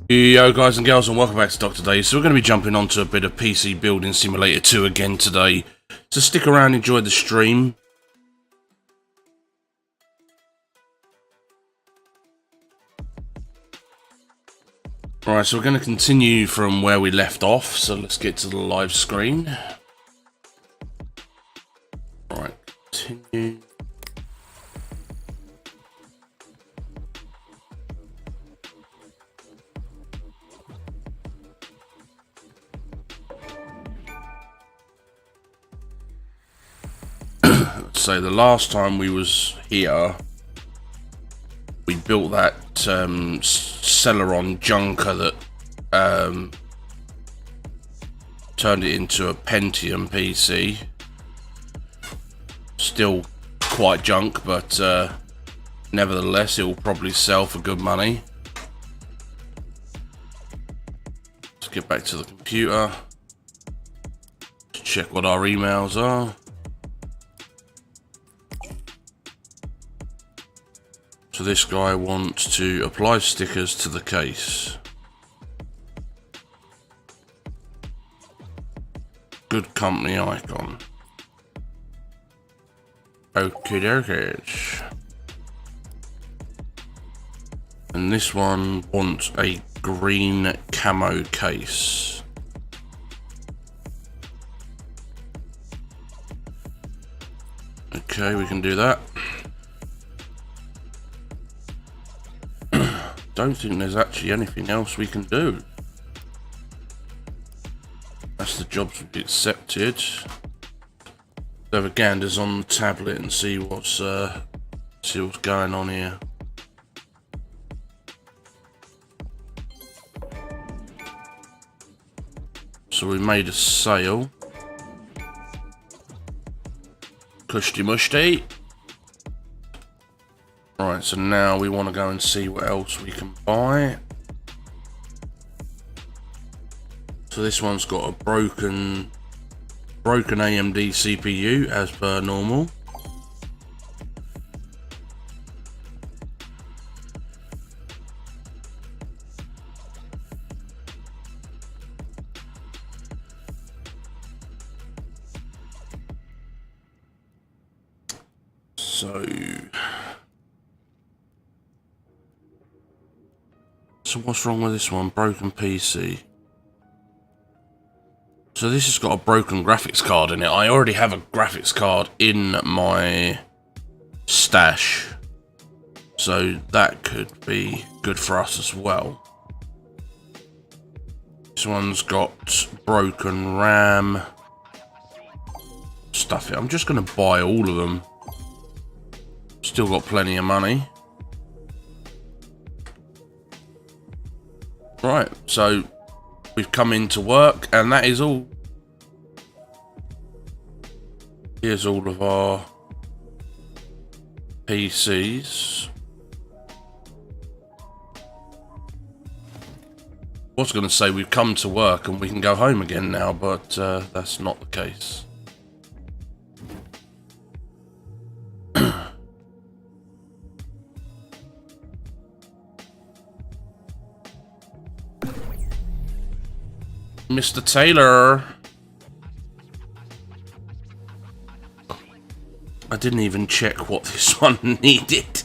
Yo guys and girls, and welcome back to Dr. Days. So we're going to be jumping onto a bit of PC Building Simulator 2 again today. So stick around, enjoy the stream. Alright, so we're going to continue from where we left off, so let's get to the live screen. Alright, continue. So the last time we was here, we built that Celeron junker that turned it into a Pentium PC. Still quite junk, but nevertheless it will probably sell for good money. Let's get back to the computer, check what our emails are. So this guy wants to apply stickers to the case. Good company icon. Okie dokies. And this one wants a green camo case. Okay, we can do that. Don't think there's actually anything else we can do. That's the jobs we accepted. Have a ganders on the tablet and see what's going on here. So we made a sale. Kushti mushti. Right, so now we want to go and see what else we can buy. So this one's got a broken AMD CPU as per normal. So what's wrong with this one? Broken PC. So this has got a broken graphics card in it. I already have a graphics card in my stash, so that could be good for us as well. This one's got broken RAM. Stuff it. I'm just going to buy all of them. Still got plenty of money. Right, so we've come into work, and that is all. Here's all of our PCs. I was going to say we've come to work and we can go home again now, but that's not the case. Mr. Taylor. I didn't even check what this one needed.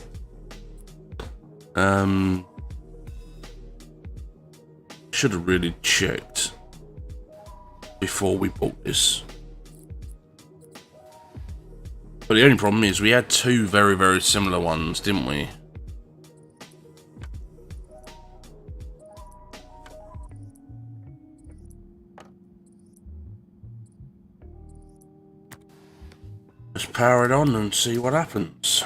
Should have really checked before we bought this. But the only problem is we had two very, very similar ones, didn't we? Let's power it on and see what happens.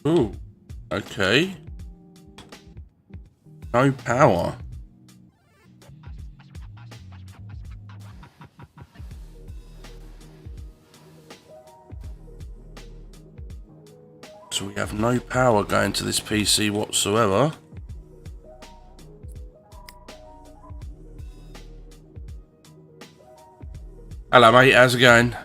Ooh, okay. No power. So we have no power going to this PC whatsoever. Hello mate, how's it going?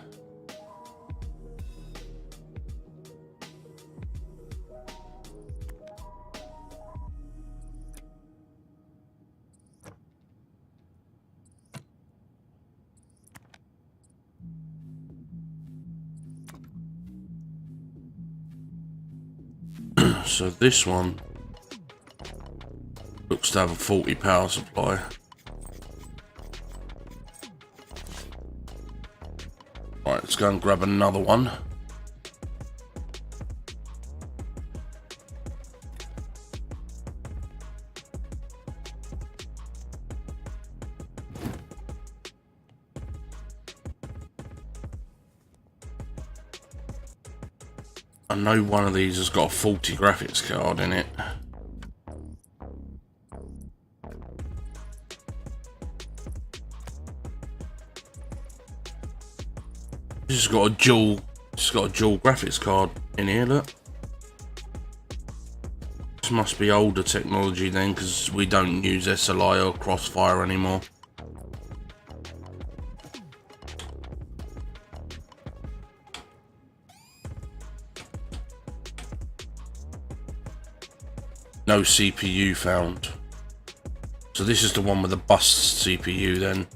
So this one looks to have a faulty power supply. Right, let's go and grab another one. I know one of these has got a faulty graphics card in it. This has got a dual graphics card in here, look. This must be older technology then, because we don't use SLI or Crossfire anymore. No CPU found. So this is the one with the bust CPU then.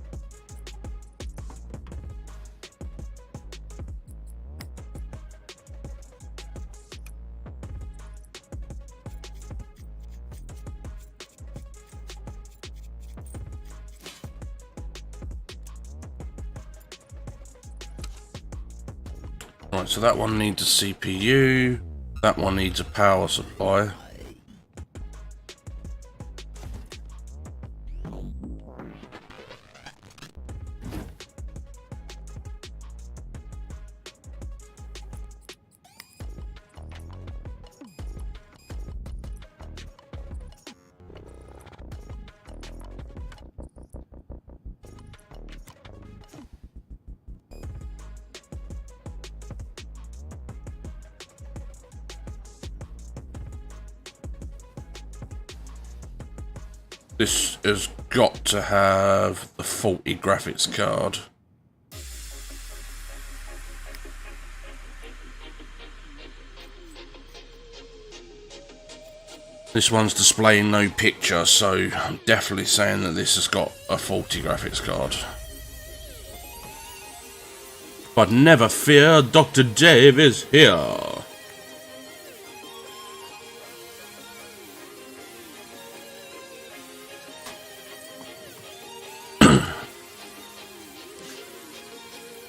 Right, so that one needs a CPU, that one needs a power supply. This has got to have the faulty graphics card. This one's displaying no picture, so I'm definitely saying that this has got a faulty graphics card. But never fear, Dr. Dave is here.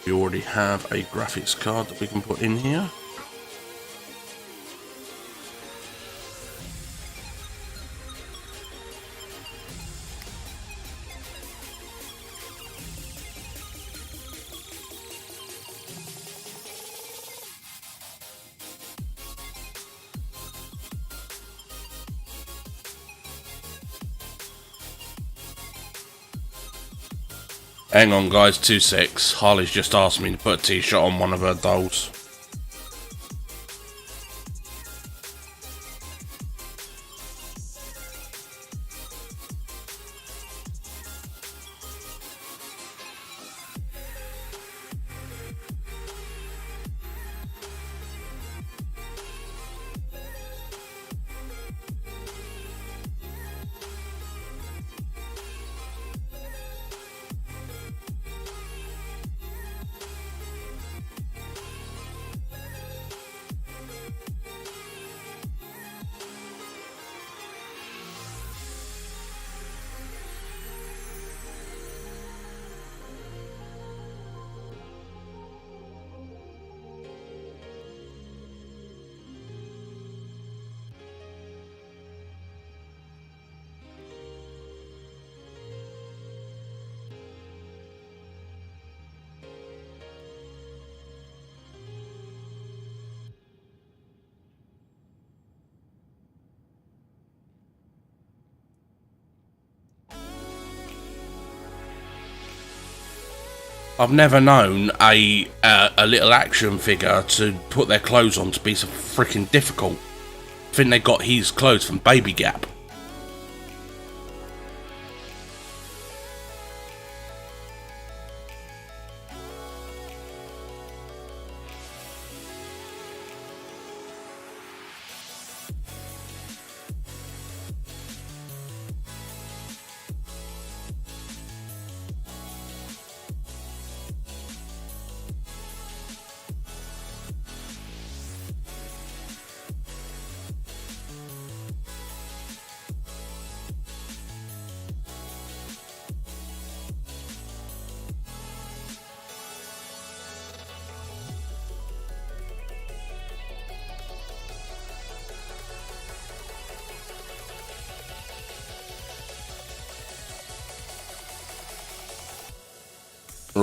We already have a graphics card that we can put in here. Hang on guys, 2 secs. Harley's just asked me to put a t-shirt on one of her dolls. I've never known a little action figure to put their clothes on to be so freaking difficult. I think they got his clothes from Baby Gap.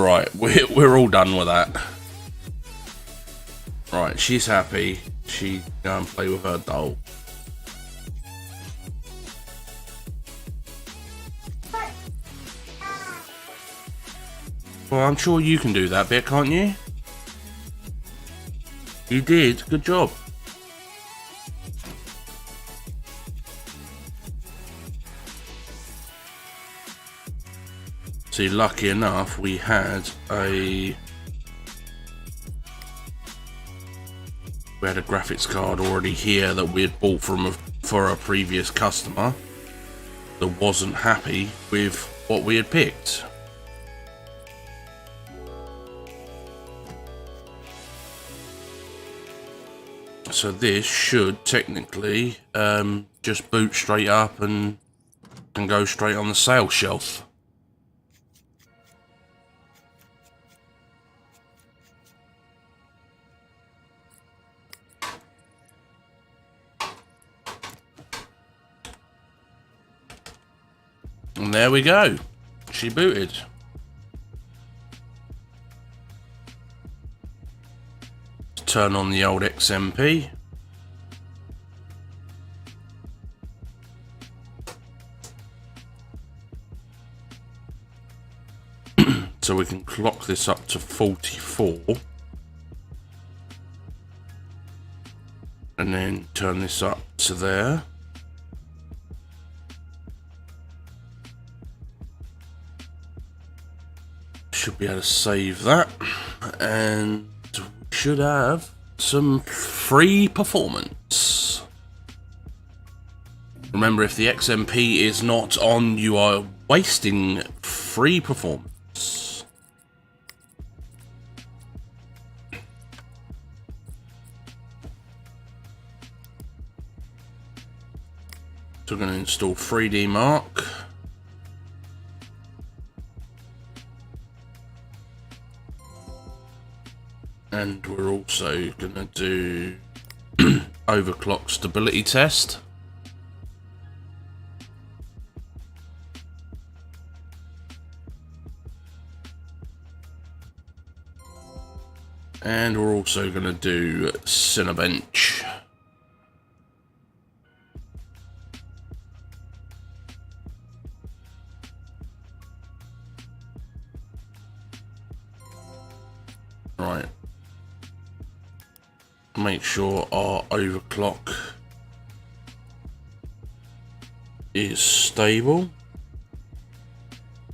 Right, we're all done with that. Right, she's happy. She go and play with her doll. Well, I'm sure you can do that bit, can't you? You did. Good job. See, lucky enough, we had a graphics card already here that we had bought for a previous customer that wasn't happy with what we had picked. So this should technically just boot straight up and go straight on the sales shelf. And there we go. She booted. Turn on the old XMP. So we can clock this up to 44. And then turn this up to there. Should be able to save that. And we should have some free performance. Remember, if the XMP is not on, you are wasting free performance. So we're going to install 3D Mark. And we're also going to do overclock stability test. And we're also going to do Cinebench. Right. Make sure our overclock is stable.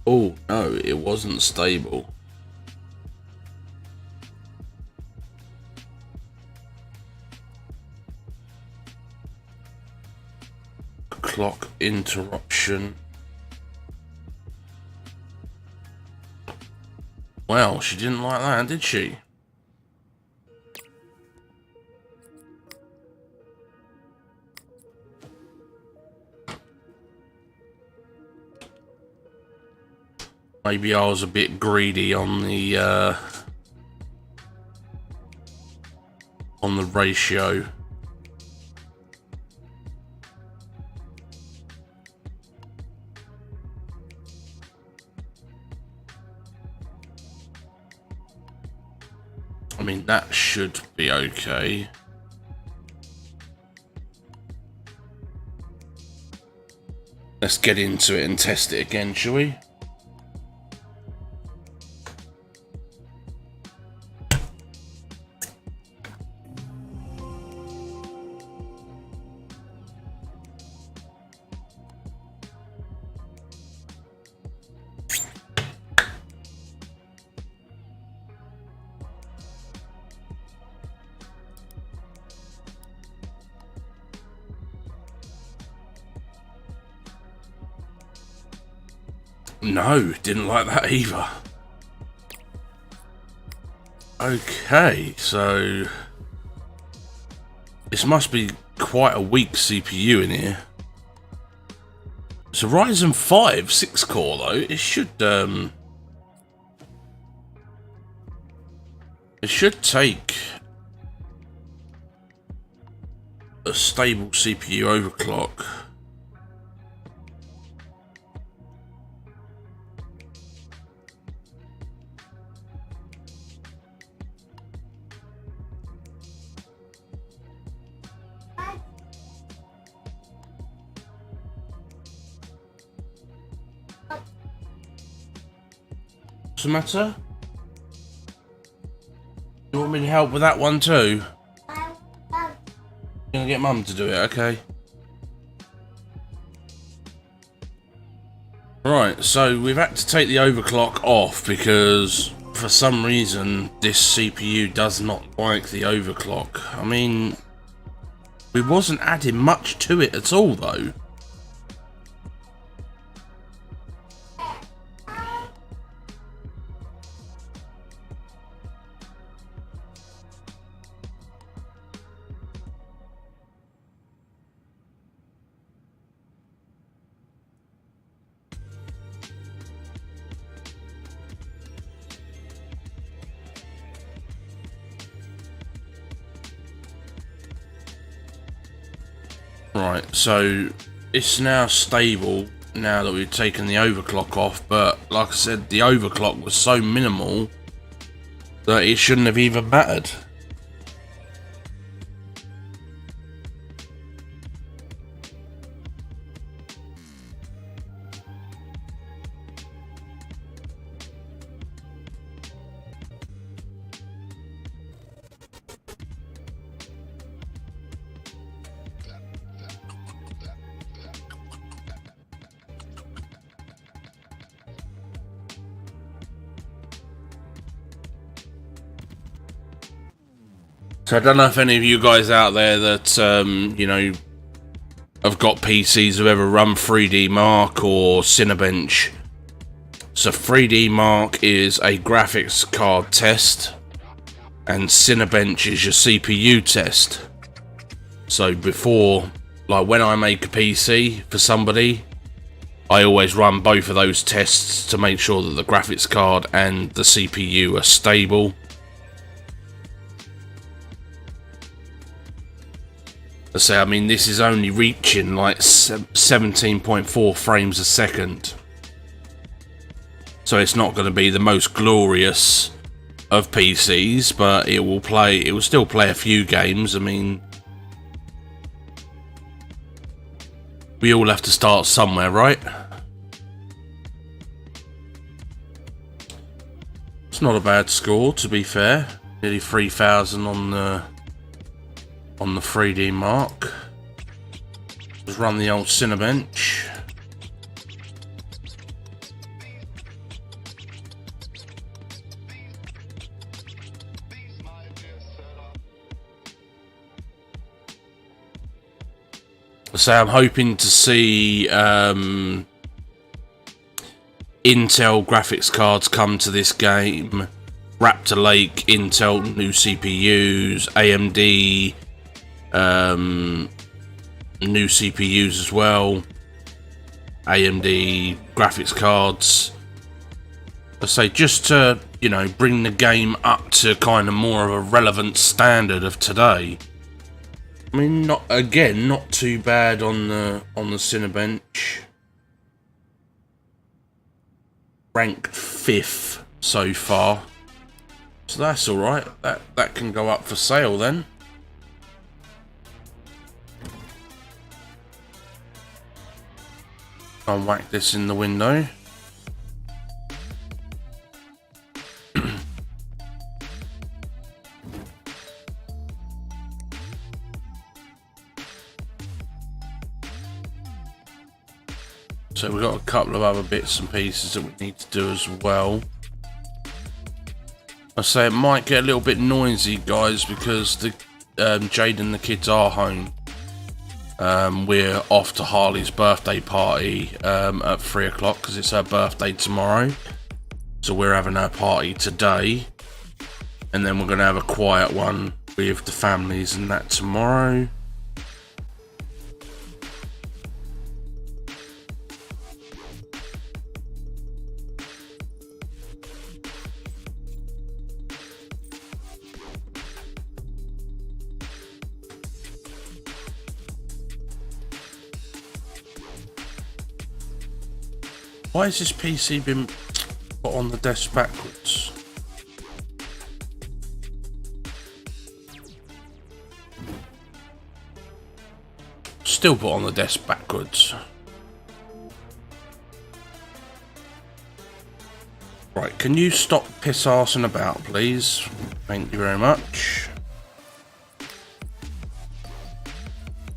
Oh no, it wasn't stable. Clock interruption. Well, she didn't like that, did she? Maybe I was a bit greedy on the ratio. I mean, that should be okay. Let's get into it and test it again, shall we? No, didn't like that either. Okay, so this must be quite a weak CPU in here. It's a Ryzen 5 6-core though. It should take a stable CPU overclock. What's the matter? You want me to help with that one too? You're gonna get Mum to do it, okay. Right, so we've had to take the overclock off because for some reason this CPU does not like the overclock. I mean, we wasn't adding much to it at all though. Right, so it's now stable now that we've taken the overclock off, but like I said, the overclock was so minimal that it shouldn't have even mattered. So I don't know if any of you guys out there that, you know, have got PCs have ever run 3D Mark or Cinebench. So 3D Mark is a graphics card test and Cinebench is your CPU test. So before, like when I make a PC for somebody, I always run both of those tests to make sure that the graphics card and the CPU are stable. I mean, this is only reaching like 17.4 frames a second, so it's not going to be the most glorious of PCs, but it will still play a few games. I mean, we all have to start somewhere, right? It's not a bad score, to be fair. Nearly 3,000 on the 3D Mark. Let's run the old Cinebench. So I'm hoping to see Intel graphics cards come to this game. Raptor Lake, Intel new CPUs, AMD new CPUs as well, AMD graphics cards. I say just to, you know, bring the game up to kind of more of a relevant standard of today. I mean, not too bad on the Cinebench. Ranked 5th so far, so that's all right. That can go up for sale then. I'll whack this in the window. So we've got a couple of other bits and pieces that we need to do as well. I say it might get a little bit noisy, guys, because the Jade and the kids are home. We're off to Harley's birthday party at 3 o'clock because it's her birthday tomorrow. So we're having our party today, and then we're going to have a quiet one with the families and that tomorrow. Why has this PC been put on the desk backwards? Still put on the desk backwards. Right, can you stop piss-arsing about, please? Thank you very much.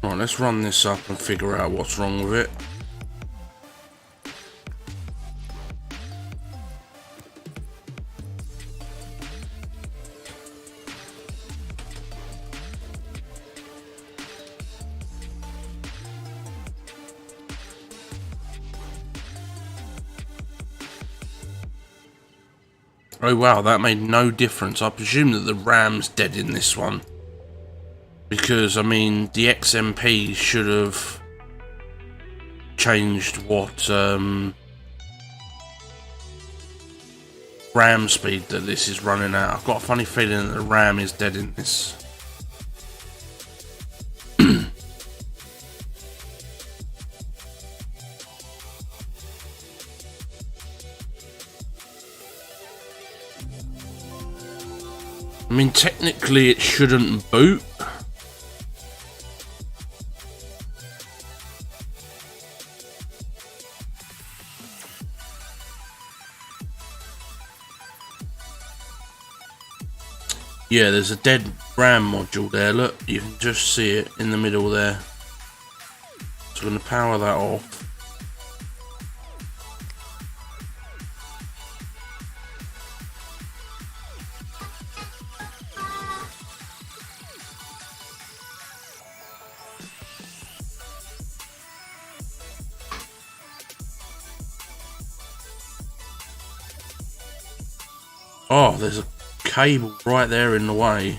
Right, let's run this up and figure out what's wrong with it. Oh wow, that made no difference. I presume that the RAM's dead in this one. Because, I mean, the XMP should have changed what RAM speed that this is running at. I've got a funny feeling that the RAM is dead in this. I mean, technically it shouldn't boot. Yeah, there's a dead RAM module there, look, you can just see it in the middle there. So I'm going to power that off. Oh, there's a cable right there in the way.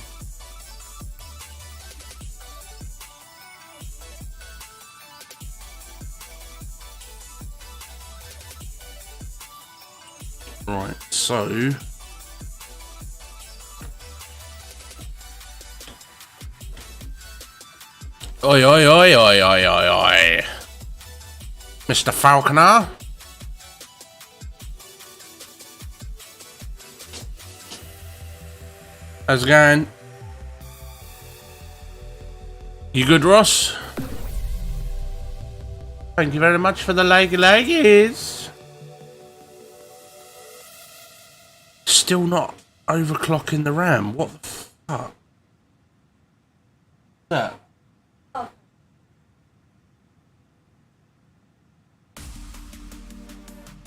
Right, so oi oi oi oi oi oi oi, Mr. Falconer. How's it going? You good, Ross? Thank you very much for the leggies. Still not overclocking the RAM. What the fuck? That? Oh.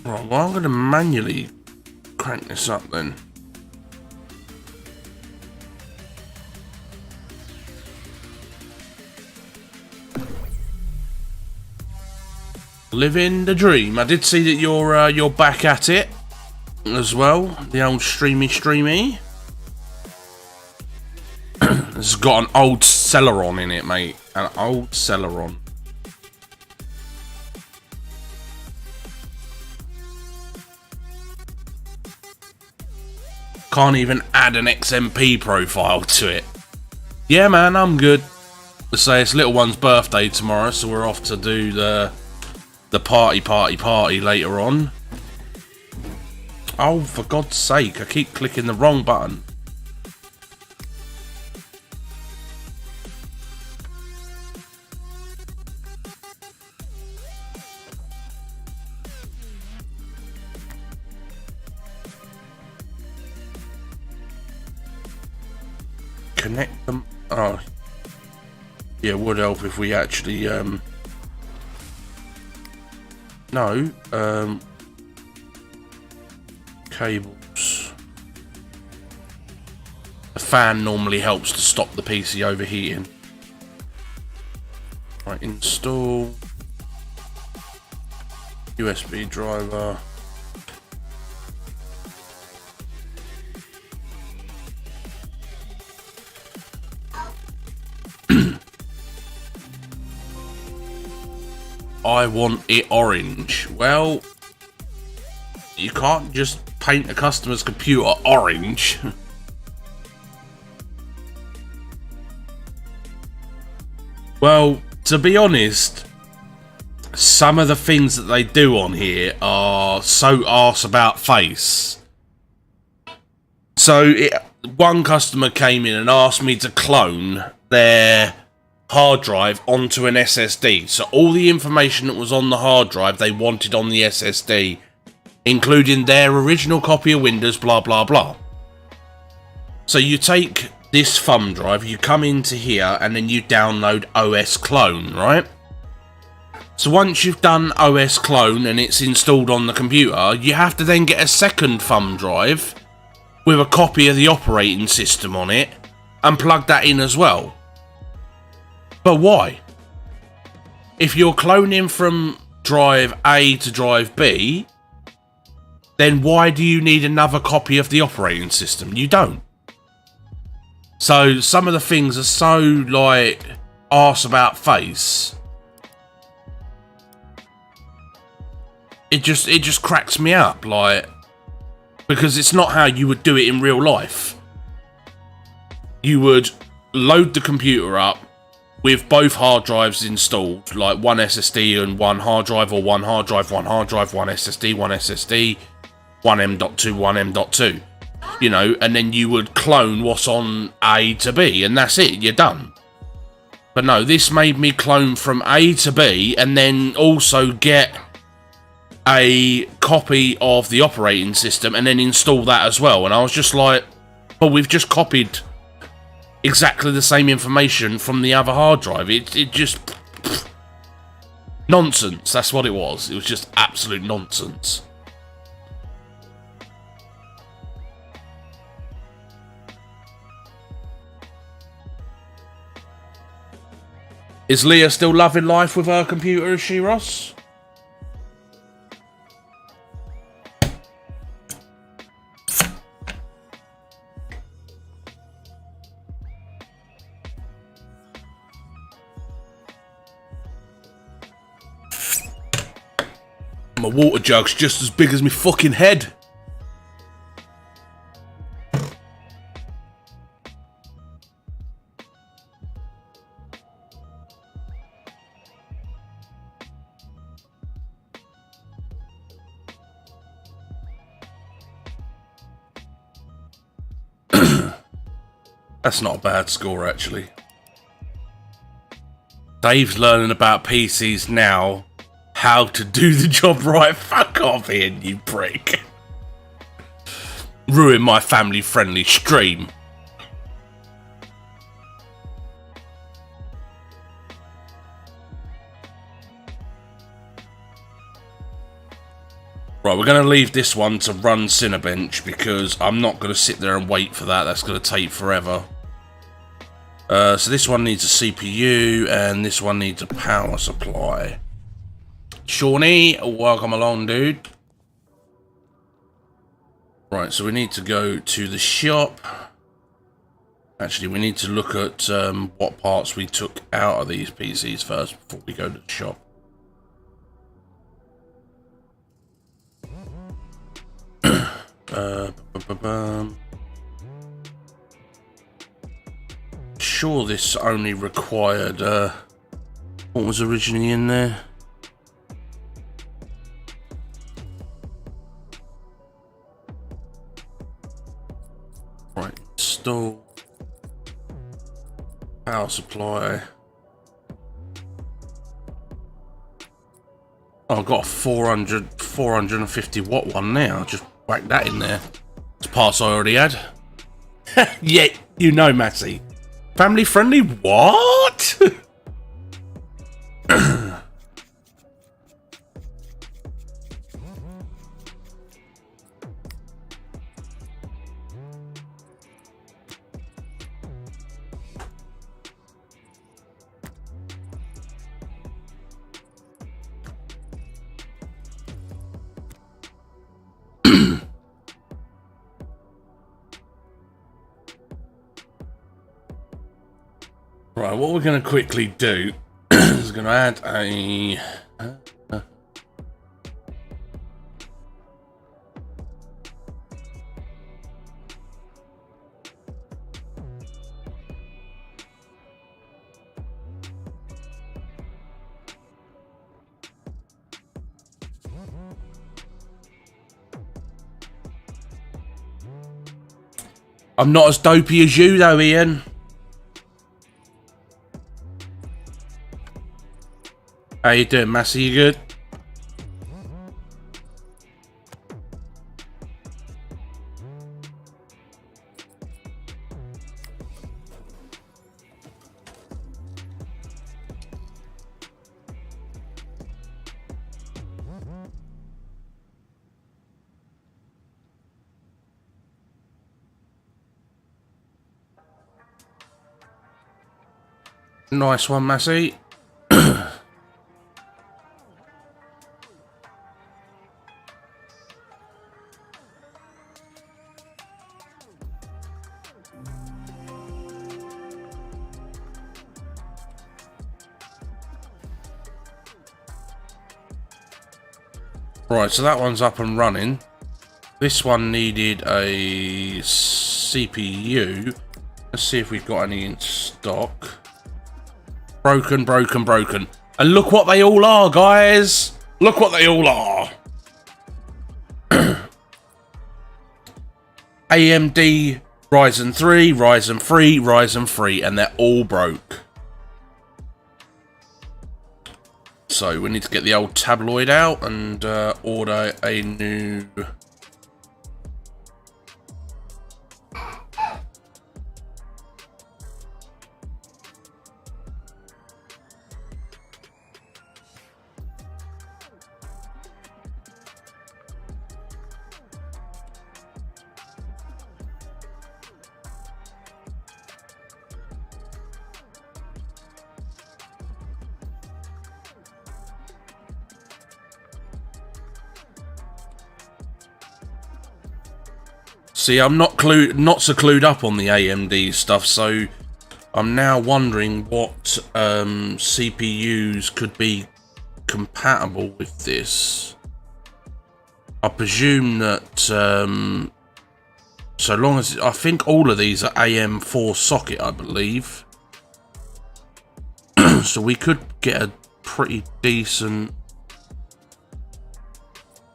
Right, well, I'm going to manually crank this up then. Living the dream. I did see that you're back at it as well. The old streamy. This has got an old Celeron in it, mate. An old Celeron. Can't even add an XMP profile to it. Yeah, man, I'm good. Let's say it's little one's birthday tomorrow, so we're off to do the party later on. Oh, for God's sake, I keep clicking the wrong button. Connect them. Oh, yeah, would help if we actually no, cables. The fan normally helps to stop the PC overheating. Right, install USB driver. I want it orange. Well, you can't just paint a customer's computer orange. Well, to be honest, some of the things that they do on here are so arse about face. So one customer came in and asked me to clone their hard drive onto an SSD. So all the information that was on the hard drive they wanted on the SSD. including their original copy of Windows, blah, blah, blah. So you take this thumb drive, you come into here, and then you download OS Clone, right? So once you've done OS Clone and it's installed on the computer, you have to then get a second thumb drive with a copy of the operating system on it and plug that in as well. But why? If you're cloning from drive A to drive B, then why do you need another copy of the operating system? You don't. So some of the things are so like arse about face. It just cracks me up, like, because it's not how you would do it in real life. You would load the computer up with both hard drives installed, like one SSD and one hard drive, or one hard drive, one SSD, one SSD, one M.2, one M.2, you know, and then you would clone what's on A to B, and that's it, you're done. But no, this made me clone from A to B and then also get a copy of the operating system and then install that as well. And I was just like, well, we've just copied exactly the same information from the other hard drive. It just nonsense. That's what it was. It was just absolute nonsense. Is Leah still loving life with her computer, is she, Ross? My water jug's just as big as my fucking head. That's not a bad score, actually. Dave's learning about PCs now. How to do the job right. Fuck off, Ian, you prick. Ruin my family-friendly stream. Right, we're going to leave this one to run Cinebench because I'm not going to sit there and wait for that. That's going to take forever. So this one needs a CPU and this one needs a power supply. Shawnee, welcome along, dude. Right, so we need to go to the shop. Actually, we need to look at what parts we took out of these PCs first before we go to the shop. Sure, this only required what was originally in there. Right, install power supply. Oh, I've got a 450 watt one now. Just whack that in there. It's parts I already had. Yeah, you know, Matty. Family friendly? What? Right, what we're going to quickly do is going to add a... I'm not as dopey as you though, Ian. How you doing, Massey? You good? Nice one, Massey. Right, so that one's up and running. This one needed a CPU. Let's see if we've got any in stock. Broken, broken, broken. And look what they all are, guys. Look what they all are. AMD Ryzen 3, Ryzen 3, Ryzen 3, and they're all broke. So we need to get the old tabloid out and order a new... See, I'm not so clued up on the AMD stuff, so I'm now wondering what CPUs could be compatible with this. I presume that so long as I think all of these are AM4 socket, I believe. So we could get a pretty decent.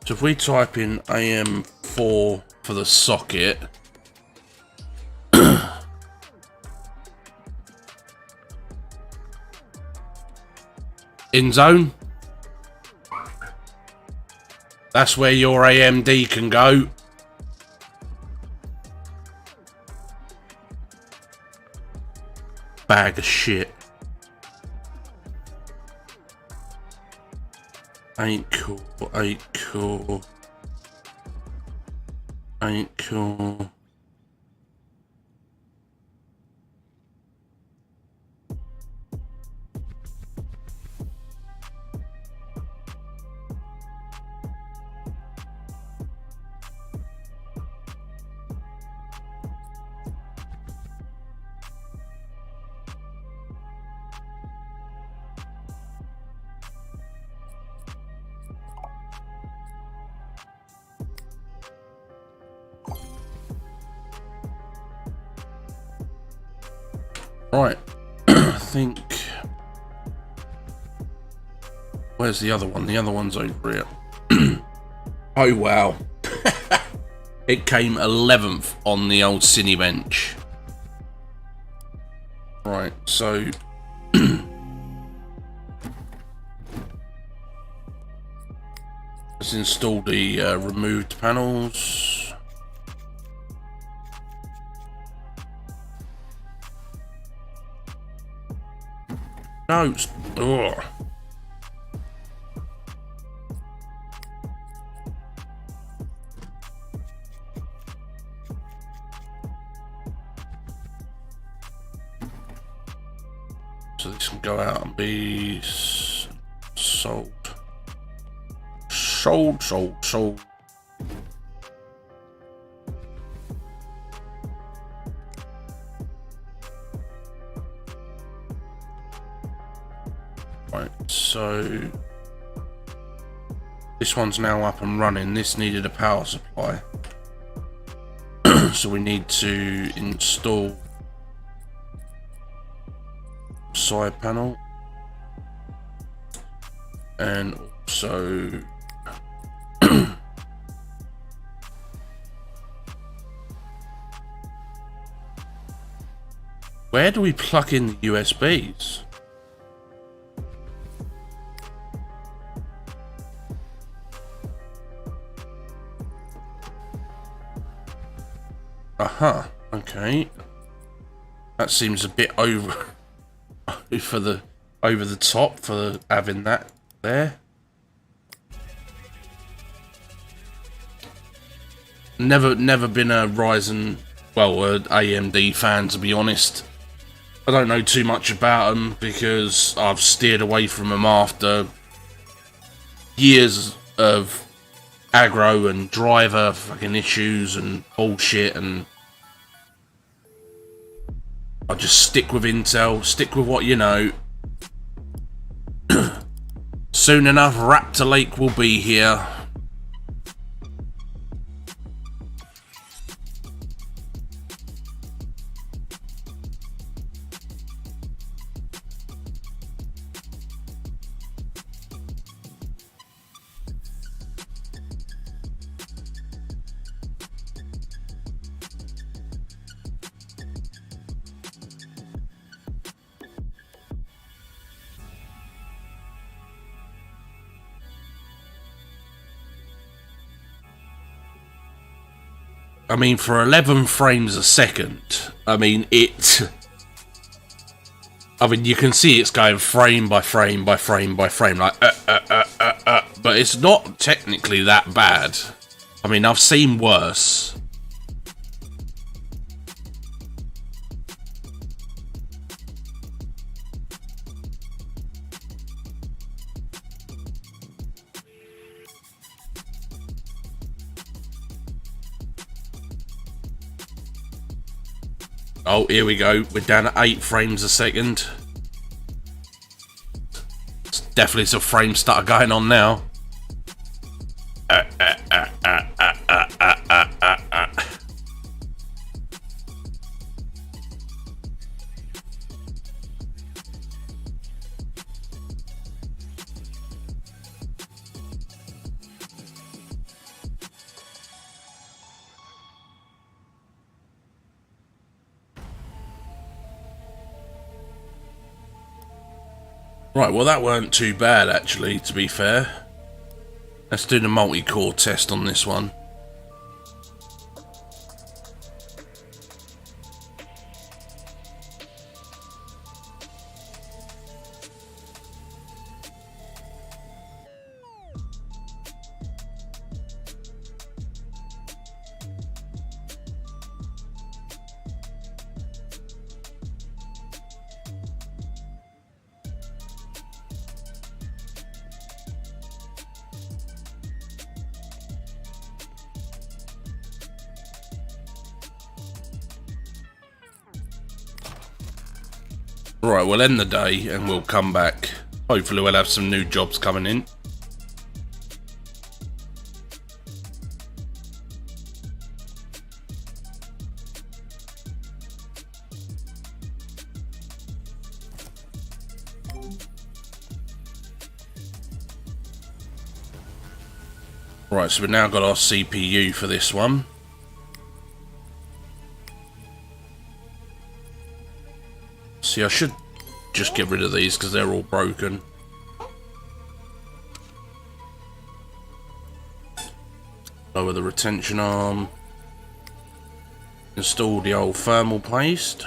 So if we type in AM4 for the socket, in zone, that's where your AMD can go. Bag of shit. Ain't cool, ain't cool. Ain't cool. Right, I think... Where's the other one? The other one's over here. Oh, wow. It came 11th on the old Cinebench. Right, so... let's install the removed panels. No, ugh. So this can go out and be sold. Sold. Right, so this one's now up and running. This needed a power supply. So we need to install side panel and also where do we plug in the USBs? Aha, okay. That seems a bit over the top for having that there. Never been a Ryzen, well, AMD fan, to be honest. I don't know too much about them because I've steered away from them after years of aggro and driver fucking issues and bullshit, and I just stick with Intel, stick with what you know. Soon enough, Raptor Lake will be here. I mean, for 11 frames a second, I mean, you can see it's going frame by frame by frame by frame, like, but it's not technically that bad. I mean, I've seen worse. Oh, here we go. We're down at 8 frames a second. It's definitely some frame stutter going on now. Right, well that weren't too bad actually, to be fair. Let's do the multi-core test on this one. Right, we'll end the day and we'll come back. Hopefully we'll have some new jobs coming in. Right, so we've now got our CPU for this one. See, I should just get rid of these because they're all broken. Lower the retention arm. Install the old thermal paste.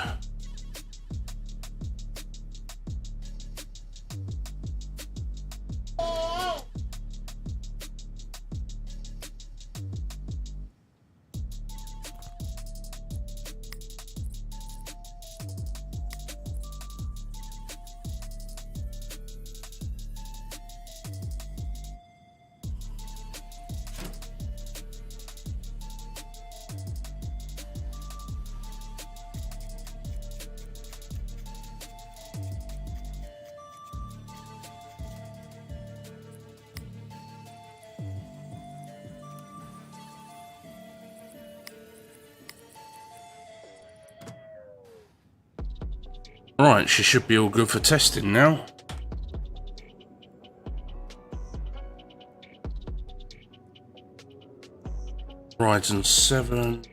Right, she should be all good for testing now. Ryzen 7.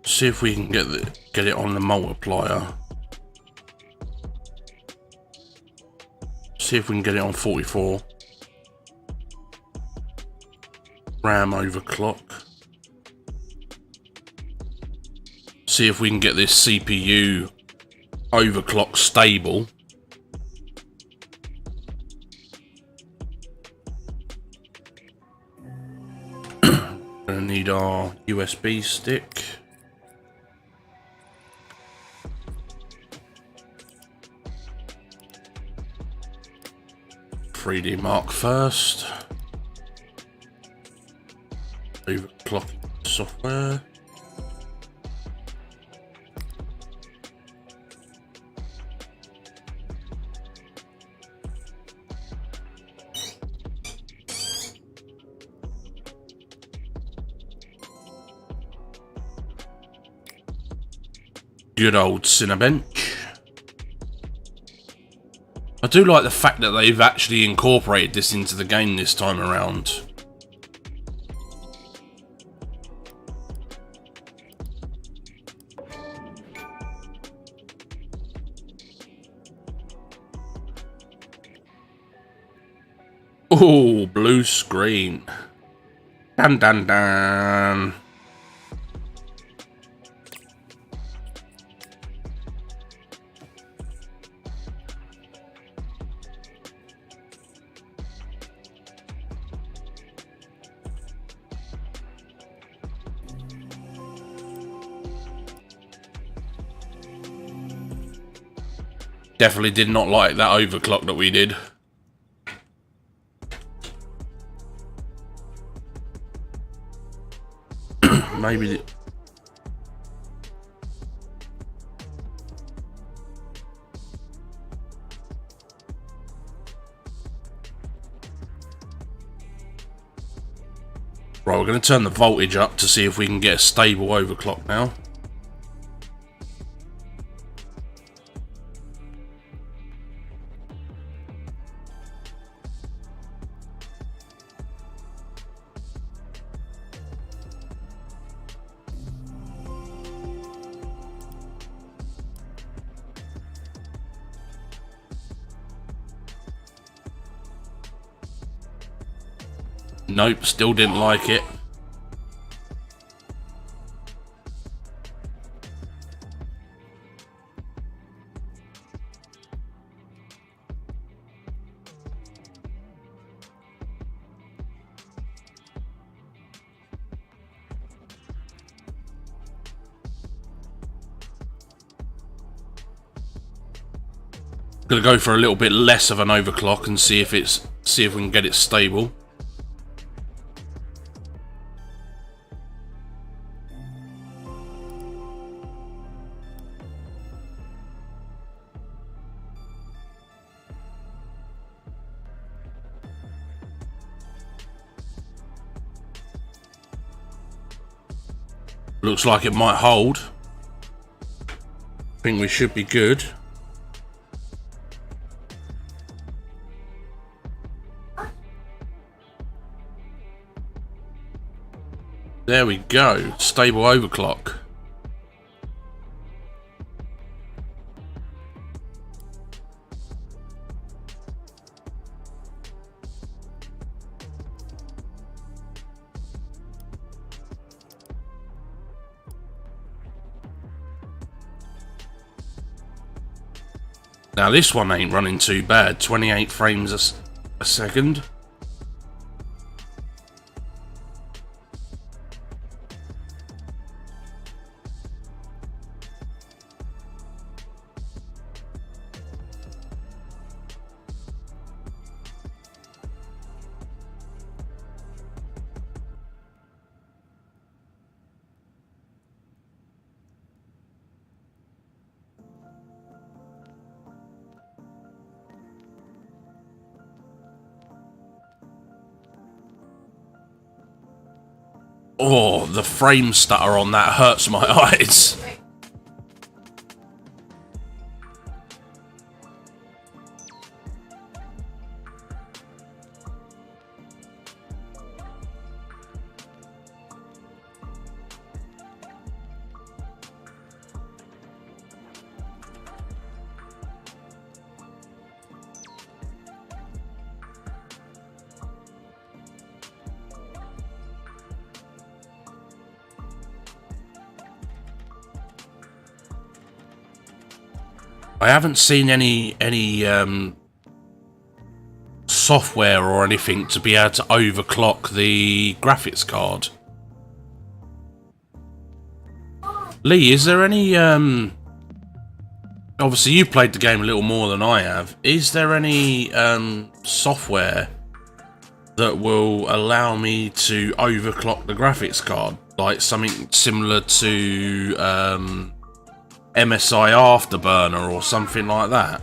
See if we can get it on the multiplier. See if we can get it on 44. RAM overclock. See if we can get this CPU overclock stable. Gonna need our USB stick. .3D Mark first. Overclocking software. Good old Cinebench. I do like the fact that they've actually incorporated this into the game this time around. Oh, blue screen. Dun dun dun. Definitely did not like that overclock that we did. Maybe... Right, we're going to turn the voltage up to see if we can get a stable overclock now. Nope, still didn't like it. Gonna go for a little bit less of an overclock and see if we can get it stable. Looks like it might hold. I think we should be good. There we go. Stable overclock. Now this one ain't running too bad, 28 frames a second. Oh, the frame stutter on that hurts my eyes. I haven't seen any software or anything to be able to overclock the graphics card. Lee, is there any, obviously you played the game a little more than I have. Is there any software that will allow me to overclock the graphics card? Like something similar to MSI Afterburner or something like that?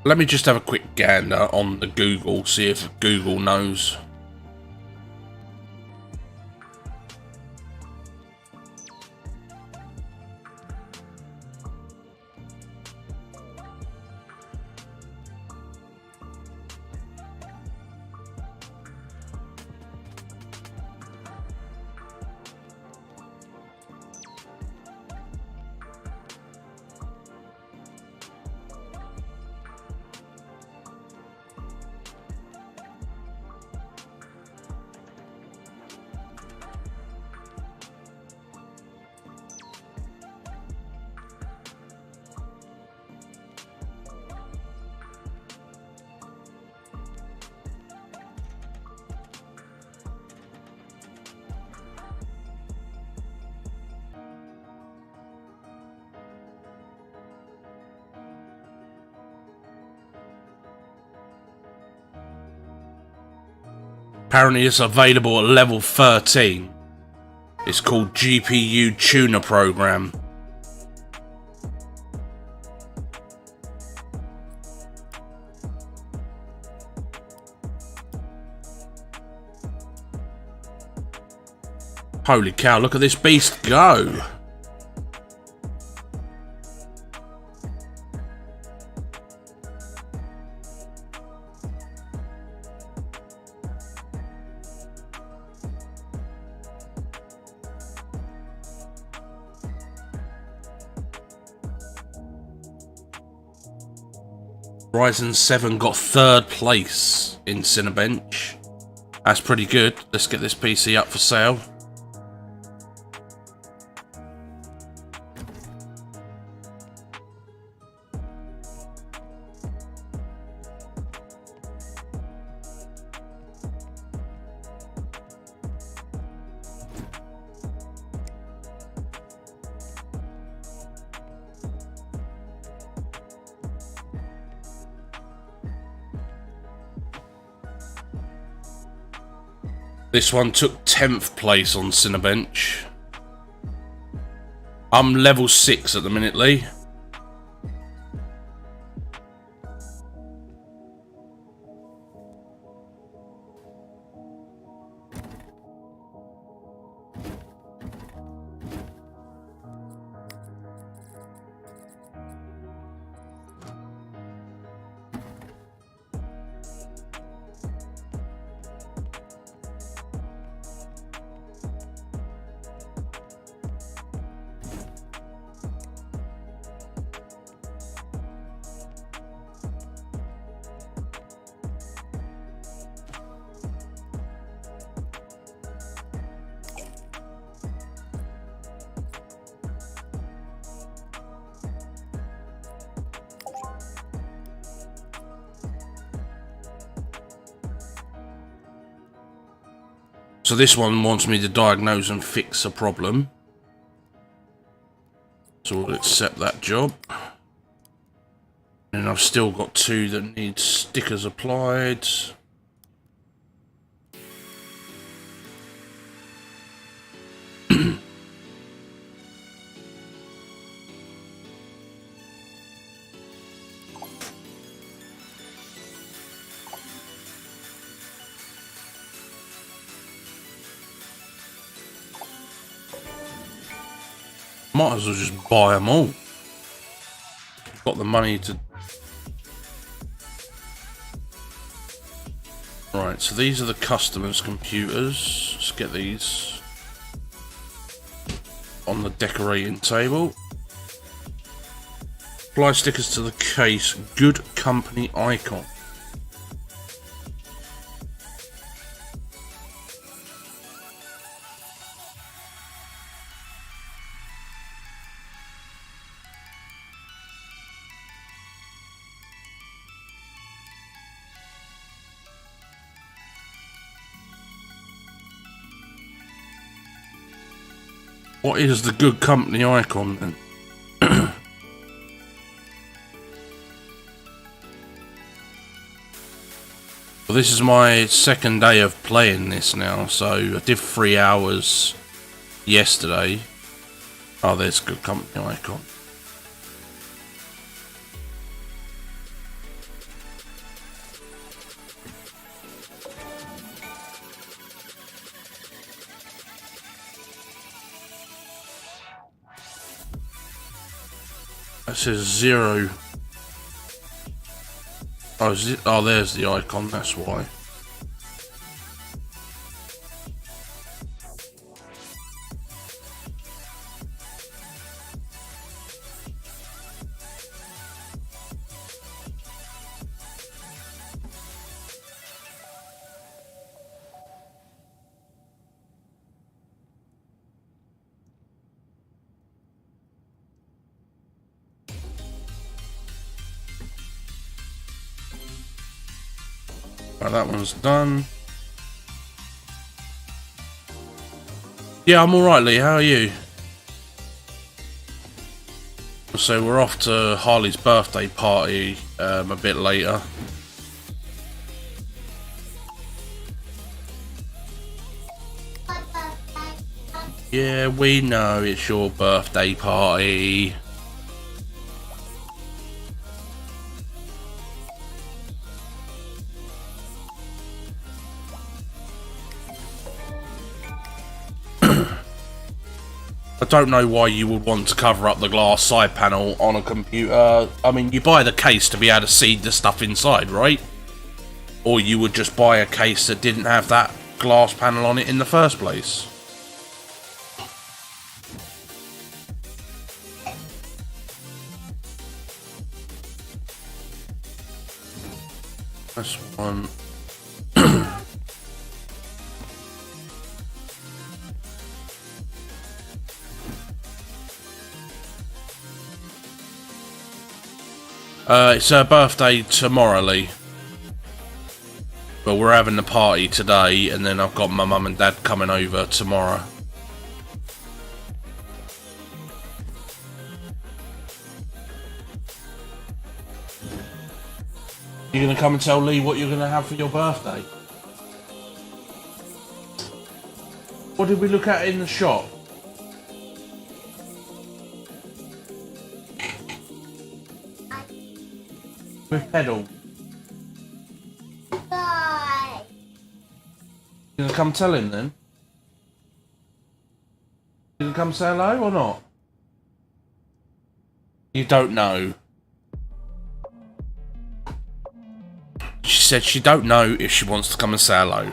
Let me just have a quick gander on the Google, see if Google knows. Apparently it's available at level 13. It's called GPU Tuner Program. Holy cow, look at this beast go! Ryzen 7 got 3rd place in Cinebench. That's pretty good. Let's get this PC up for sale. This one took 10th place on Cinebench. I'm level 6 at the minute, Lee. So this one wants me to diagnose and fix a problem. So we'll accept that job. And I've still got 2 that need stickers applied. Might as well just buy them all. Got the money to... Right, so these are the customers' computers. Let's get these on the decorating table. Apply stickers to the case. Good company icon. What is the good company icon then? Well, this is my second day of playing this now, so I did 3 hours yesterday. Oh, there's good company icon. That says 0. Oh, there's the icon, that's why. Right, that one's done. Yeah, I'm alright, Lee. How are you? So we're off to Harley's birthday party a bit later. Yeah, we know it's your birthday party. I don't know why you would want to cover up the glass side panel on a computer. I mean, you buy the case to be able to see the stuff inside, right? Or you would just buy a case that didn't have that glass panel on it in the first place. That's one. It's her birthday tomorrow, Lee. But we're having the party today, and then I've got my mum and dad coming over tomorrow. You gonna come and tell Lee what you're gonna have for your birthday? What did we look at in the shop? With pedal. Bye. You gonna come tell him then? You gonna come say hello or not? You don't know. She said she don't know if she wants to come and say hello.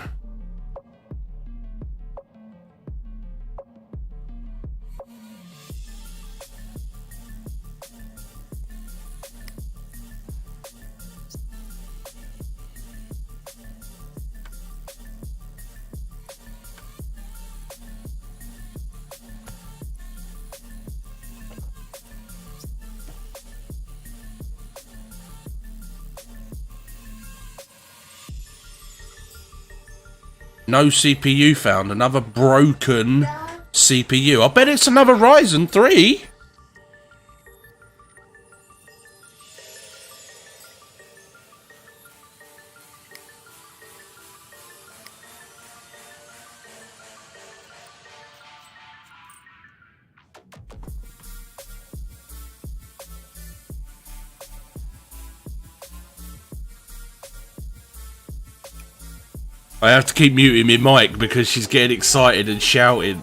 No CPU found. Another broken CPU. I bet it's another Ryzen 3. I have to keep muting my mic because she's getting excited and shouting.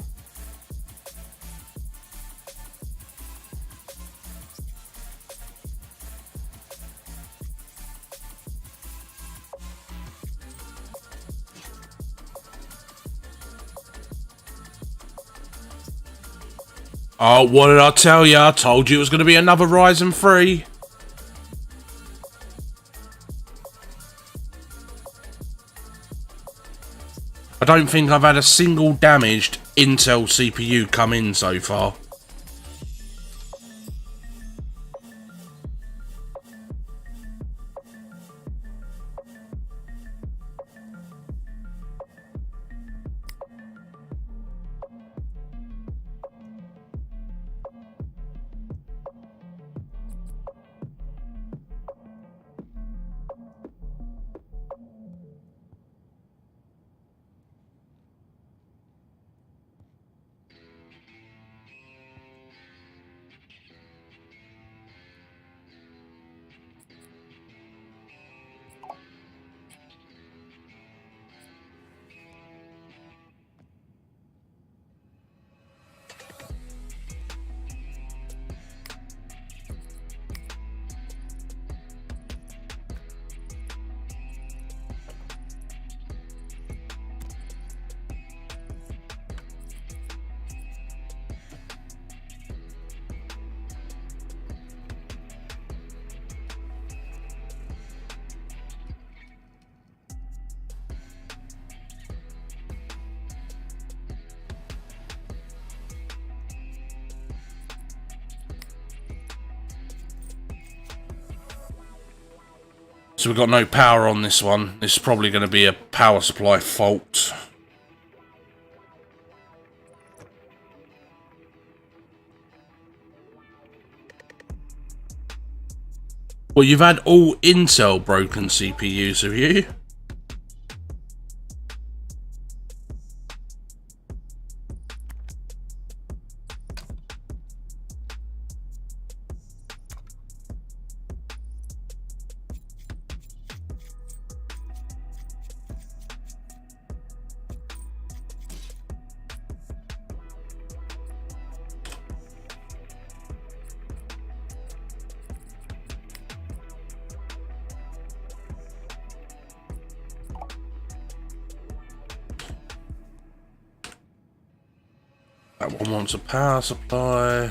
Oh, what did I tell you? I told you it was going to be another Ryzen 3. I don't think I've had a single damaged Intel CPU come in so far. So we've got no power on this one. This is probably going to be a power supply fault. Well, you've had all Intel broken CPUs, have you? That one wants a power supply.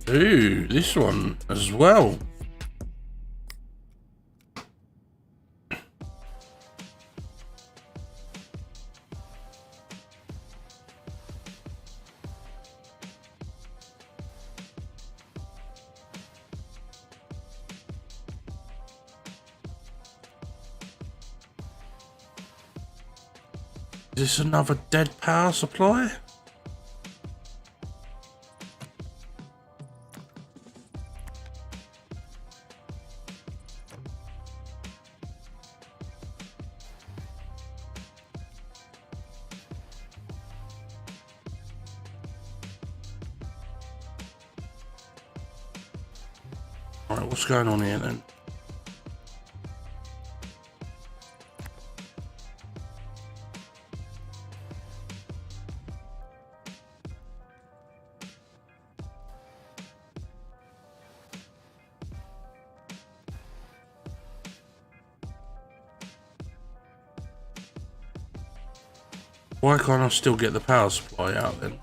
Ooh, this one as well. Is this another dead power supply? Alright, what's going on here then? Why can't I still get the power supply out then?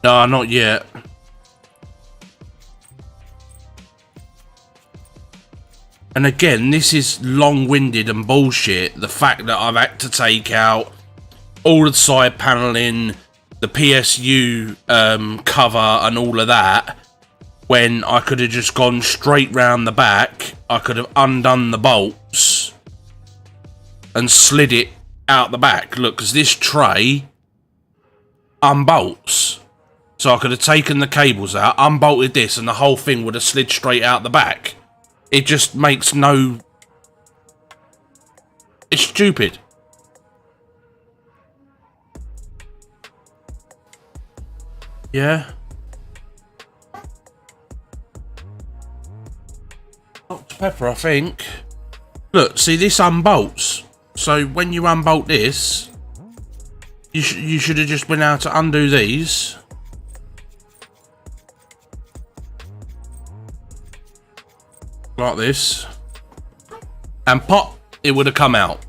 No, not yet. And again, this is long-winded and bullshit. The fact that I've had to take out all the side paneling, the PSU cover and all of that, when I could have just gone straight round the back. I could have undone the bolts and slid it out the back. Look, because this tray unbolts. So I could have taken the cables out, unbolted this, and the whole thing would have slid straight out the back. It just makes no... It's stupid. Yeah. Dr. Pepper, I think. Look, see, this unbolts. So when you unbolt this, you should have just been able to undo these. Like this, and pop, it would have come out.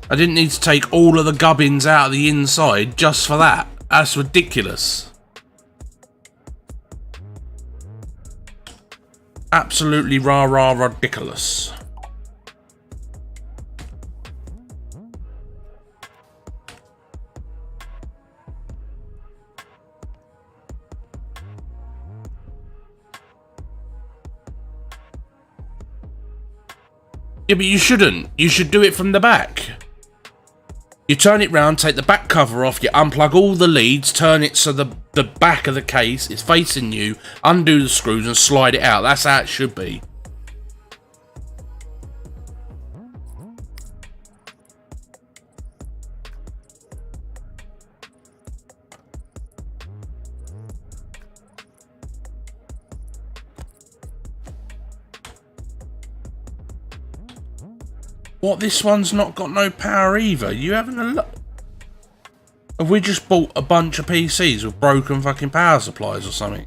I didn't need to take all of the gubbins out of the inside just for that. That's ridiculous. Absolutely rah-rah ridiculous. Yeah, but you shouldn't. You should do it from the back. You turn it round, take the back cover off, you unplug all the leads, turn it so the back of the case is facing you, undo the screws and slide it out. That's how it should be. What, this one's not got no power either? You having a look? Have we just bought a bunch of PCs with broken fucking power supplies or something?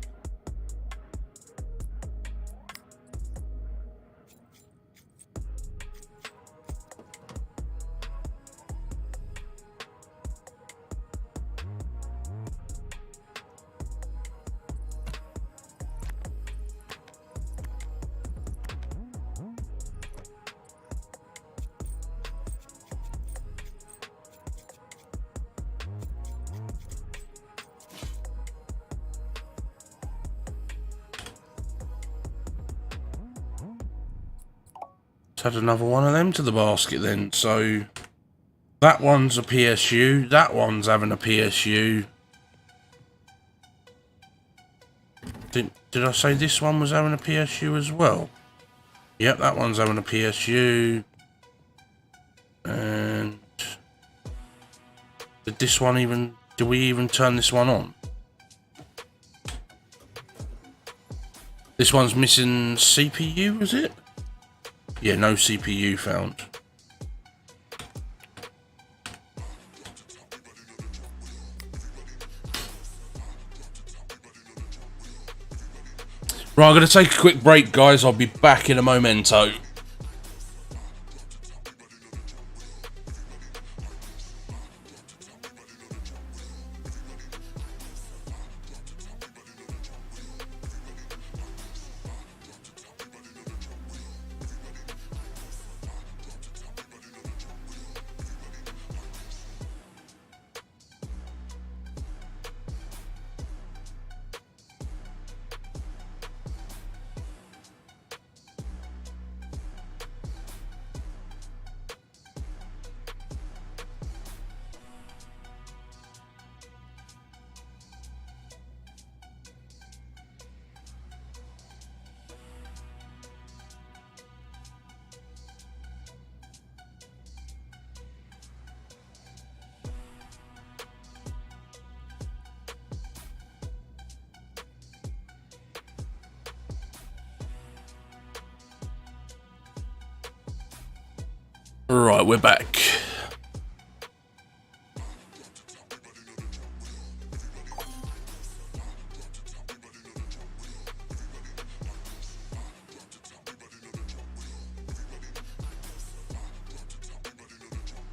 Add another one of them to the basket then. So that one's a PSU, that one's having a PSU. Did I say this one was having a PSU as well? Yep, that one's having a PSU. And did this one even, did we even turn this one on? This one's missing CPU, is it? Yeah, no CPU found. Right, I'm going to take a quick break, guys. I'll be back in a momento. Right, we're back.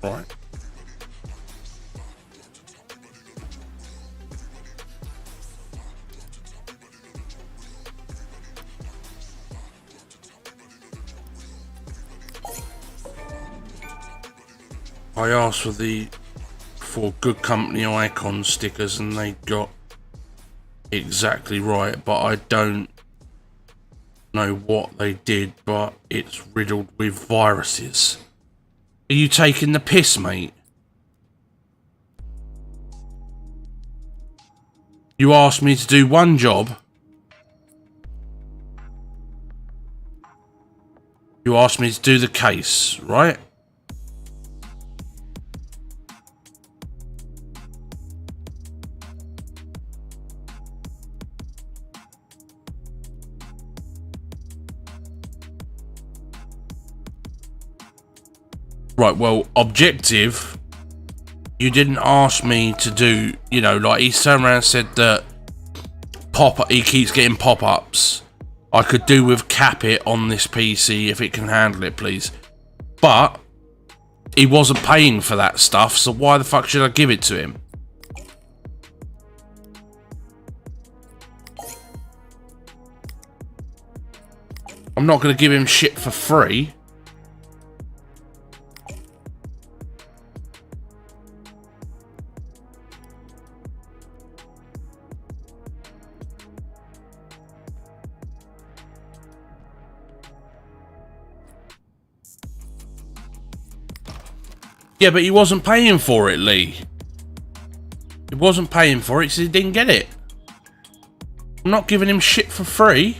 Right. I asked for good company icon stickers and they got exactly right, but I don't know what they did, but it's riddled with viruses. Are you taking the piss, mate? You asked me to do one job. You asked me to do the case, right? Right, well, objective, you didn't ask me to do, you know, like he turned around and said that he keeps getting pop-ups. I could do with cap it on this PC if it can handle it, please. But he wasn't paying for that stuff, so why the fuck should I give it to him? I'm not going to give him shit for free. Yeah, but he wasn't paying for it, Lee. He wasn't paying for it, so he didn't get it. I'm not giving him shit for free.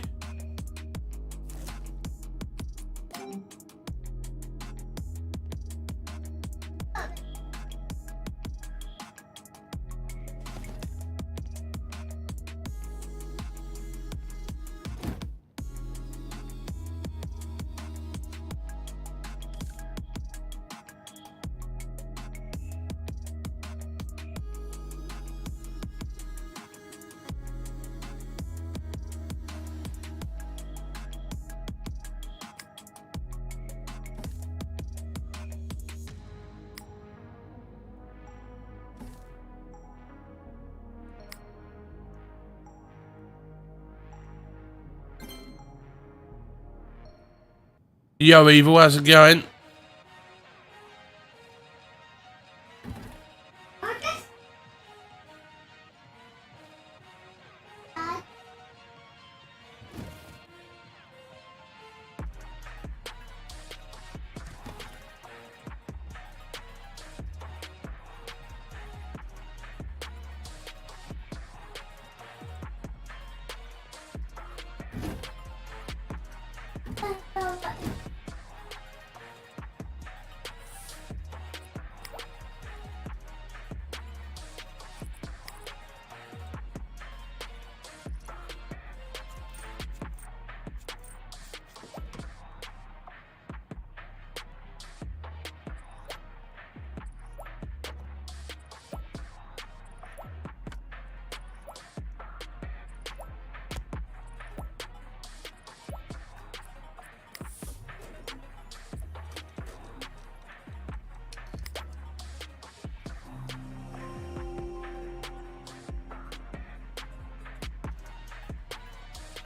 Yo, Evil, how's it going?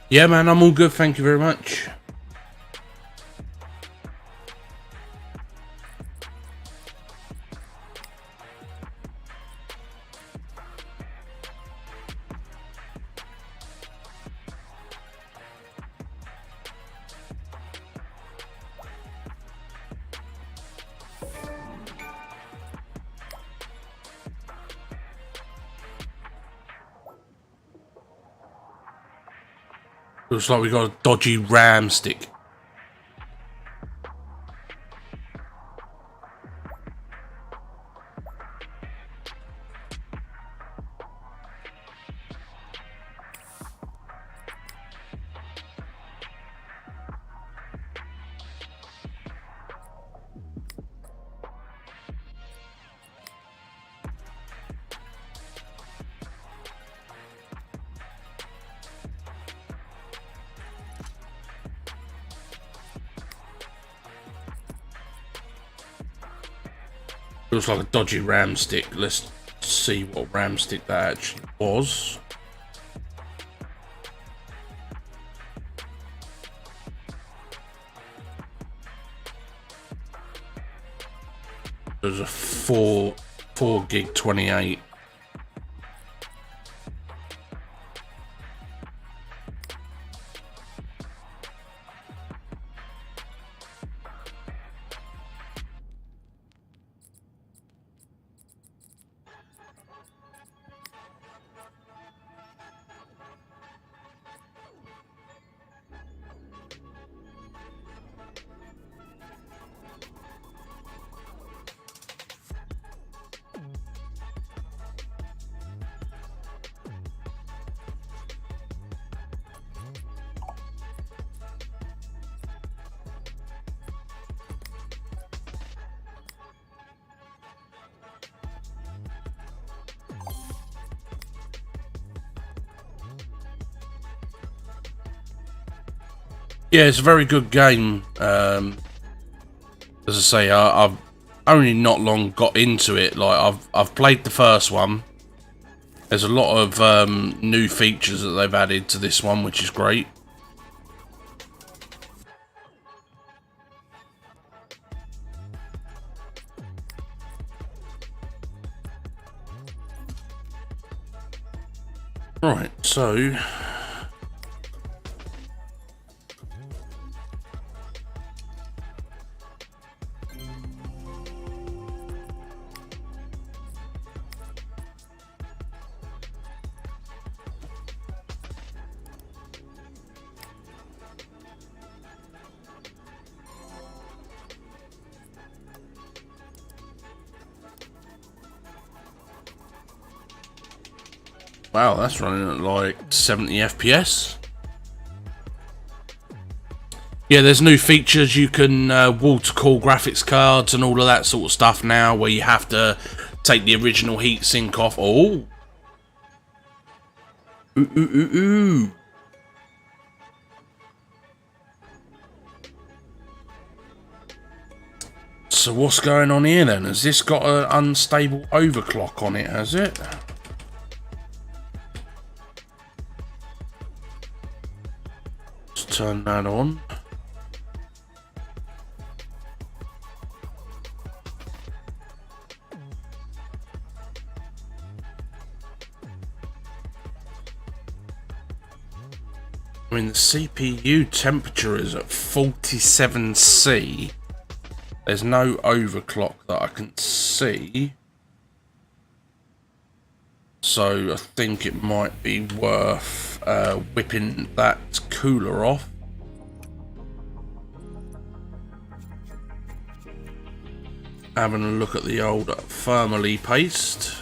Yeah, man, I'm all good. Thank you very much. Looks like we got a dodgy RAM stick. Looks like a dodgy RAM stick. Let's see what RAM stick that actually was. There's a 4 gig 28. Yeah, it's a very good game. As I say, I've only not long got into it. Like I've played the first one. There's a lot of new features that they've added to this one, which is great. Right, so wow, that's running at like 70 FPS. Yeah, there's new features. You can water cool graphics cards and all of that sort of stuff now, where you have to take the original heatsink off. Oh, ooh. So what's going on here then? Has this got an unstable overclock on it, has it? Let's turn that on. I mean, the CPU temperature is at 47C. There's no overclock that I can see. So I think it might be worth whipping that cooler off. Having a look at the old Thermally paste.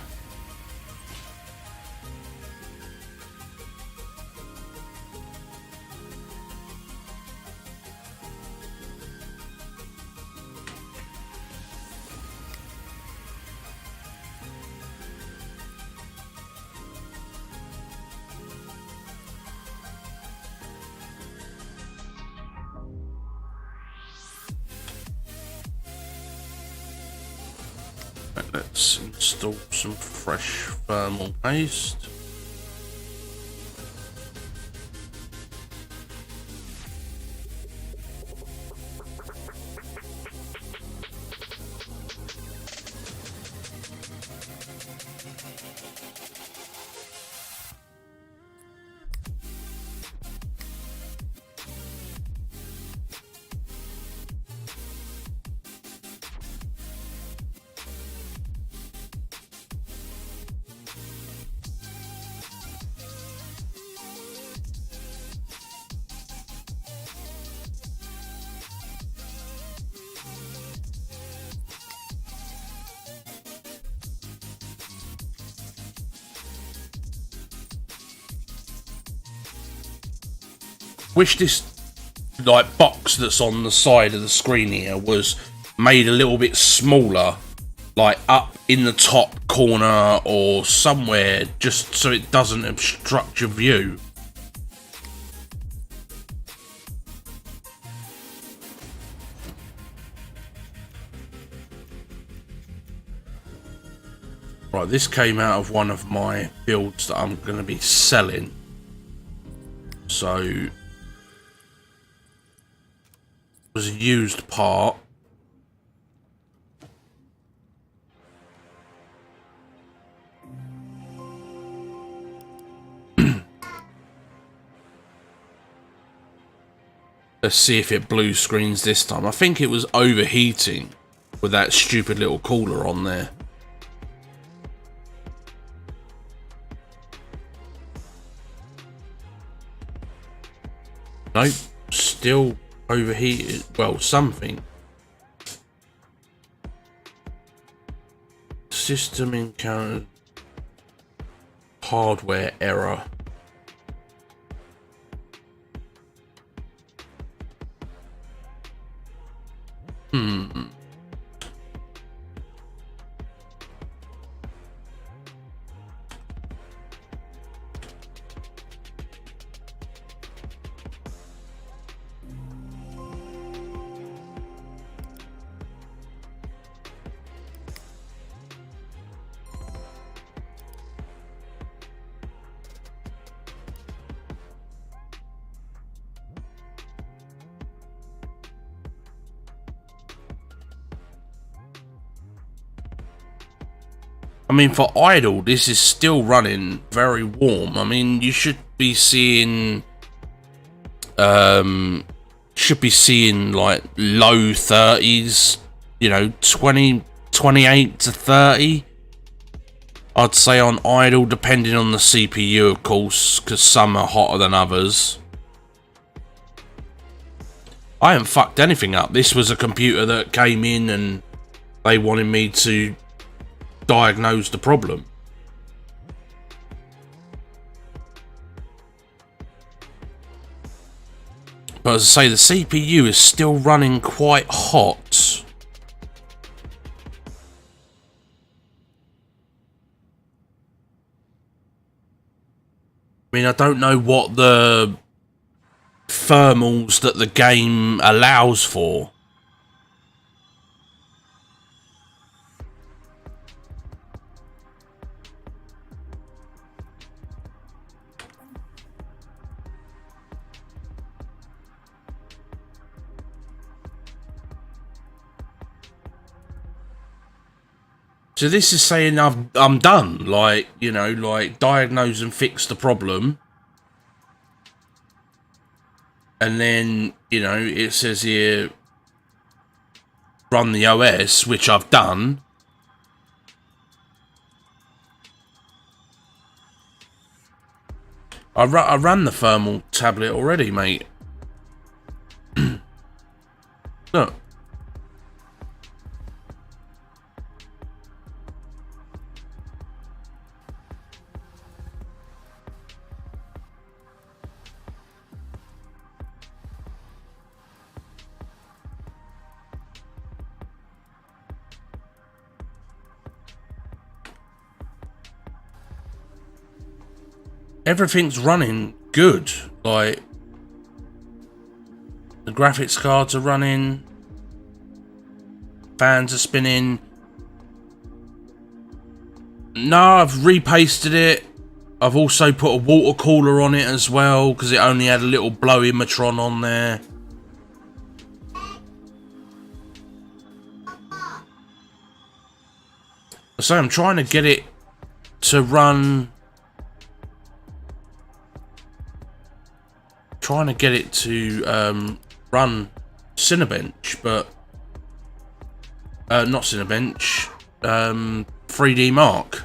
Let's install some fresh thermal paste. Wish this like box that's on the side of the screen here was made a little bit smaller, like up in the top corner or somewhere, just so it doesn't obstruct your view. Right, this came out of one of my builds that I'm going to be selling. So was a used part. Let's see if it blue screens this time. I think it was overheating with that stupid little cooler on there. Nope, still overheated. Well, something. System encountered hardware error. I mean, for idle, this is still running very warm. I mean, you should be seeing, like low 30s, you know, 28 to 30. I'd say on idle, depending on the CPU, of course, because some are hotter than others. I haven't fucked anything up. This was a computer that came in and they wanted me to diagnose the problem. But as I say, the CPU is still running quite hot. I mean, I don't know what the thermals that the game allows for. So this is saying I'm done, like, you know, like diagnose and fix the problem. And then, you know, it says here, run the OS, which I've done. I ran the thermal tablet already, mate. Look. Everything's running good. Like, the graphics cards are running, fans are spinning. No, I've repasted it. I've also put a water cooler on it as well, because it only had a little blow-imatron on there. So I'm trying to get it to run... Trying to get it to run Cinebench, but not Cinebench, 3D Mark.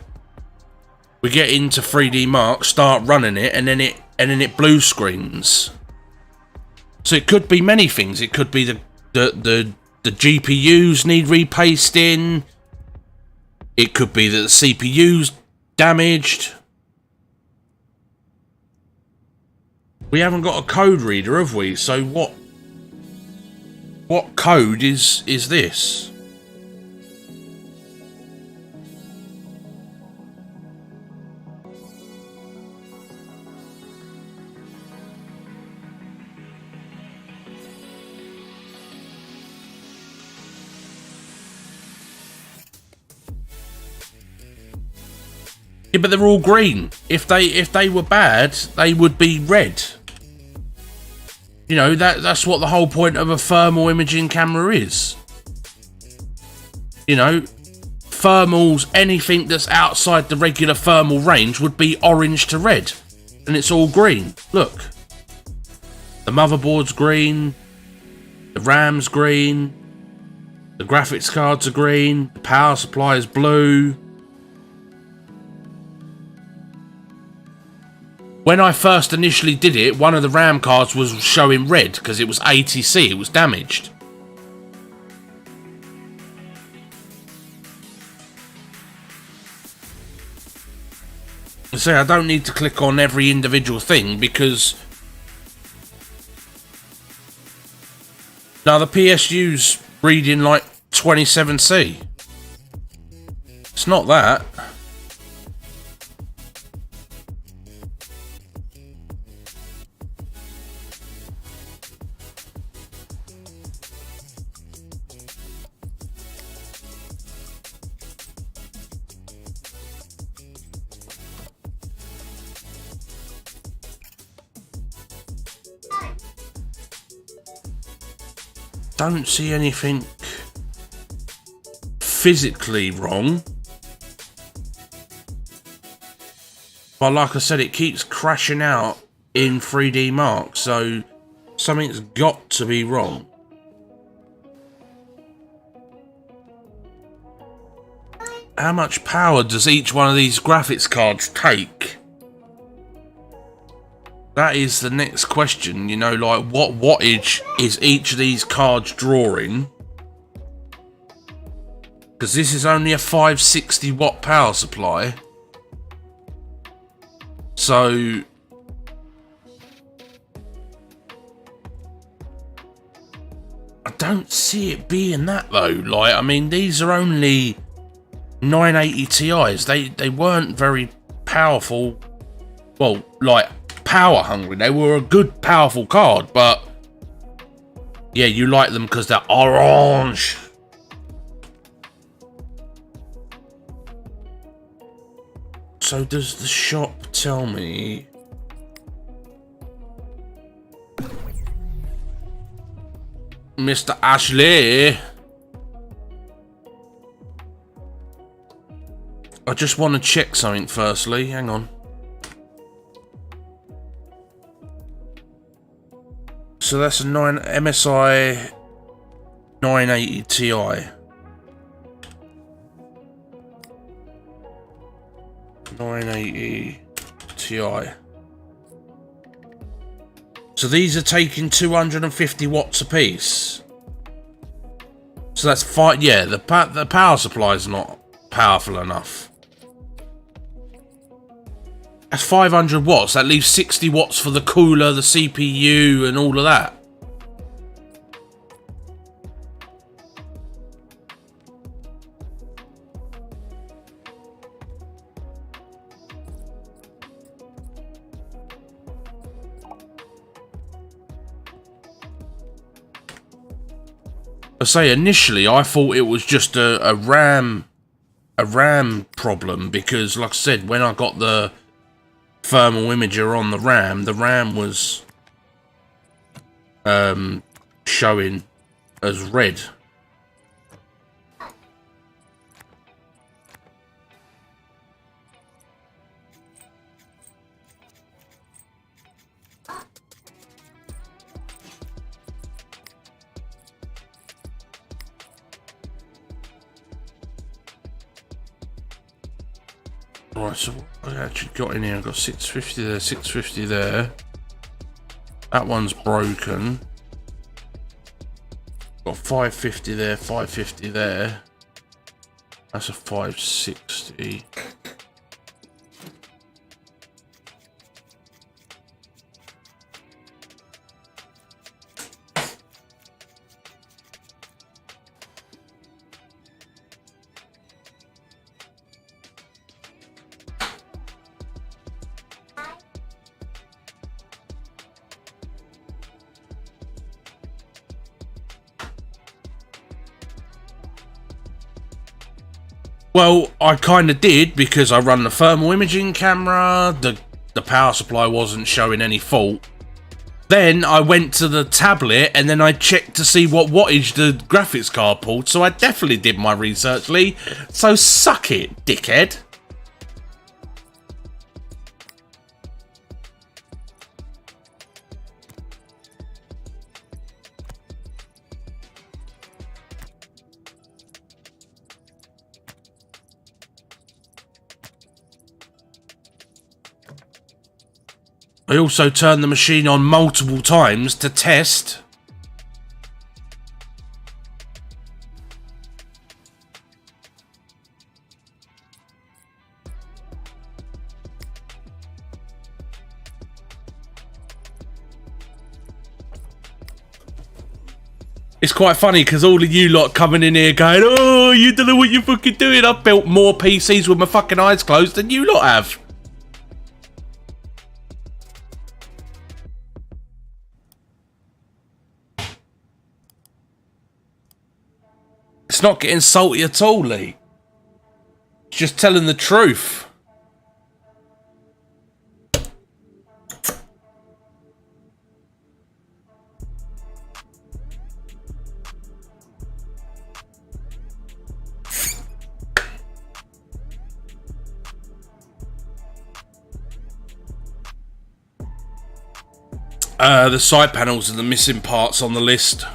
We get into 3D Mark, start running it, and then it blue screens. So it could be many things. It could be the GPUs need repasting. It could be that the CPU's damaged. We haven't got a code reader, have we? So what code is this? Yeah, but they're all green. If they were bad, they would be red. You know, that's what the whole point of a thermal imaging camera is. You know, thermals, anything that's outside the regular thermal range would be orange to red. And it's all green. Look. The motherboard's green. The RAM's green. The graphics cards are green. The power supply is blue. When I first initially did it, one of the RAM cards was showing red because it was ATC, it was damaged. So I don't need to click on every individual thing because... Now the PSU's reading like 27C. It's not that. Don't see anything physically wrong, but like I said, it keeps crashing out in 3D Mark, so something's got to be wrong. How much power does each one of these graphics cards take? That is the next question, you know, like what wattage is each of these cards drawing? Because this is only a 560 watt power supply. So... I don't see it being that though. Like, I mean, these are only 980 Ti's. They weren't very powerful. Well, like... power hungry. They were a good powerful card, but yeah, you like them because they're orange. So does the shop tell me Mr. Ashley? I just want to check something firstly, hang on. So that's a MSI 980 Ti. 980 Ti. So these are taking 250 watts apiece. So that's fine. Yeah, the power supply is not powerful enough. That's 500 watts. That leaves 60 watts for the cooler, the CPU, and all of that. I say initially I thought it was just a RAM problem, because like I said, when I got the thermal imager on the RAM was showing as red. Right, so what I actually got in here, I've got 650 there, 650 there. That one's broken. Got 550 there, 550 there. That's a 560. Well, I kind of did, because I run the thermal imaging camera, the power supply wasn't showing any fault. Then I went to the tablet and then I checked to see what wattage the graphics card pulled, so I definitely did my research, Lee. So suck it, dickhead. I also turned the machine on multiple times to test. It's quite funny because all of you lot coming in here going, oh, you don't know what you're fucking doing. I've built more PCs with my fucking eyes closed than you lot have. It's not getting salty at all, Lee. It's just telling the truth. The side panels are the missing parts on the list.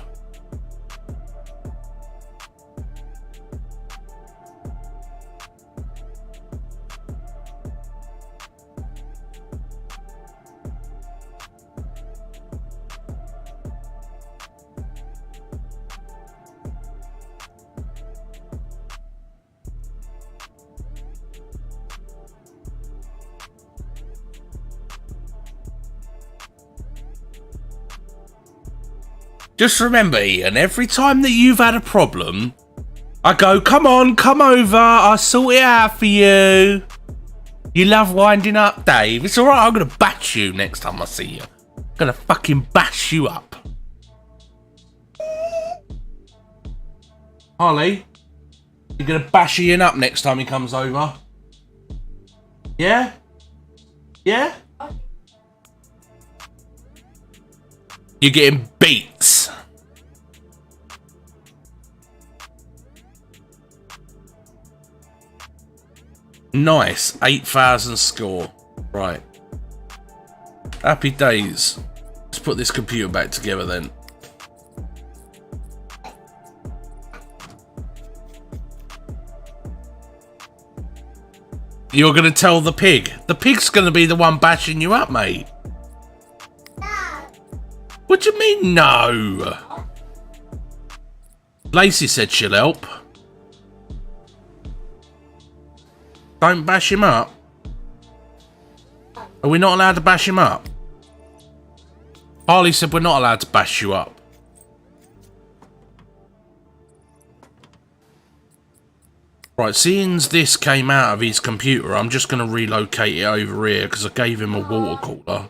Just remember, Ian, every time that you've had a problem, I go, come on, come over, I'll sort it out for you. You love winding up, Dave. It's alright, I'm going to bash you next time I see you. I'm going to fucking bash you up. Holly, you're going to bash Ian up next time he comes over? Yeah? Yeah? You're getting beats. Nice. 8,000 score. Right. Happy days. Let's put this computer back together then. You're going to tell the pig. The pig's going to be the one bashing you up, mate. No. What do you mean, no? Lacey said she'll help. Don't bash him up. Are we not allowed to bash him up? Harley said we're not allowed to bash you up. Right, seeing this came out of his computer, I'm just going to relocate it over here because I gave him a water cooler.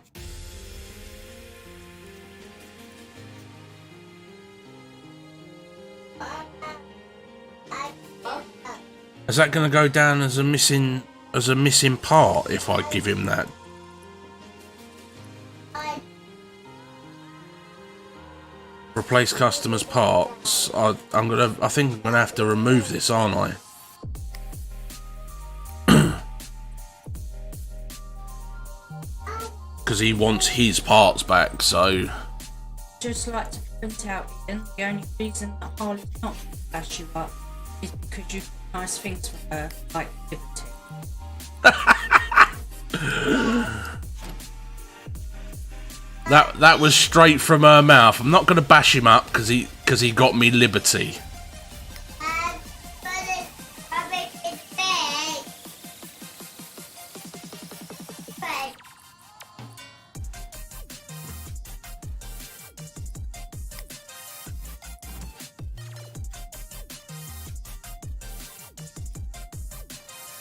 Is that going to go down as a missing part if I give him that? Replace customers' parts. I think I'm gonna have to remove this, aren't I? Because he wants his parts back, so... Just like to point out, Ian, the only reason that Harley's not going to bash you up is because you do nice things for her, like liberty. That was straight from her mouth. I'm not going to bash him up because he got me liberty.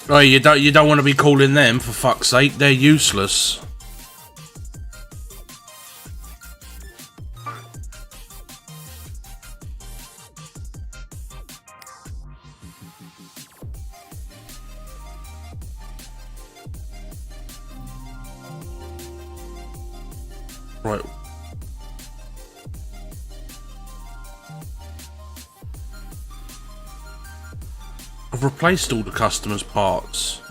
Oh, you don't want to be calling them, for fuck's sake. They're useless. Right. I've replaced all the customers' parts.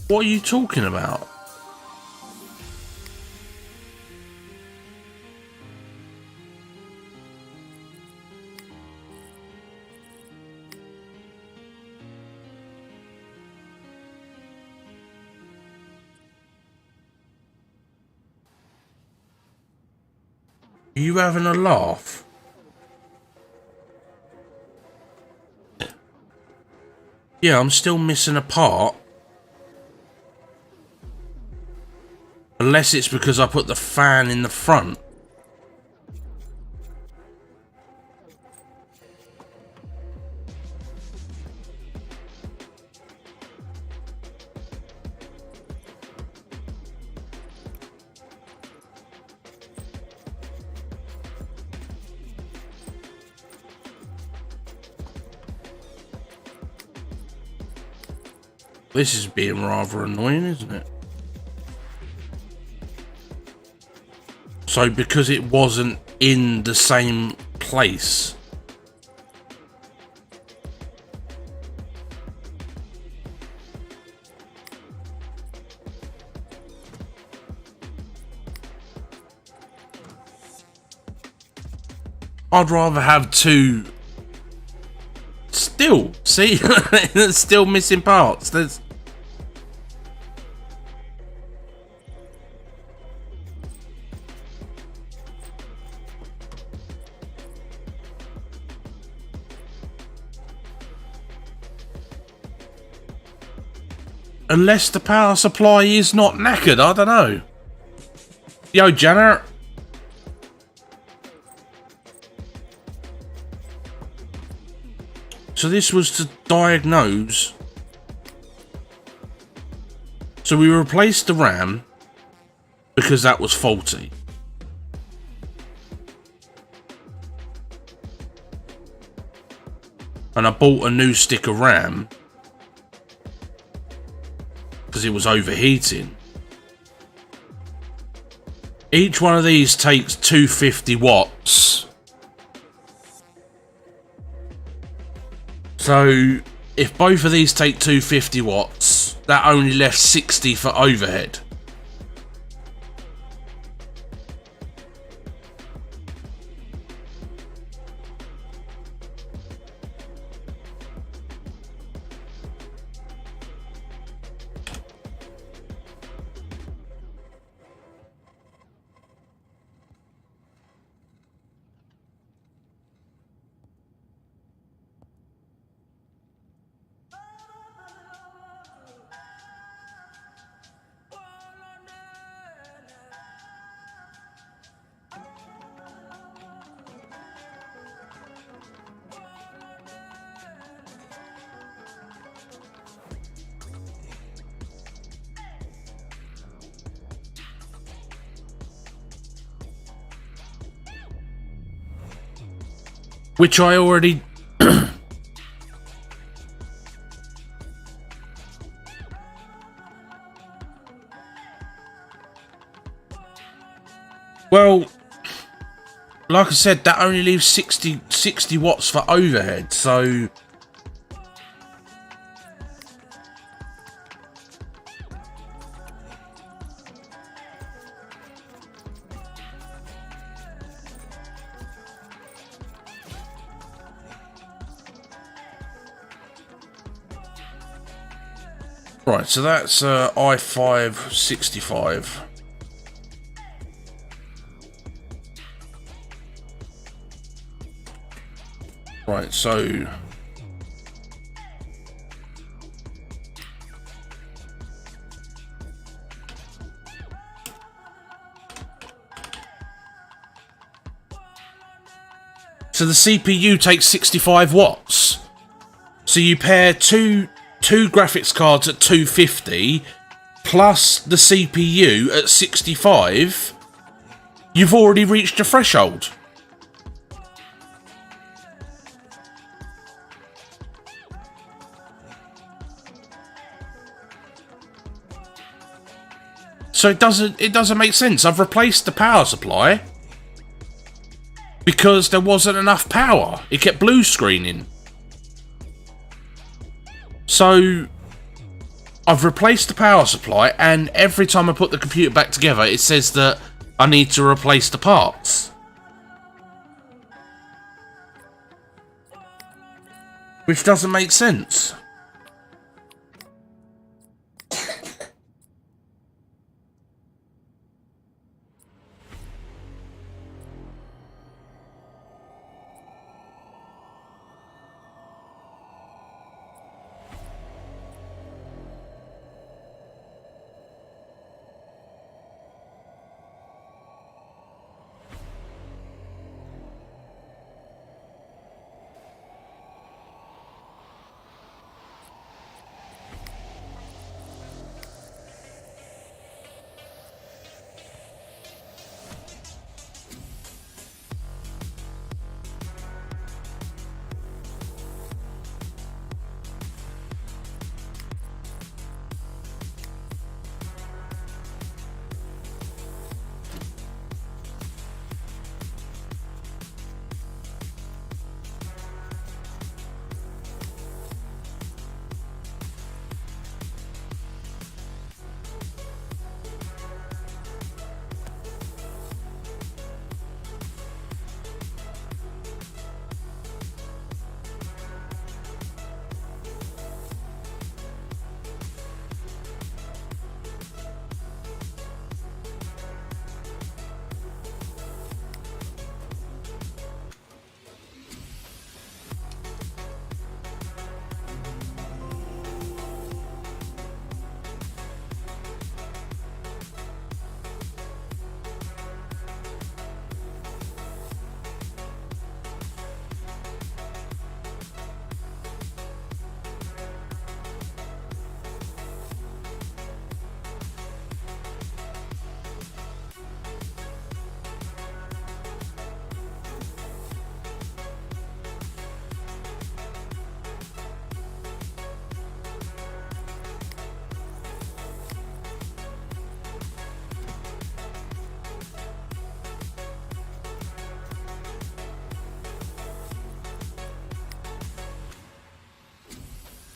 What are you talking about? Are you having a laugh? Yeah, I'm still missing a part. Unless it's because I put the fan in the front. This is being rather annoying, isn't it? So because it wasn't in the same place. I'd rather have two. Still, see, there's still missing parts. There's. Unless the power supply is not knackered, I don't know. Yo, Janet. So this was to diagnose. So we replaced the RAM because that was faulty. And I bought a new stick of RAM because it was overheating. Each one of these takes 250 watts. So if both of these take 250 watts, that only left 60 for overhead. Which I already... Well, like I said, that only leaves 60 watts for overhead, so... Right, so that's i5 65. Right, so... So the CPU takes 65 watts. So you pair two graphics cards at 250 plus the CPU at 65, you've already reached a threshold. So it doesn't make sense. I've replaced the power supply because there wasn't enough power. It kept blue screening. So, I've replaced the power supply, and every time I put the computer back together, it says that I need to replace the parts. Which doesn't make sense.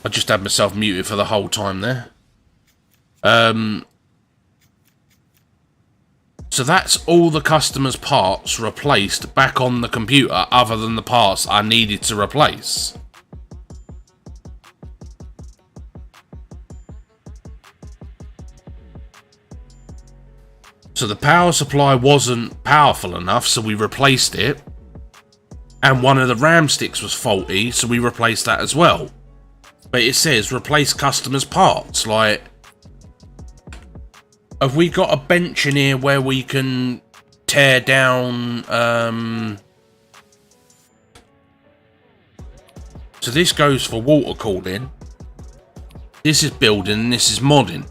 I just had myself muted for the whole time there. So that's all the customer's parts replaced back on the computer, other than the parts I needed to replace. So the power supply wasn't powerful enough, so we replaced it. And one of the RAM sticks was faulty, so we replaced that as well. But it says replace customer's parts. Like, have we got a bench in here where we can tear down... So this goes for water cooling. This is building, and this is modding.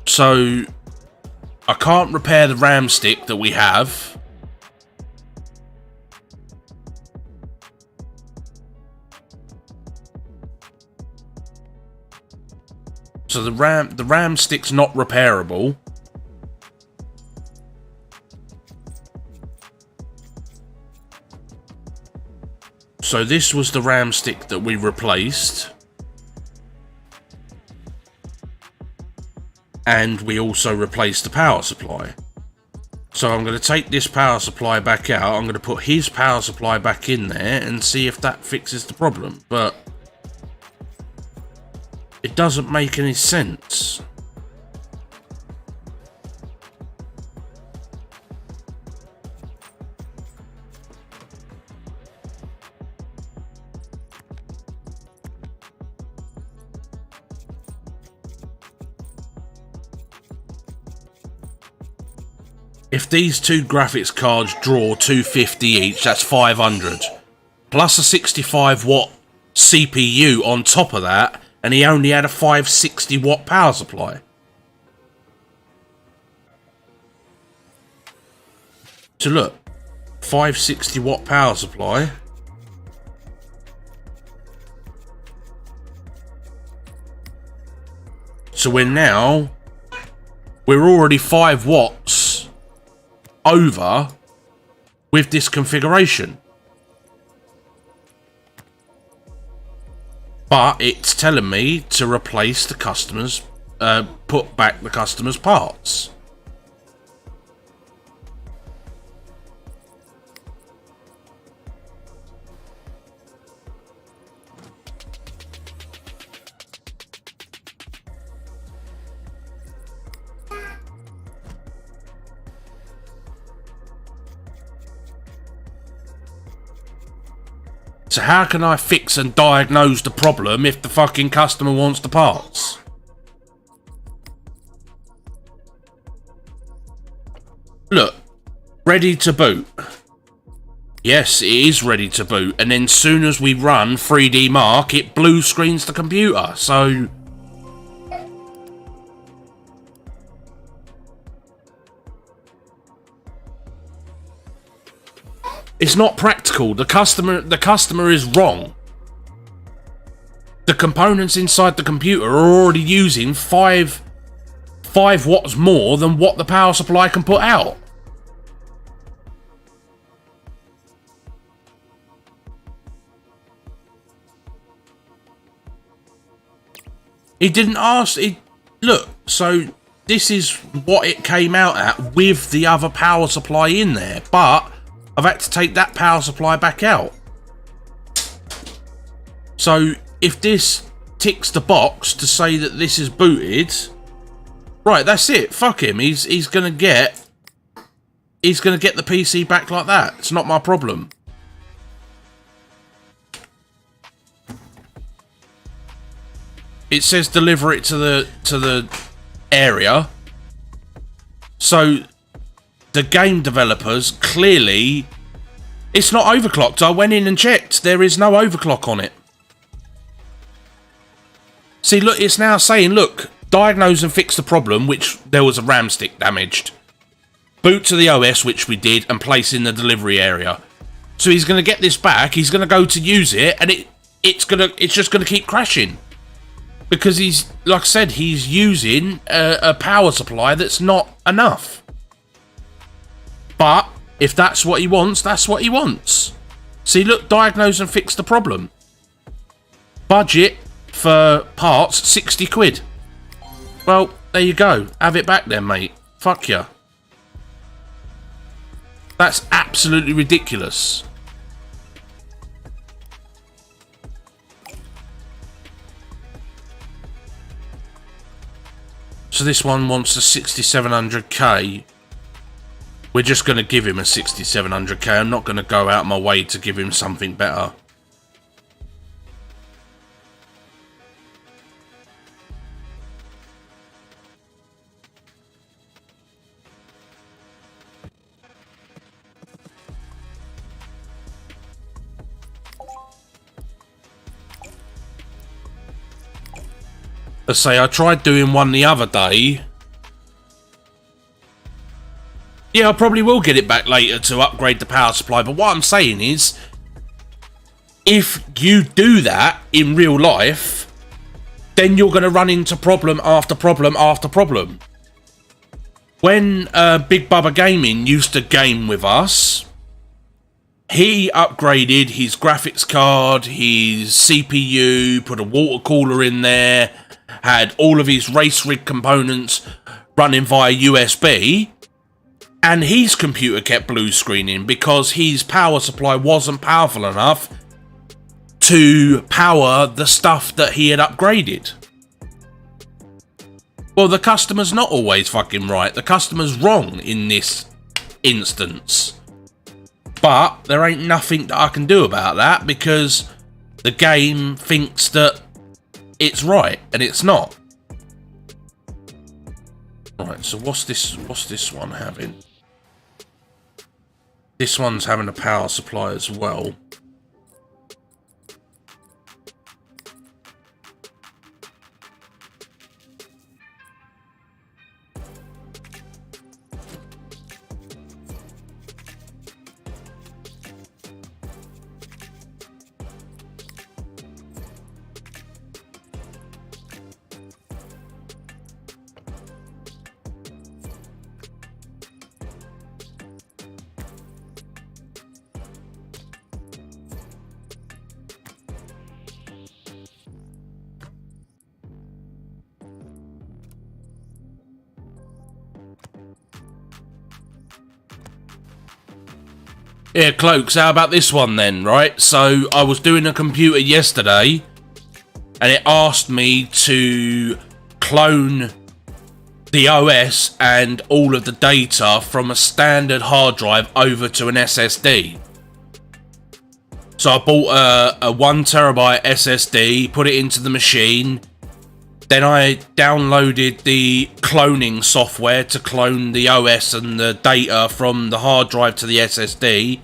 So I can't repair the RAM stick that we have. So the RAM stick's not repairable. So this was the RAM stick that we replaced. And we also replaced the power supply. So I'm going to take this power supply back out. I'm going to put his power supply back in there and see if that fixes the problem. But it doesn't make any sense. If these two graphics cards draw 250 each, that's 500. Plus a 65 watt CPU on top of that, and he only had a 560 watt power supply. So look, 560 watt power supply. So we're already 5 watts over with this configuration. But it's telling me to replace the customer's, put back the customer's parts. So how can I fix and diagnose the problem if the fucking customer wants the parts? Look, ready to boot. Yes, it is ready to boot. And then soon as we run 3D Mark, it blue screens the computer. So... it's not practical. The customer is wrong. The components inside the computer are already using 5 watts more than what the power supply can put out. He didn't ask. Look, so this is what it came out at with the other power supply in there, but I've had to take that power supply back out. So if this ticks the box to say that this is booted, right, that's it. Fuck him. He's gonna get the PC back like that. It's not my problem. It says deliver it to the area. So the game developers clearly, it's not overclocked. I went in and checked. There is no overclock on it. See, look, it's now saying, look, diagnose and fix the problem, which there was a RAM stick damaged. Boot to the OS, which we did, and place in the delivery area. So he's going to get this back. He's going to go to use it, and it's just going to keep crashing. Because he's, like I said, he's using a power supply that's not enough. But if that's what he wants, that's what he wants. See, look, diagnose and fix the problem. Budget for parts, 60 quid. Well, there you go. Have it back then, mate. Fuck ya. That's absolutely ridiculous. So this one wants a 6700k. We're just going to give him a 6700k. I'm not going to go out of my way to give him something better. Let's say I tried doing one the other day. Yeah, I probably will get it back later to upgrade the power supply, but what I'm saying is, if you do that in real life, then you're going to run into problem after problem after problem. When Big Bubba Gaming used to game with us, he upgraded his graphics card, his CPU, put a water cooler in there, had all of his race rig components running via USB, and his computer kept blue screening because his power supply wasn't powerful enough to power the stuff that he had upgraded. Well, the customer's not always fucking right. The customer's wrong in this instance. But there ain't nothing that I can do about that because the game thinks that it's right and it's not. Right, so what's this one having? This one's having a power supply as well. Yeah, Cloaks, how about this one then, right? So, I was doing a computer yesterday, and it asked me to clone the OS and all of the data from a standard hard drive over to an SSD. So I bought a 1TB SSD, put it into the machine, then I downloaded the cloning software to clone the OS and the data from the hard drive to the SSD.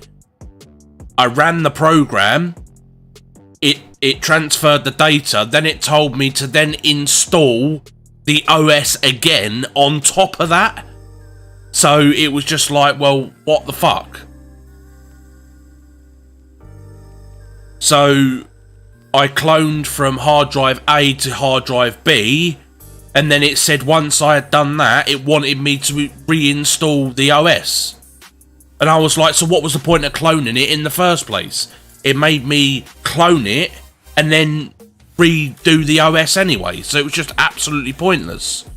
I ran the program, it transferred the data, then it told me to then install the OS again on top of that. So it was just like, well, what the fuck? So I cloned from hard drive A to hard drive B, and then it said once I had done that, it wanted me to reinstall the OS. And I was like, so what was the point of cloning it in the first place? It made me clone it and then redo the OS anyway, so it was just absolutely pointless.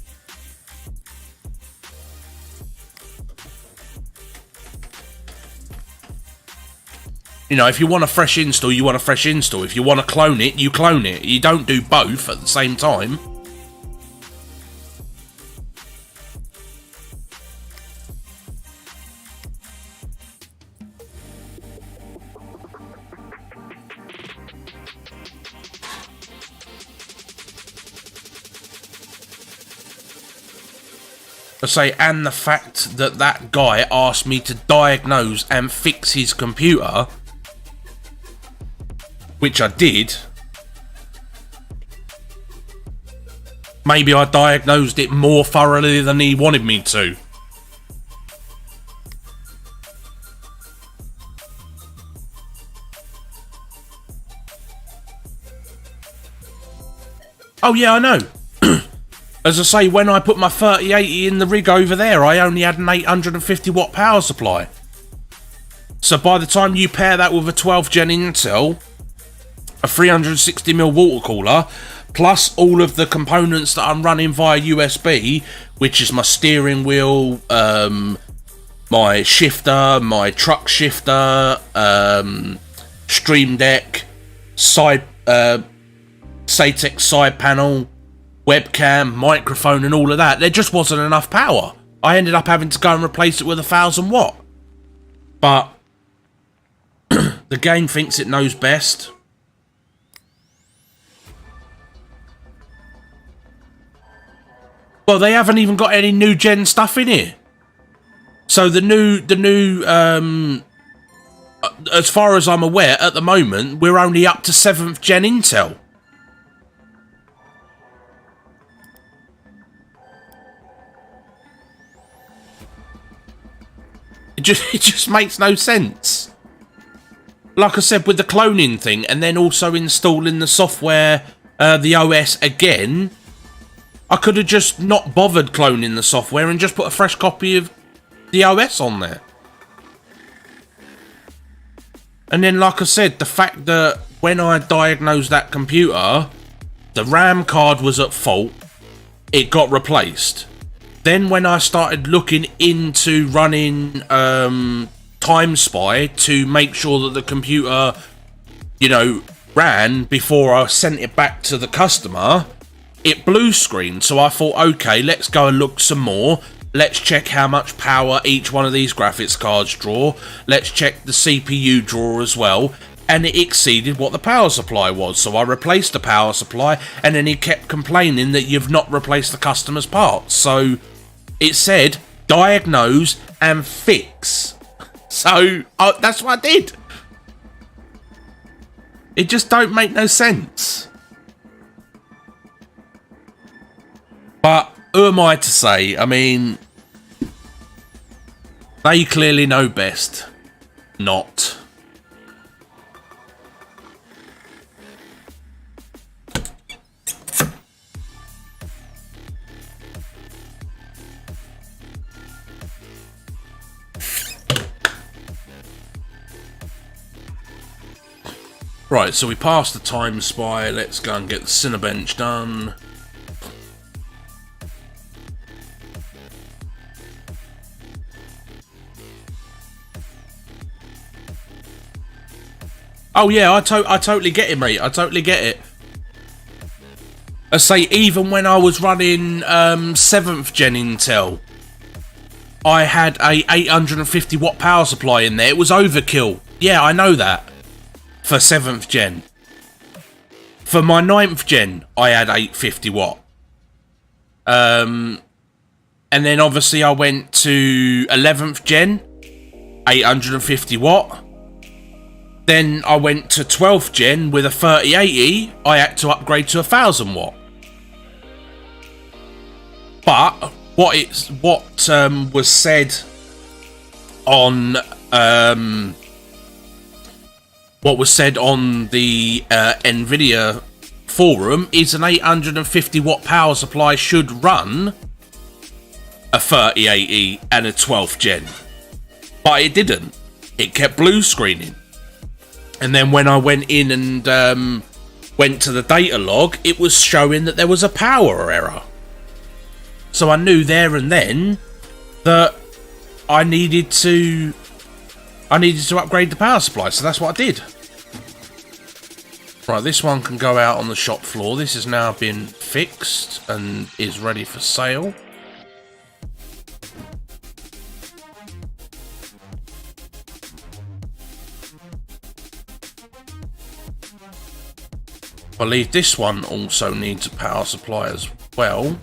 You know, if you want a fresh install, you want a fresh install. If you want to clone it, you clone it. You don't do both at the same time. I say, and the fact that that guy asked me to diagnose and fix his computer, which I did. Maybe I diagnosed it more thoroughly than he wanted me to. Oh yeah, I know. As I say, when I put my 3080 in the rig over there, I only had an 850 watt power supply. So by the time you pair that with a 12 gen Intel, a 360mm water cooler, plus all of the components that I'm running via USB, which is my steering wheel, my shifter, my truck shifter, Stream Deck, side Satex side panel, webcam, microphone and all of that. There just wasn't enough power. I ended up having to go and replace it with a 1000 watt. But the game thinks it knows best. Well, they haven't even got any new gen stuff in here. So the new as far as I'm aware at the moment, we're only up to 7th gen Intel. It just makes no sense. Like I said, with the cloning thing, and then also installing the software, the OS again, I could have just not bothered cloning the software and just put a fresh copy of the OS on there. And then, like I said, the fact that when I diagnosed that computer, the RAM card was at fault, it got replaced. Then when I started looking into running Time Spy to make sure that the computer, you know, ran before I sent it back to the customer, it blue screened. So I thought, okay, let's go and look some more. Let's check how much power each one of these graphics cards draw. Let's check the CPU draw as well. And it exceeded what the power supply was. So I replaced the power supply, and then he kept complaining that you've not replaced the customer's parts. So it said diagnose and fix. So that's what I did. It just don't make no sense. But who am I to say? I mean, they clearly know best. Not. Right, so we passed the Time Spy. Let's go and get the Cinebench done. Oh yeah, I totally get it, mate. I totally get it. I say, even when I was running 7th gen Intel, I had a 850 watt power supply in there. It was overkill. Yeah, I know that. For 7th gen. For my 9th gen, I had 850 watt. And then obviously I went to 11th gen, 850 watt. Then I went to 12th gen with a 3080. I had to upgrade to 1000 watt. But what was said on the Nvidia forum is an 850 watt power supply should run a 3080 and a 12th gen. But it didn't. It kept blue screening. And then when I went in and went to the data log, it was showing that there was a power error. So I knew there and then that I needed to upgrade the power supply. So that's what I did. Right, this one can go out on the shop floor. This has now been fixed and is ready for sale. I believe this one also needs a power supply as well.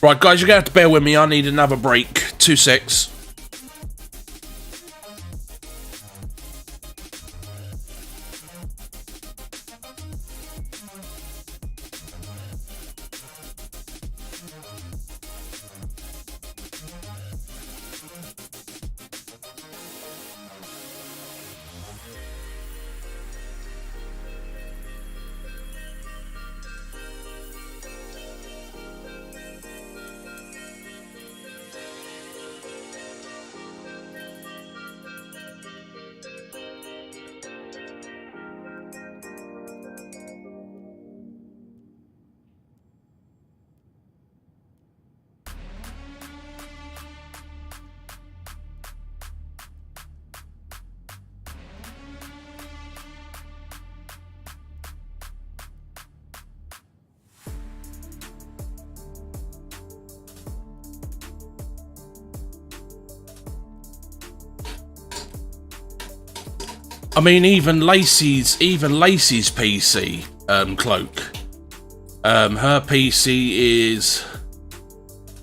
Right, guys, you're going to have to bear with me. I need another break. 2 secs. I mean, even Lacey's PC, Cloak. Her PC is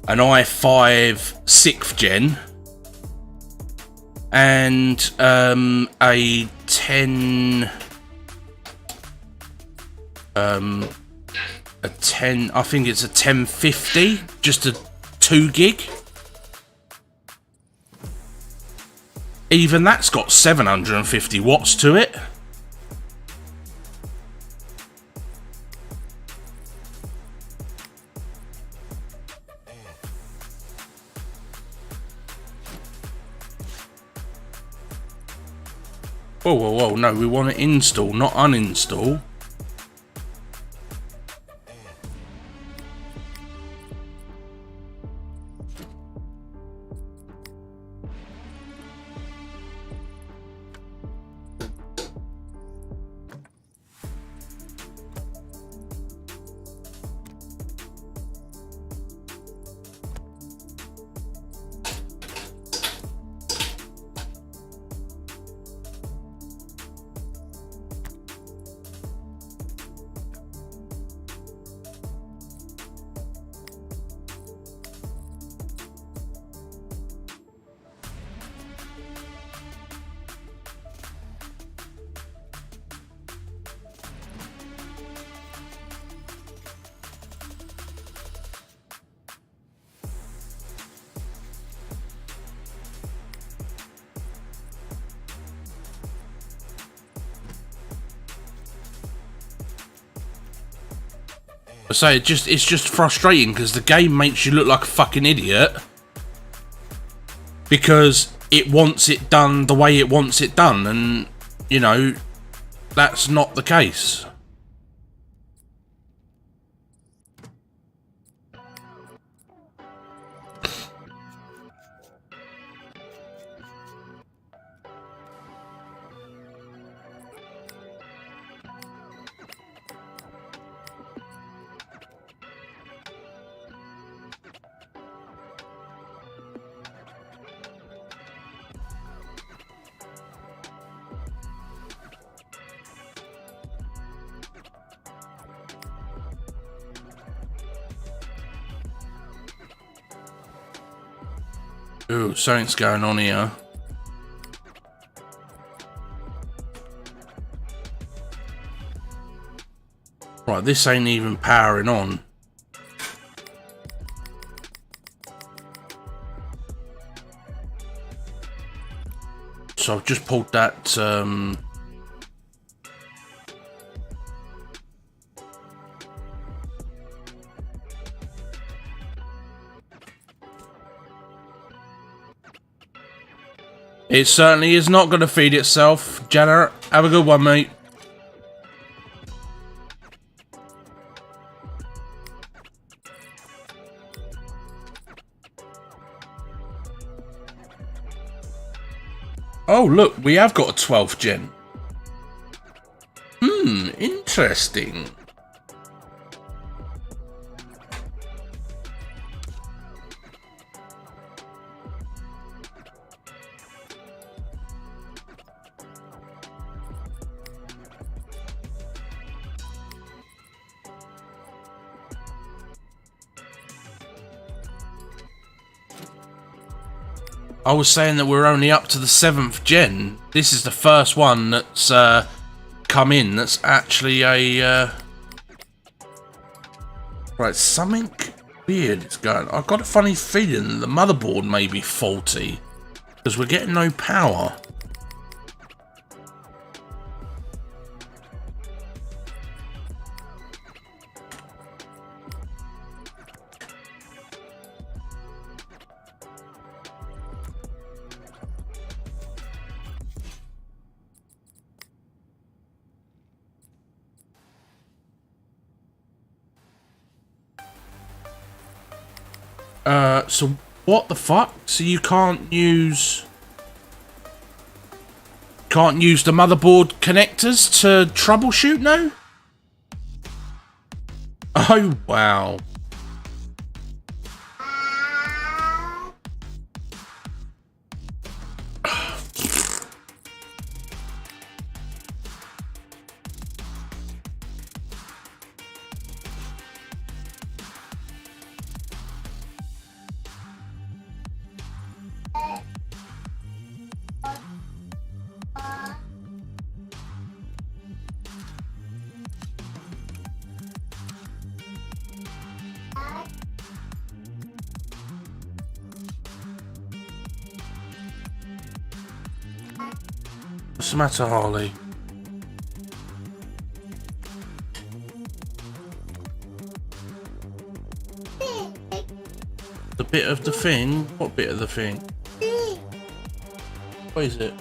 an i5 6th gen and a 10 I think it's a 1050, just a 2 gig. Even that's got 750 watts to it. Whoa, whoa, whoa, no, we want to install, not uninstall. So it's just frustrating because the game makes you look like a fucking idiot because it wants it done the way it wants it done, and you know that's not the case. Ooh, something's going on here. Right, this ain't even powering on. So I've just pulled that it certainly is not going to feed itself. Jenna, have a good one, mate. Oh, look, we have got a 12th gen. Interesting. I was saying that we're only up to the 7th gen. This is the first one that's come in that's actually a... Right, something weird is going on. I've got a funny feeling the motherboard may be faulty because we're getting no power. So what the fuck? So you can't use the motherboard connectors to troubleshoot now? Oh wow. What's the matter, Harley? The bit of the thing? What bit of the thing? What is it?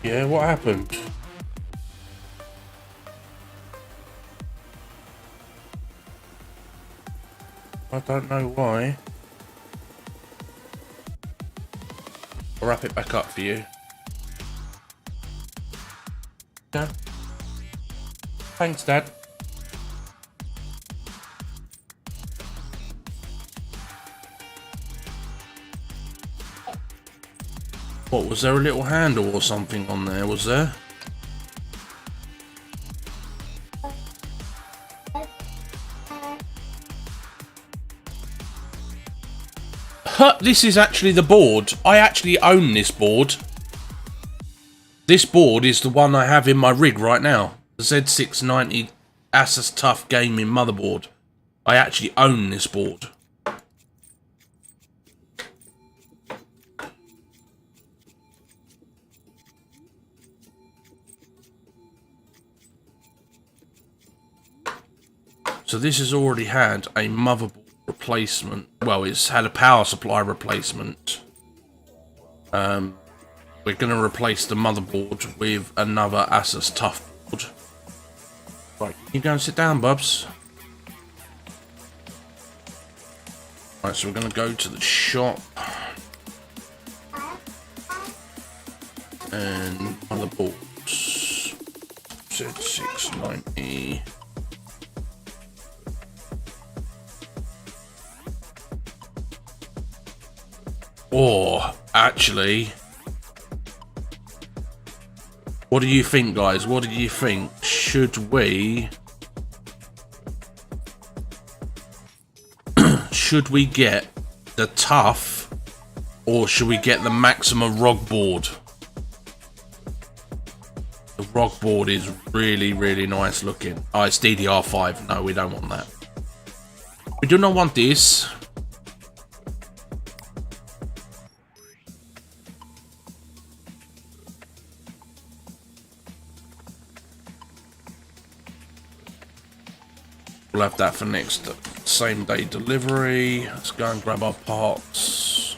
Yeah, what happened? I don't know why. I'll wrap it back up for you. Yeah. Thanks, Dad. What, was there a little handle or something on there, was there? Huh, this is actually the board. I actually own this board. This board is the one I have in my rig right now. The Z690 ASUS Tough Gaming motherboard. I actually own this board. So this has already had a motherboard replacement. Well, it's had a power supply replacement. We're going to replace the motherboard with another ASUS Tough board. Right, you go and sit down, Bubs. Right, so we're going to go to the shop. And motherboards. Z690. Or, actually, what do you think, guys? What do you think? Should we... should we get the Tough, or should we get the Maxima ROG board? The ROG board is really, really nice looking. Oh, it's DDR5. No, we don't want that. We do not want this. We'll have that for next same day delivery. Let's go and grab our parts.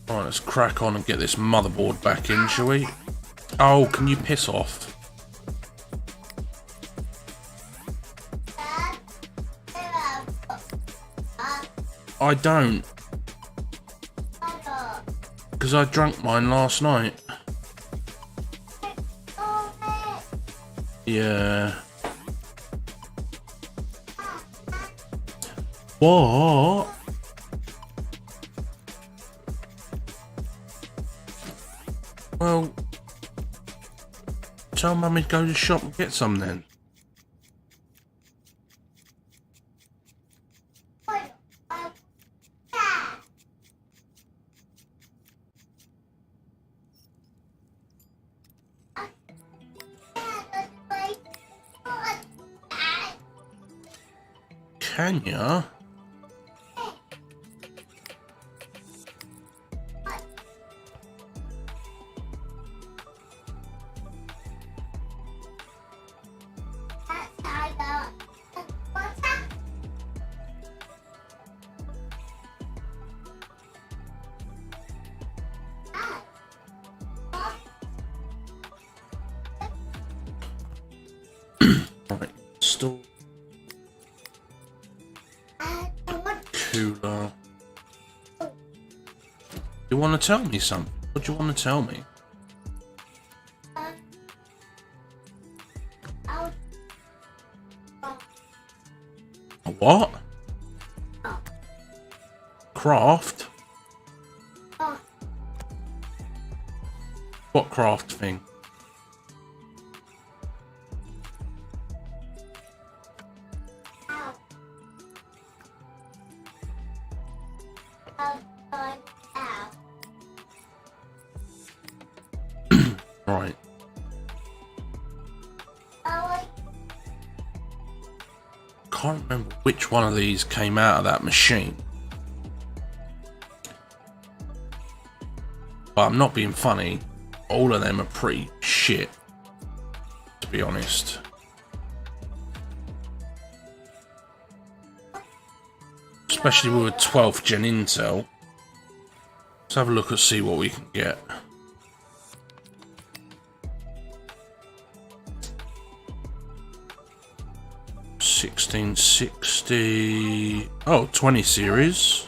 Alright, let's crack on and get this motherboard back in, shall we? Oh, can you piss off? I don't. Because I drank mine last night. Yeah. What? Well, tell Mummy to go to the shop and get some then. Can ya? Right, store. Cooler. You want to tell me something? What do you want to tell me? A what? Craft? What craft thing? Right. can't remember which one of these came out of that machine. But I'm not being funny. All of them are pretty shit, to be honest. Especially with a 12th gen Intel. Let's have a look and see what we can get. $1660. Oh, 20 series.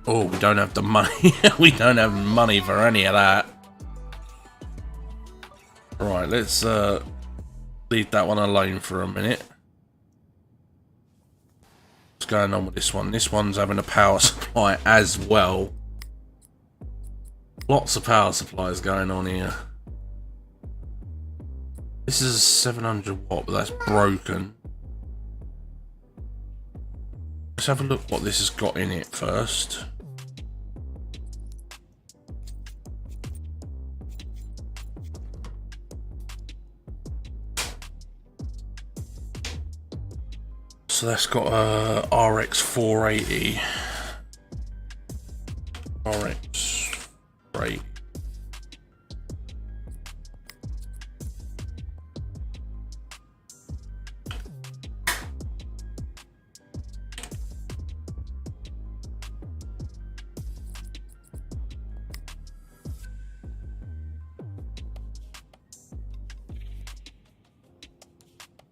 Oh, we don't have the money. We don't have money for any of that. Right, let's leave that one alone for a minute. What's going on with this one? This one's having a power supply as well. Lots of power supplies going on here. This is a 700 watt, but that's broken. Let's have a look what this has got in it first. So that's got a RX 480. RX 480.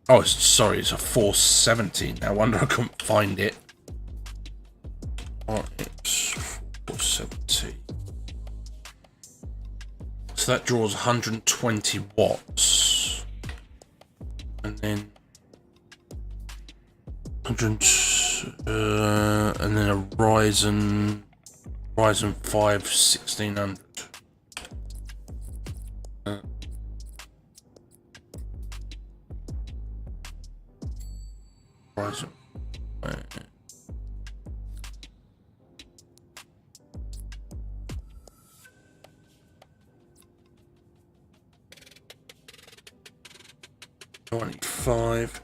Oh, sorry, it's a 470. No wonder I couldn't find it. Oh, it's 470. So that draws 120 watts. And then 100, and then a Ryzen 5 1600. Ryzen. $95.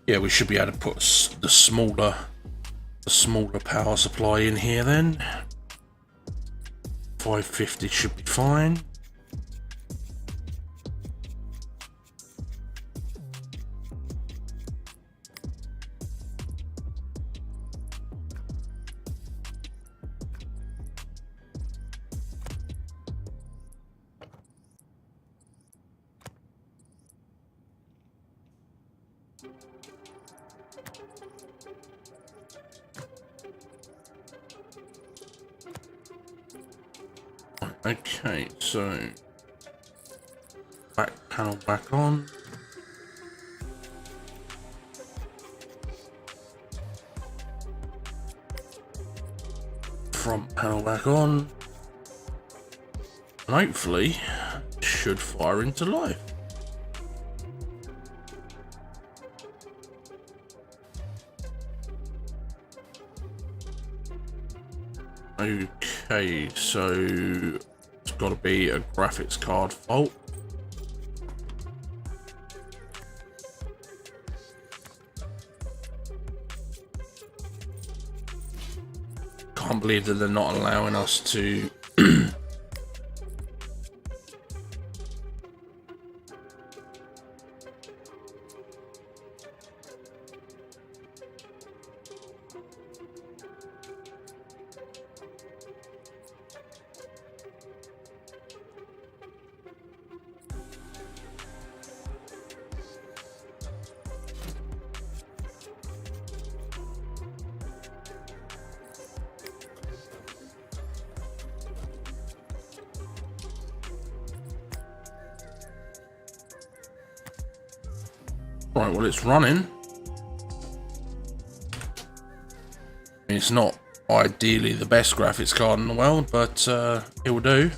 Yeah, we should be able to put the smaller power supply in here then. 550 should be fine. Okay, so back panel back on. Front panel back on. And hopefully it should fire into life. Okay, so it's got to be a graphics card fault. Can't believe that they're not allowing us to Right, well, it's running. It's not ideally the best graphics card in the world, but it will do.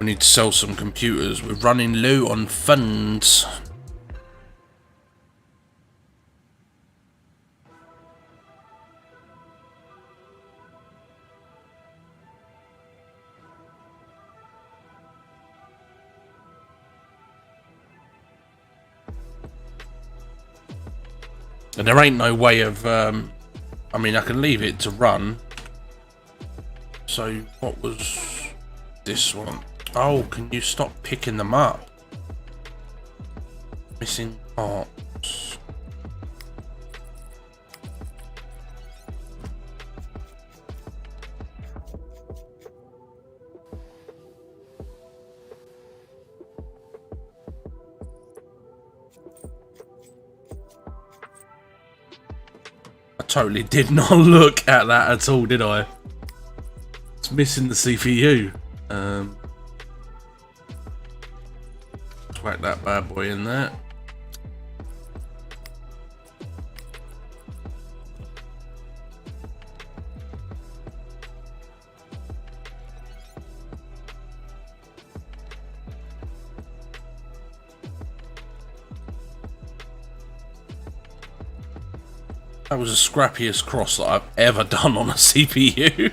We need to sell some computers. We're running low on funds. And there ain't no way of, I mean, I can leave it to run. So, what was this one? Oh, can you stop picking them up? Missing parts. I totally did not look at that at all, did I? It's missing the CPU. Let's whack that bad boy in there. That was the scrappiest cross that I've ever done on a CPU.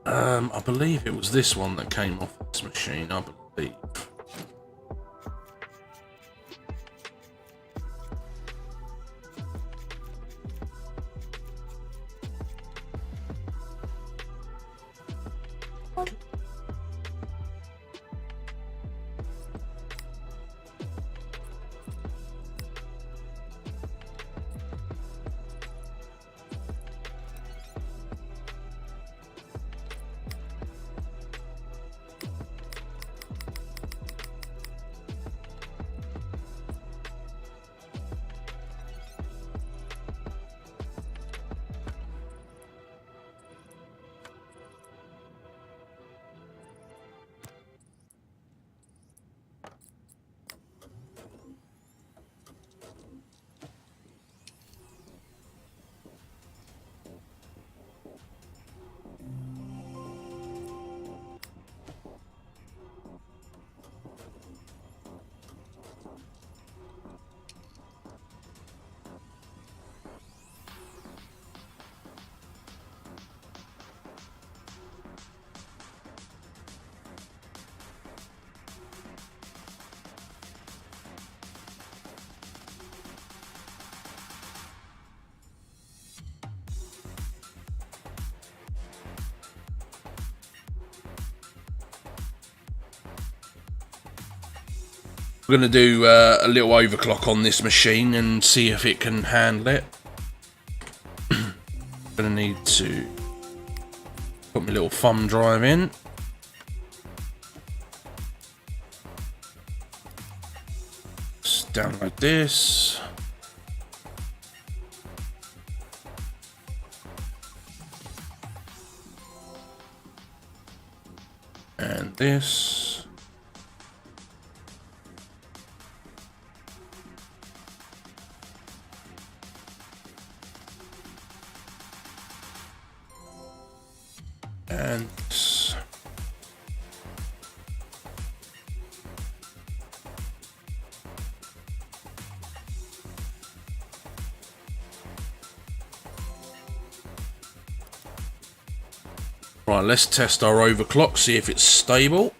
I believe it was this one that came off this machine, I believe. We're going to do a little overclock on this machine and see if it can handle it. Going to need to put my little thumb drive in. Just download this. And this. And right, let's test our overclock, see if it's stable.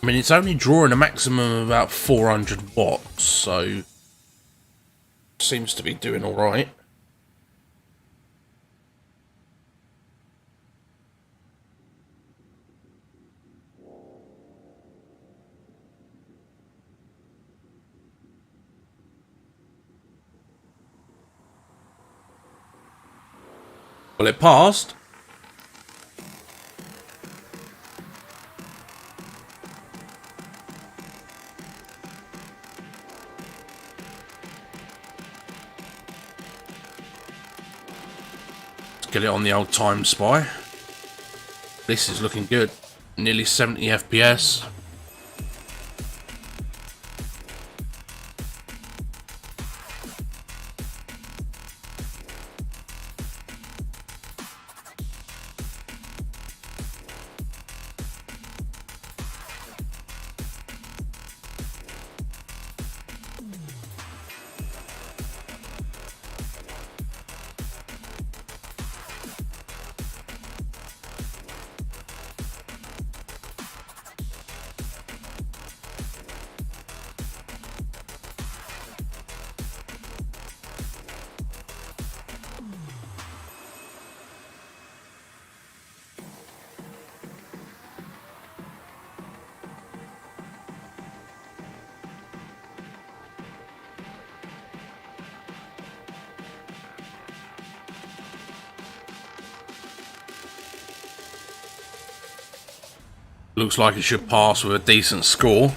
I mean, it's only drawing a maximum of about 400 watts, so seems to be doing all right. Well, it passed. Get it on the old Time Spy. This is looking good. Nearly 70 FPS. Looks like it should pass with a decent score.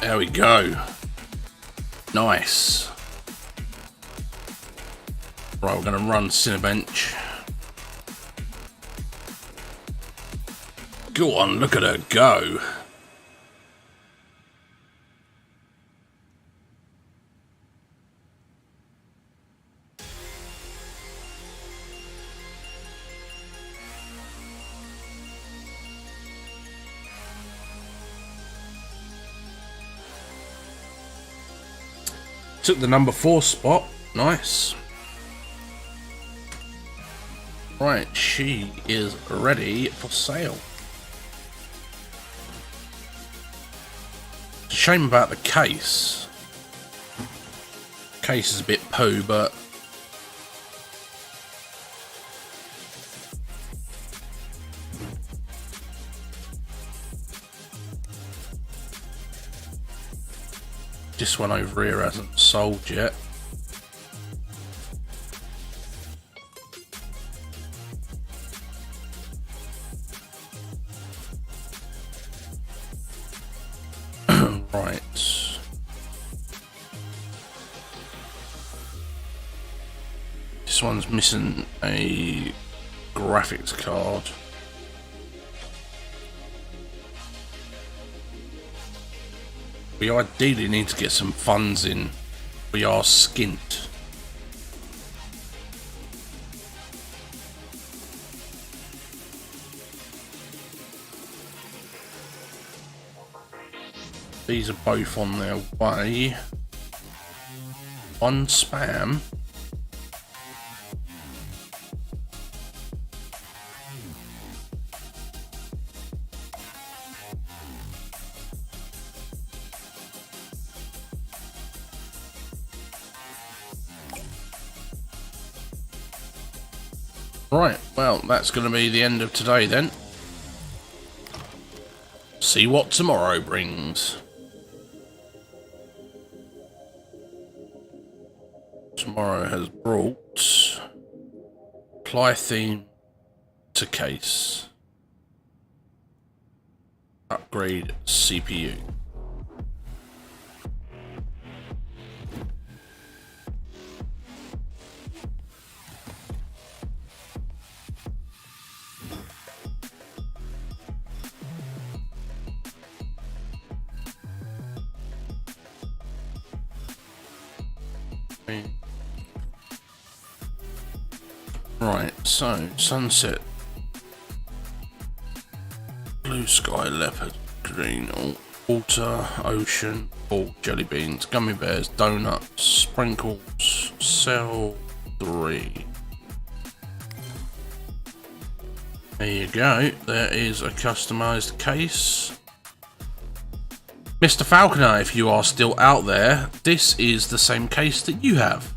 There we go. Nice. Right, we're going to run Cinebench. Go on, look at her go. Took the number 4 spot. Nice. Right, she is ready for sale. It's a shame about the case. Case is a bit poo, but this one over here hasn't sold yet. Right. This one's missing a graphics card. We ideally need to get some funds in. We are skint. These are both on their way. One spam. Right, well, that's going to be the end of today then. See what tomorrow brings. Tomorrow has brought apply theme to case. Upgrade CPU. Right, so sunset, blue sky, leopard, green, water, ocean, ball, jelly beans, gummy bears, donuts, sprinkles, cell 3. There you go, there is a customized case. Mr. Falconer, if you are still out there, this is the same case that you have.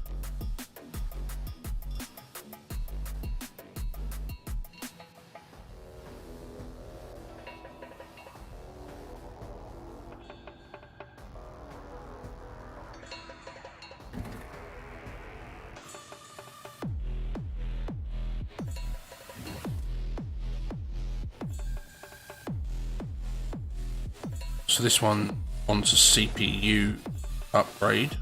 So this one wants a CPU upgrade.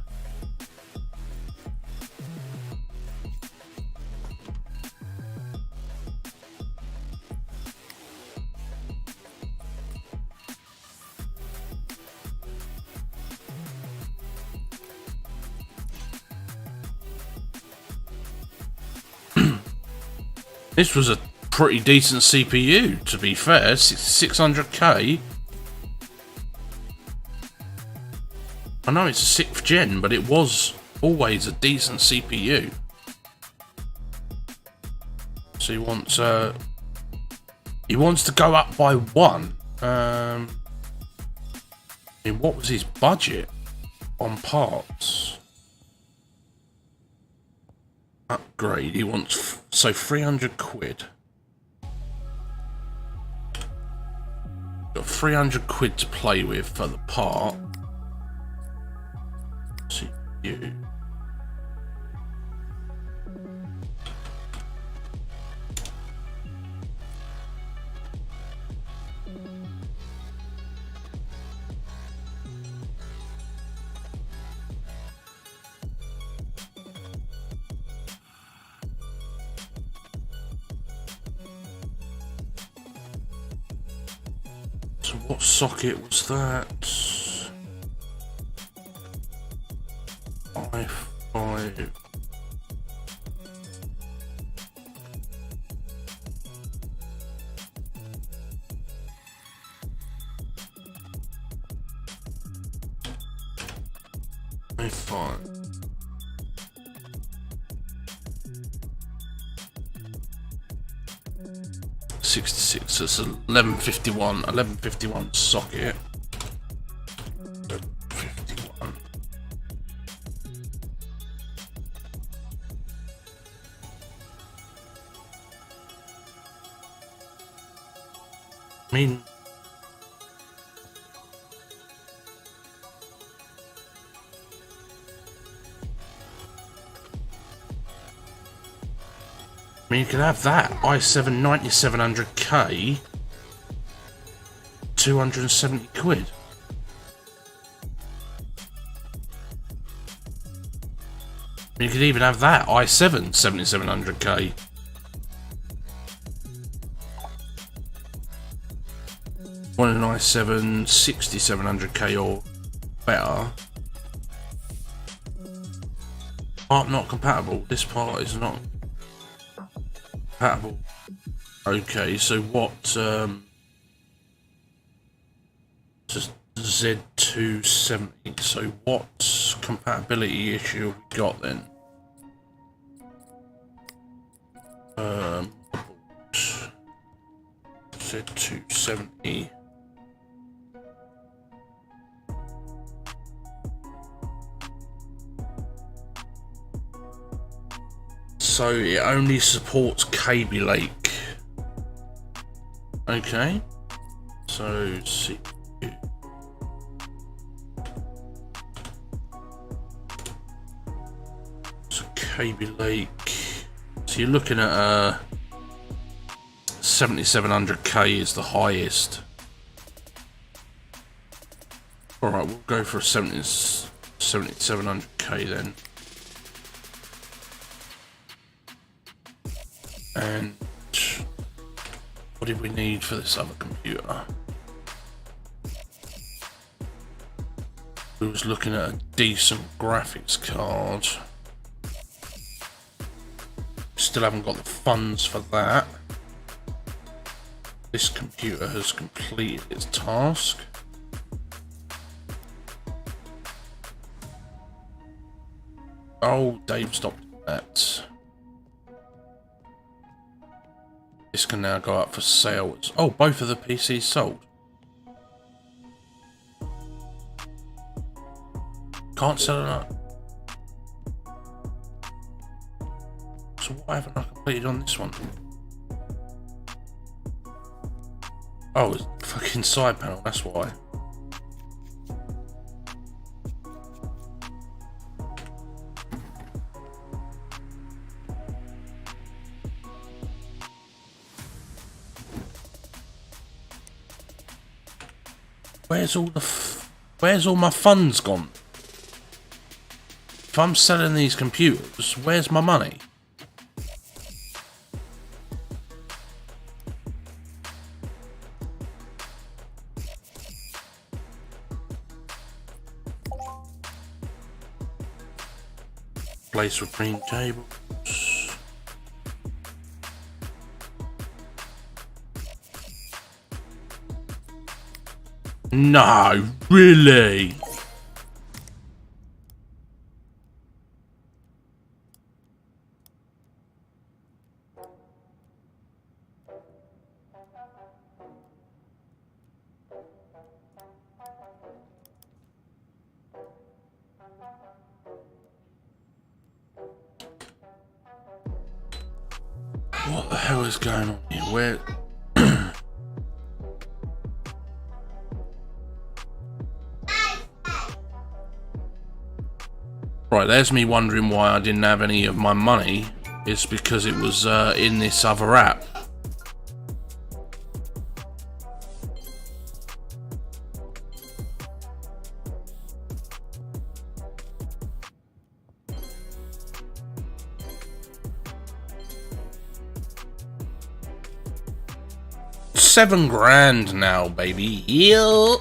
This was a pretty decent CPU, to be fair. 600k. I know it's a 6th gen, but it was always a decent CPU. So he wants to go up by 1. I mean, what was his budget? on parts. Upgrade. He wants so 300 quid. Got 300 quid to play with for the part. CPU. So what socket was that? i5. i5. 66, so it's 1151 socket. 51. I mean, you can have that i7 9700K, 270 quid. You could even have that i7 7700K. One an i7 6700K or better. Part not compatible. This part is not compatible. Okay, so what? Just Z270. So what compatibility issue have we got then? Z270. So it only supports Kaby Lake. Okay. So CPU. So Kaby Lake. So you're looking at 7700K is the highest. Alright, we'll go for a 7700K then. And what did we need for this other computer? We was looking at a decent graphics card. Still haven't got the funds for that. This computer has completed its task. Oh, Dave stopped that. This can now go up for sale. Oh, both of the PCs sold. Can't sell it up. So why haven't I completed on this one? Oh, it's fucking side panel, that's why. Where's all my funds gone? If I'm selling these computers, where's my money? Place with green tables. No, really? What the hell is going on here? Where? Right, there's me wondering why I didn't have any of my money. It's because it was in this other app. $7,000 now, baby. Yeah.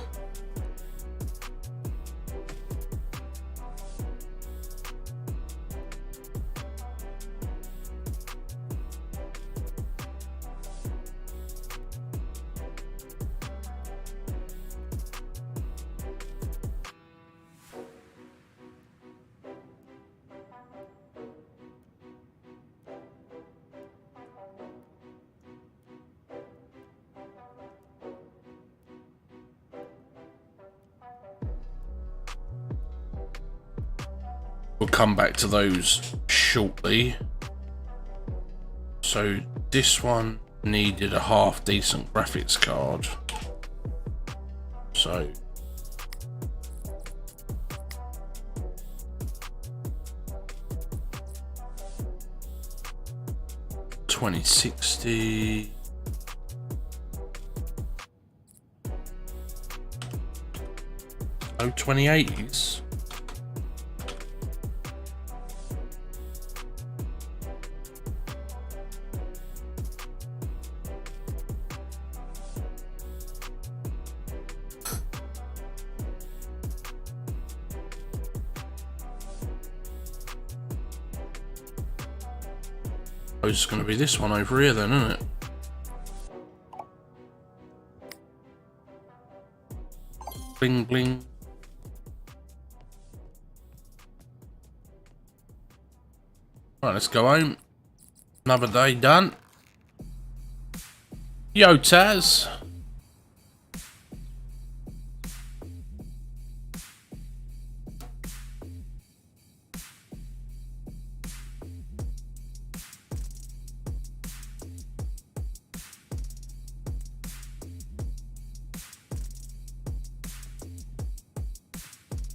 We'll come back to those shortly. So this one needed a half decent graphics card. So $2060. Oh, 2080s. Oh, it's going to be this one over here then, isn't it? Bling bling. Right, let's go home. Another day done. Yo, Taz.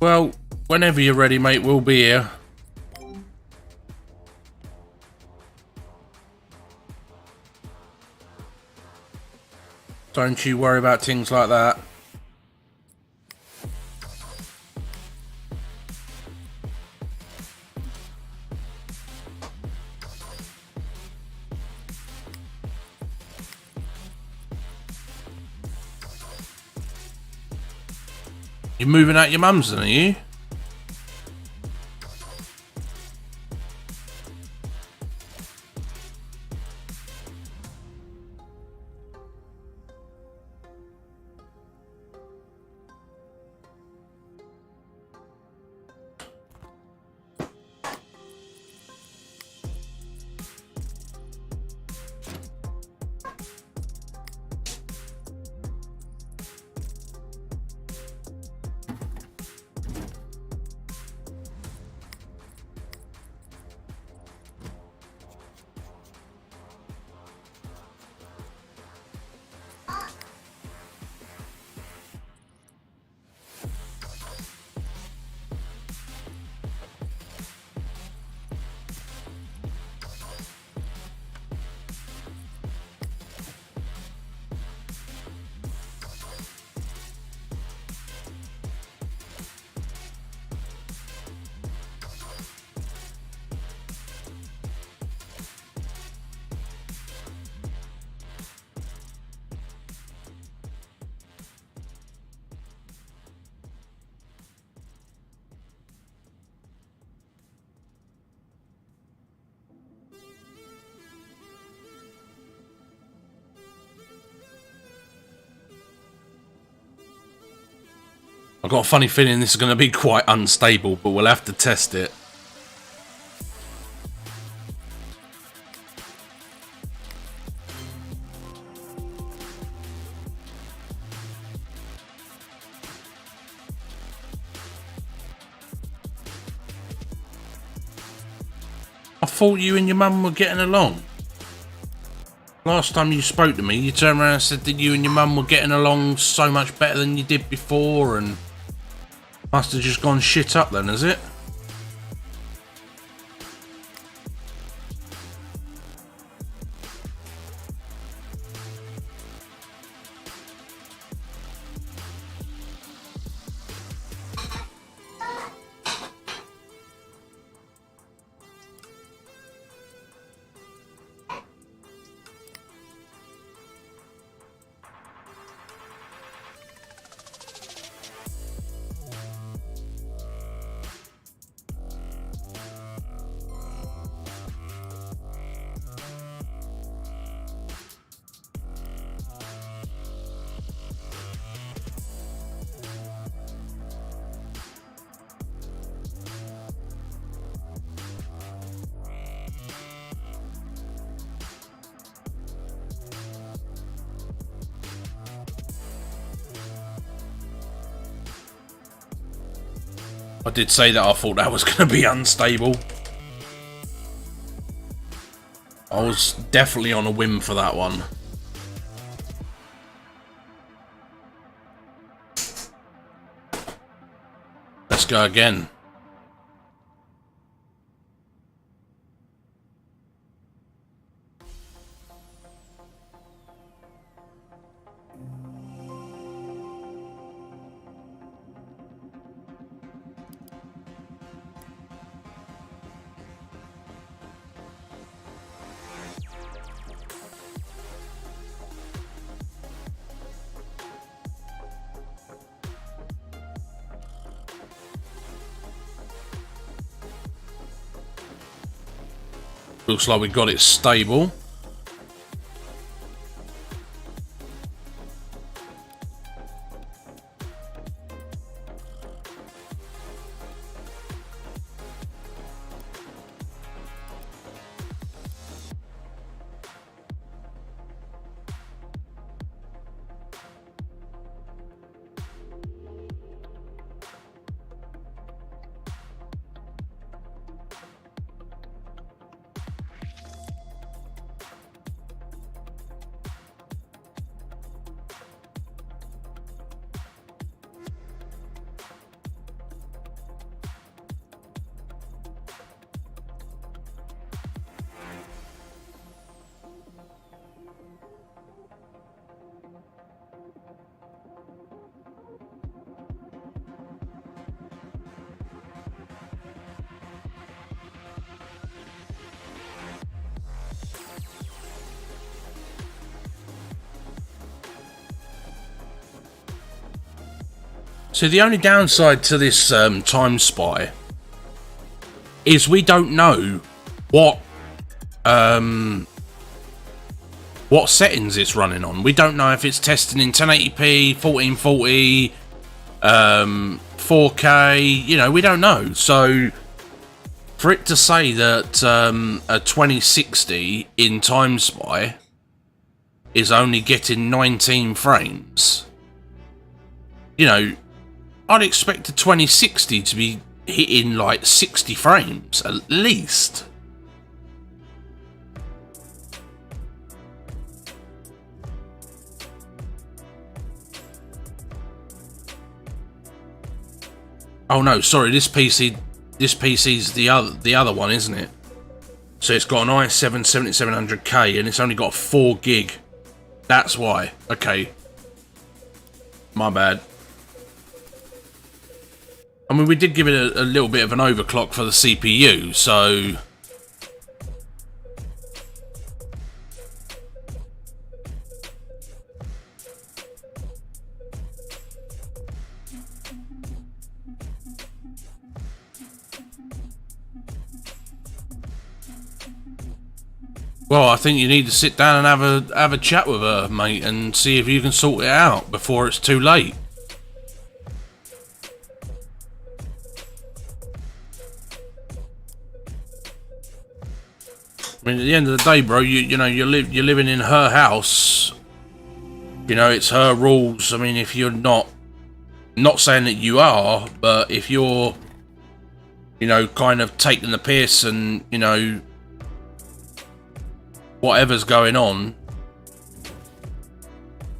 Well, whenever you're ready, mate, we'll be here. Don't you worry about things like that. You're moving out your mum's then, are you? I've got a funny feeling this is going to be quite unstable, but we'll have to test it. I thought you and your mum were getting along. last time you spoke to me, you turned around and said that you and your mum were getting along so much better than you did before, and must have just gone shit up then, has it? I did say that I thought that was going to be unstable. I was definitely on a whim for that one. Let's go again. Looks like we got it stable. So the only downside to this time spy is we don't know what settings it's running on. We don't know if it's testing in 1080p, 1440, 4K. You know, we don't know. So for it to say that a 2060 in Time Spy is only getting 19 frames, you know, I'd expect a 2060 to be hitting like 60 frames at least. Oh no, sorry, this PC's the other one, isn't it? So it's got an i7 7700K and it's only got 4 gig. That's why. Okay. My bad. I mean, we did give it a little bit of an overclock for the CPU, so... Well, I think you need to sit down and have a chat with her, mate, and see if you can sort it out before it's too late. I mean, at the end of the day, bro, you're living in her house. You know, it's her rules. I mean, if you're not saying that you are, but if you're, you know, kind of taking the piss and, you know, whatever's going on,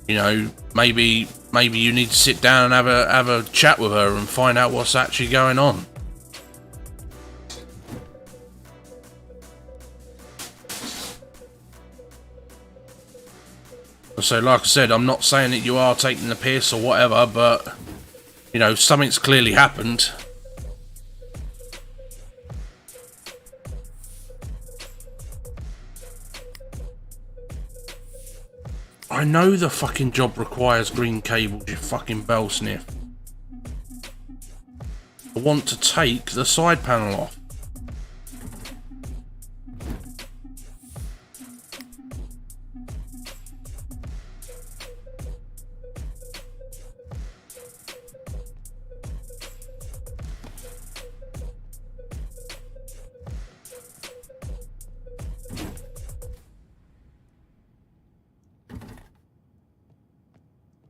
You know, maybe you need to sit down and have a chat with her and find out what's actually going on. So, like I said, I'm not saying that you are taking the piss or whatever, but you know, something's clearly happened. I know the fucking job requires green cables, you fucking bell sniff. I want to take the side panel off.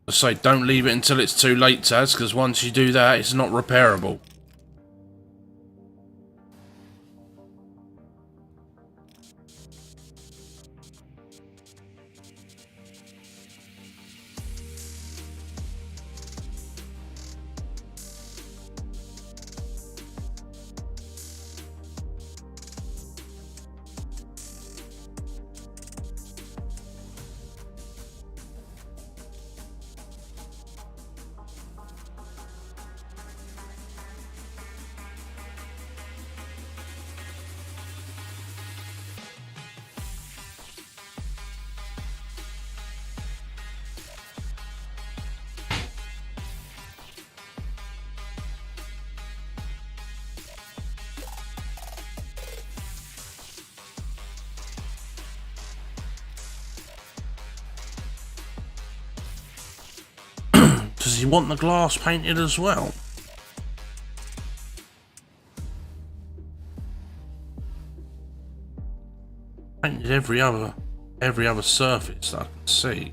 I say don't leave it until it's too late, Taz, because once you do that, it's not repairable. Does he want the glass painted as well? Painted every other surface that I can see.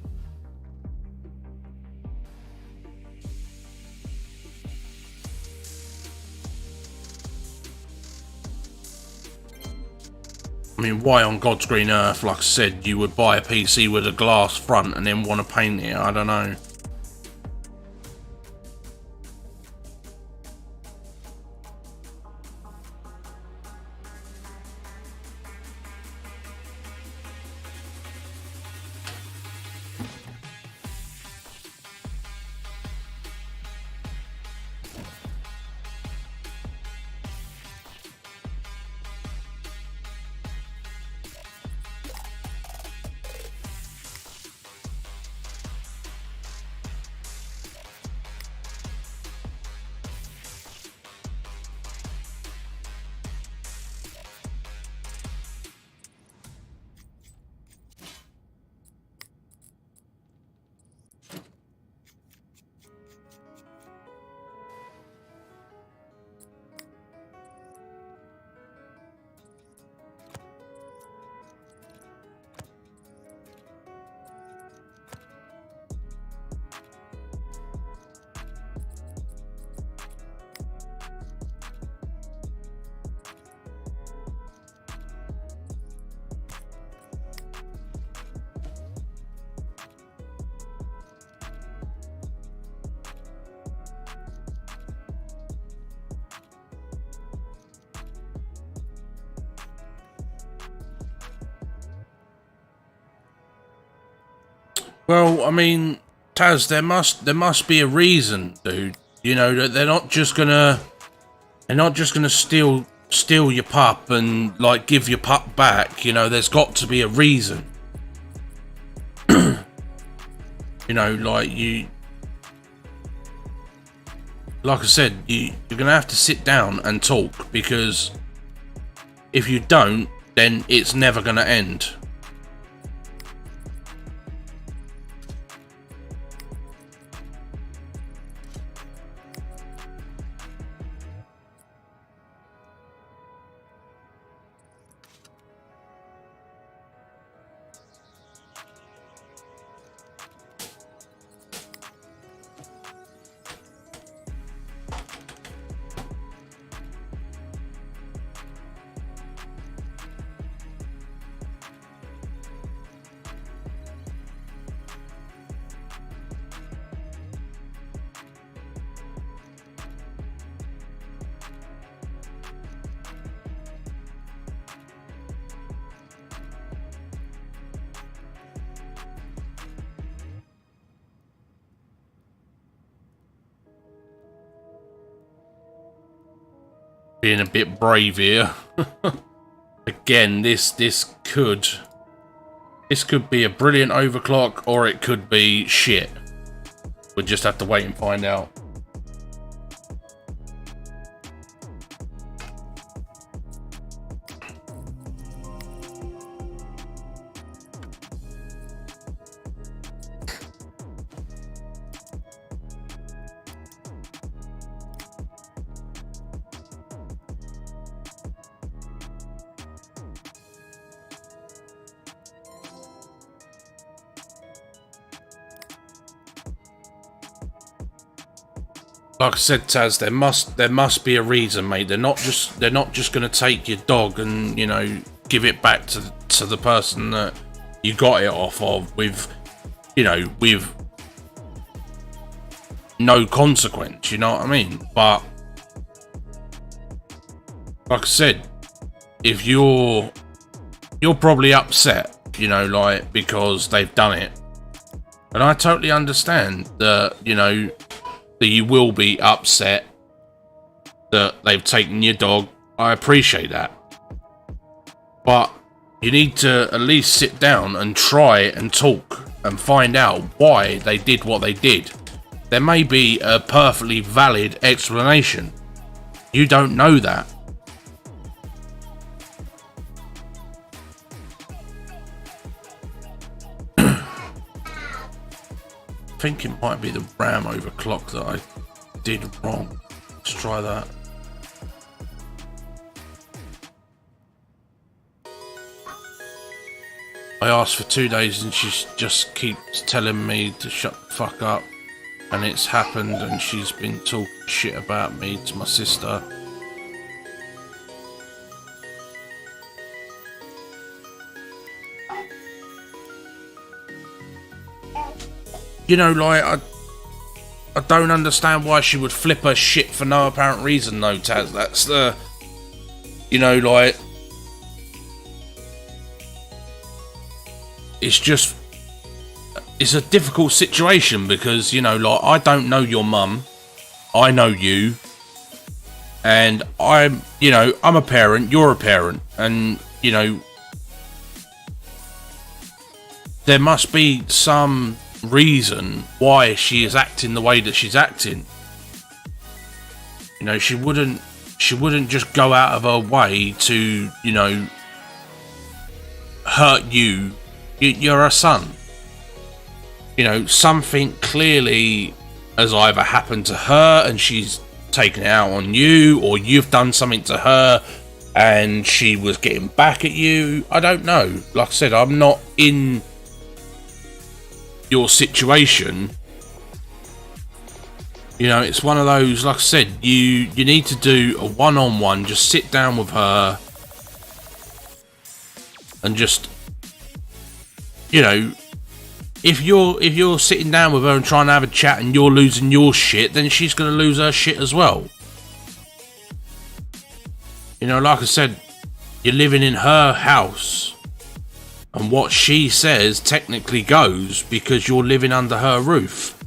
I mean, why on God's green earth, like I said, you would buy a PC with a glass front and then want to paint it? I don't know. Well, I mean, Taz, there must be a reason, dude. You know that they're not just gonna steal your pup and like give your pup back. You know, there's got to be a reason. You know, like I said, you're gonna have to sit down and talk, because if you don't, then it's never gonna end. being a bit brave here. Again, this could be a brilliant overclock, or it could be shit. We'll just have to wait and find out. Like I said, Taz, there must be a reason, mate. They're not just going to take your dog and, you know, give it back to the person that you got it off of with, you know, with no consequence. You know what I mean? But like I said, if you're probably upset, you know, like because they've done it, and I totally understand that, you know, that you will be upset that they've taken your dog. I appreciate that. But you need to at least sit down and try and talk and find out why they did what they did. There may be a perfectly valid explanation. You don't know that. I think it might be the RAM overclock that I did wrong. Let's try that. I asked for 2 days and she just keeps telling me to shut the fuck up, and it's happened, and she's been talking shit about me to my sister. You know, like, I don't understand why she would flip her shit for no apparent reason, though, Taz. That's the... You know, like... It's just... It's a difficult situation because, you know, like, I don't know your mum. I know you. And I'm, you know, I'm a parent, you're a parent. And, you know... There must be some reason why she is acting the way that she's acting. You know, she wouldn't just go out of her way to, you know, hurt you. You're her son. You know, something clearly has either happened to her and she's taken it out on you, or you've done something to her and she was getting back at you. I don't know. Like I said, I'm not in your situation. You know, it's one of those, like I said, you need to do a one-on-one. Just sit down with her and just, you know, if you're sitting down with her and trying to have a chat and you're losing your shit, then she's going to lose her shit as well. You know, like I said, you're living in her house. And what she says technically goes because you're living under her roof.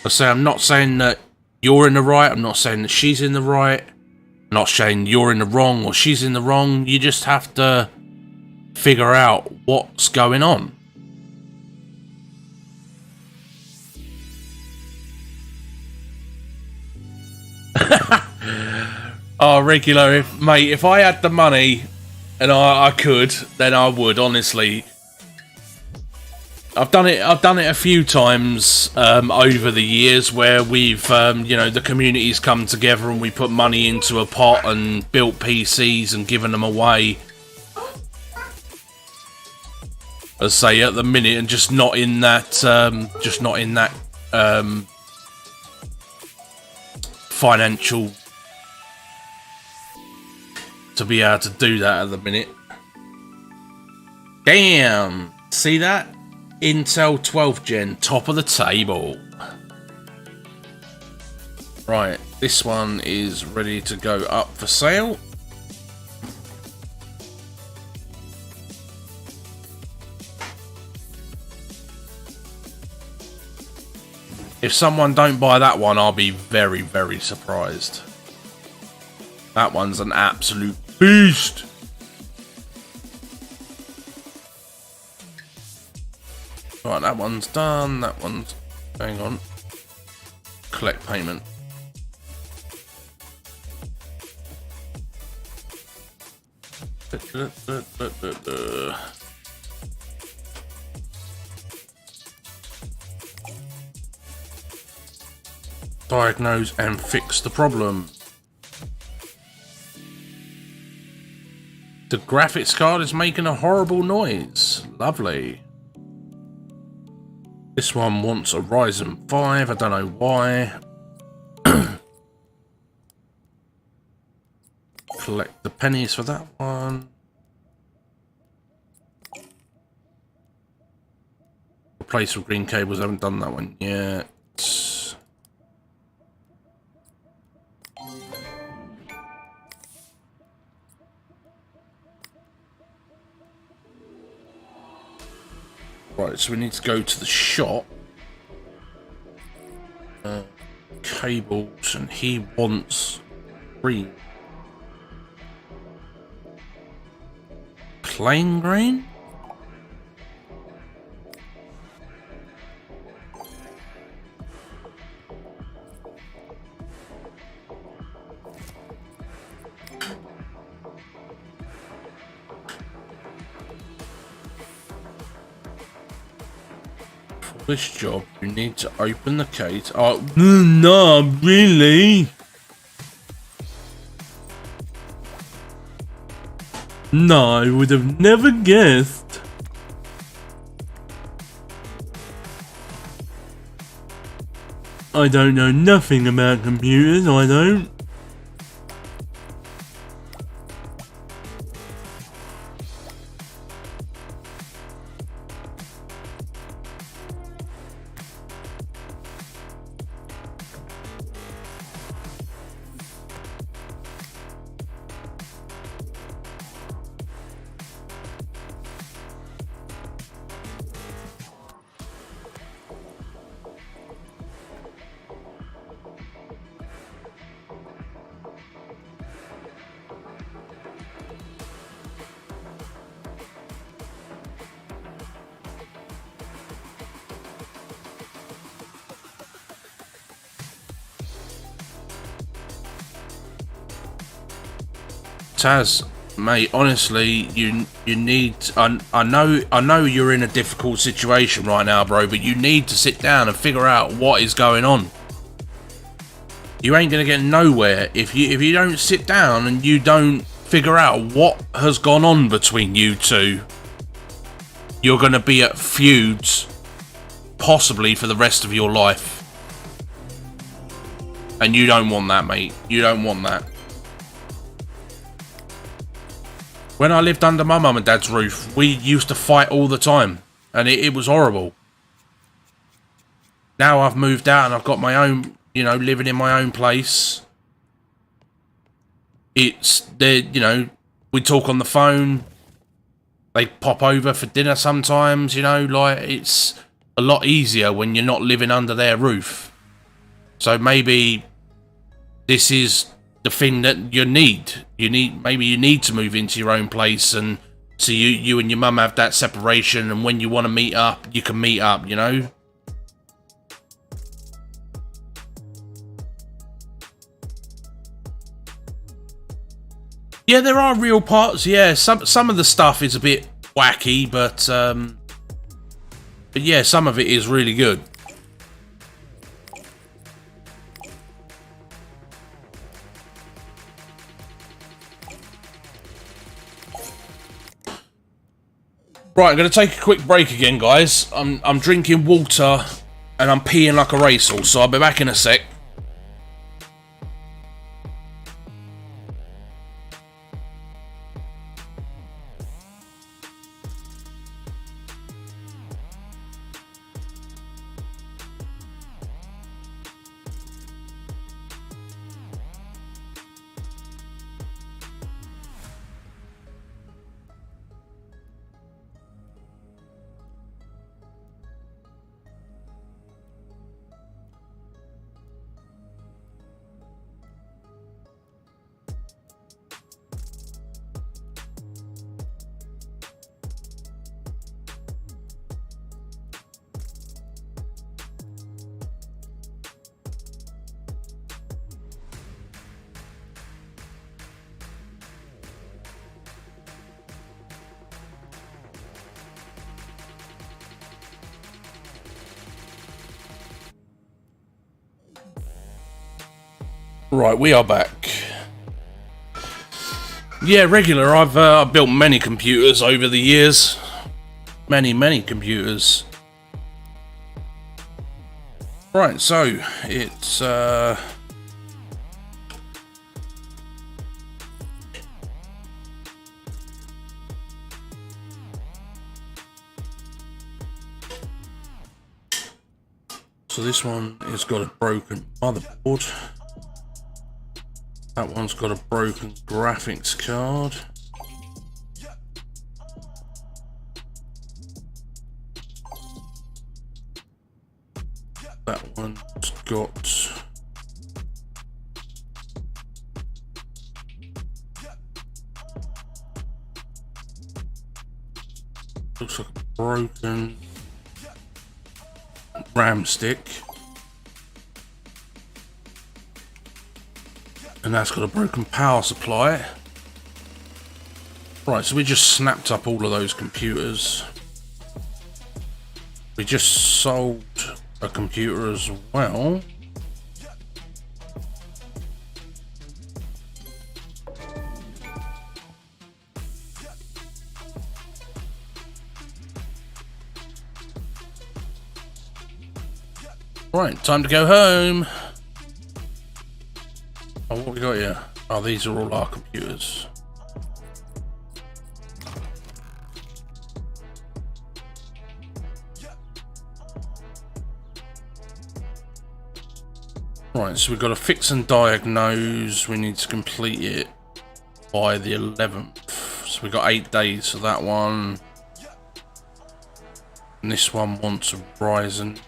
I say, I'm not saying that you're in the right. I'm not saying that she's in the right. I'm not saying you're in the wrong or she's in the wrong. You just have to figure out what's going on. Oh, regular, mate, if I had the money and I could, then I would, honestly. I've done it a few times over the years where we've you know, the community's come together and we put money into a pot and built PCs and given them away. As I say, at the minute, and just not in that financial to be able to do that at the minute. Damn, see that? Intel 12th gen, top of the table. Right, this one is ready to go up for sale. If someone don't buy that one, I'll be very, very surprised. That one's an absolute beast. Right, that one's done. That one's... Hang on. Collect payment. Diagnose and fix the problem. The graphics card is making a horrible noise. Lovely. This one wants a Ryzen 5. I don't know why. Collect the pennies for that one. Replace with green cables. I haven't done that one yet. Right, so we need to go to the shop. Cables, and he wants green. Plain green? This job, you need to open the case. Oh, no, really? No, I would have never guessed. I don't know nothing about computers, I don't. Taz, mate, honestly, you need. I know you're in a difficult situation right now, bro, but you need to sit down and figure out what is going on. You ain't gonna get nowhere if you don't sit down and you don't figure out what has gone on between you two. You're gonna be at feuds, possibly for the rest of your life, and you don't want that, mate. You don't want that. When I lived under my mum and dad's roof, we used to fight all the time, and it was horrible. Now I've moved out and I've got my own, you know, living in my own place. It's, you know, we talk on the phone. They pop over for dinner sometimes, you know, like, it's a lot easier when you're not living under their roof. So maybe this is the thing that you need. Maybe you need to move into your own place, and so you and your mum have that separation, and when you want to meet up, you can meet up, you know? Yeah, there are real parts, yeah. Some of the stuff is a bit wacky, but yeah, some of it is really good. Right, I'm going to take a quick break again, guys. I'm drinking water and I'm peeing like a racehorse, so I'll be back in a sec. Right, we are back. Yeah, regular. I've built many computers over the years. Many computers. Right, so it's so this one has got a broken motherboard. That one's got a broken graphics card. That one's got looks like a broken RAM stick. And that's got a broken power supply. Right, so we just snapped up all of those computers. We just sold a computer as well. Right, time to go home. Oh, what we got here? Oh, these are all our computers. Right, so we've got to fix and diagnose. We need to complete it by the 11th. So we've got 8 days for that one. And this one wants a Ryzen.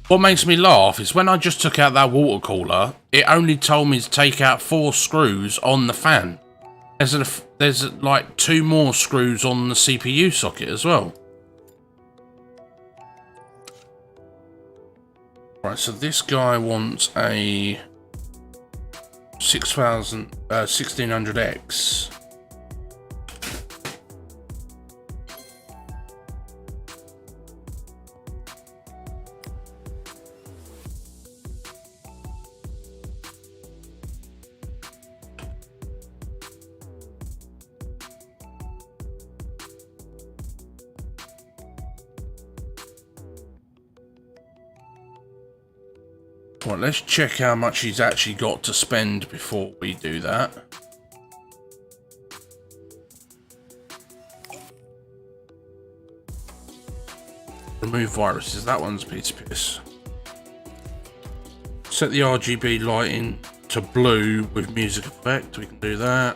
What makes me laugh is when I just took out that water cooler, it only told me to take out 4 screws on the fan. There's like 2 more screws on the CPU socket as well. Right, so this guy wants a 1600X. Right, let's check how much he's actually got to spend before we do that. Remove viruses, that one's a piece of piss. Set the RGB lighting to blue with music effect, we can do that.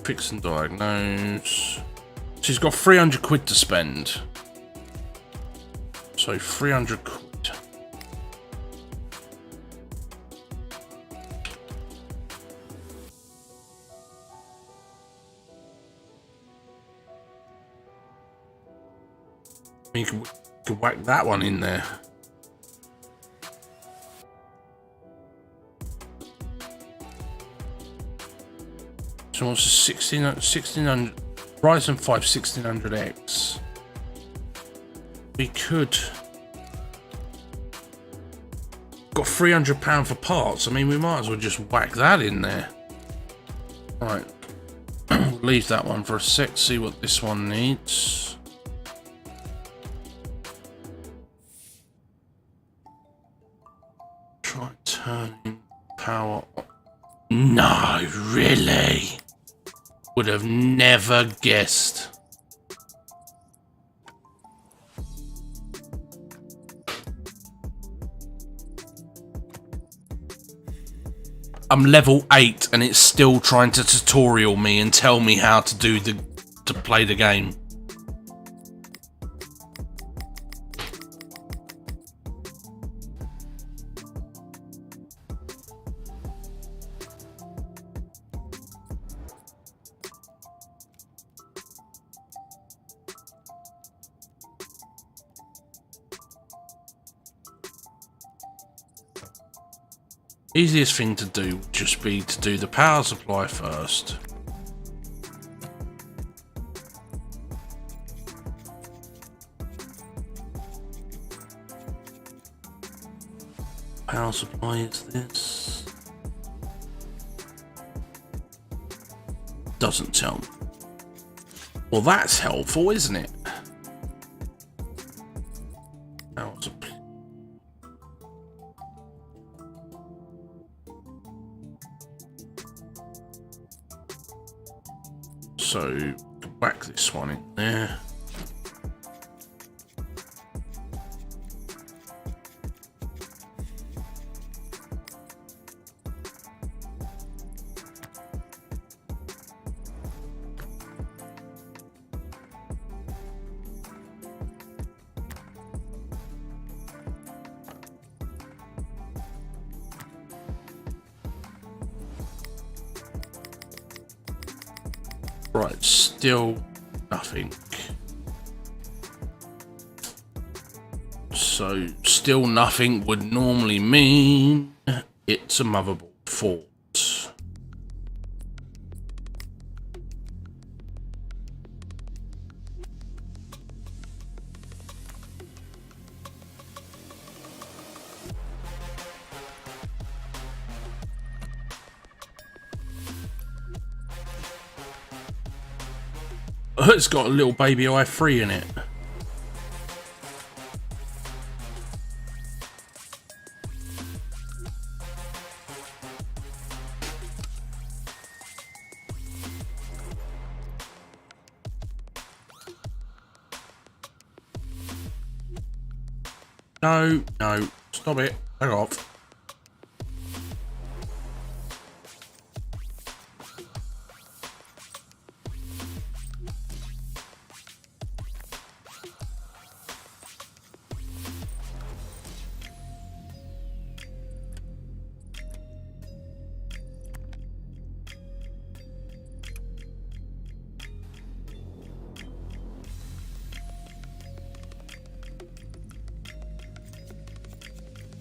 Fix and diagnose. So he's got 300 quid to spend. So 300 quid. You can whack that one in there. So what's a 1600 Ryzen 5 1600X? We could got £300 for parts. I mean, we might as well just whack that in there. Right, leave that one for a sec. See what this one needs. Try turning power on. No, really? Would have never guessed. I'm level 8 and it's still trying to tutorial me and tell me how to play the game. Easiest thing to do would just be to do the power supply first. Power supply is this. Doesn't tell me. Well, that's helpful, isn't it? Power supply. So, whack this one in there. Right, still nothing. So, still nothing would normally mean it's a motherboard fault. It's got a little baby i3 in it. No, no, stop it. Back off.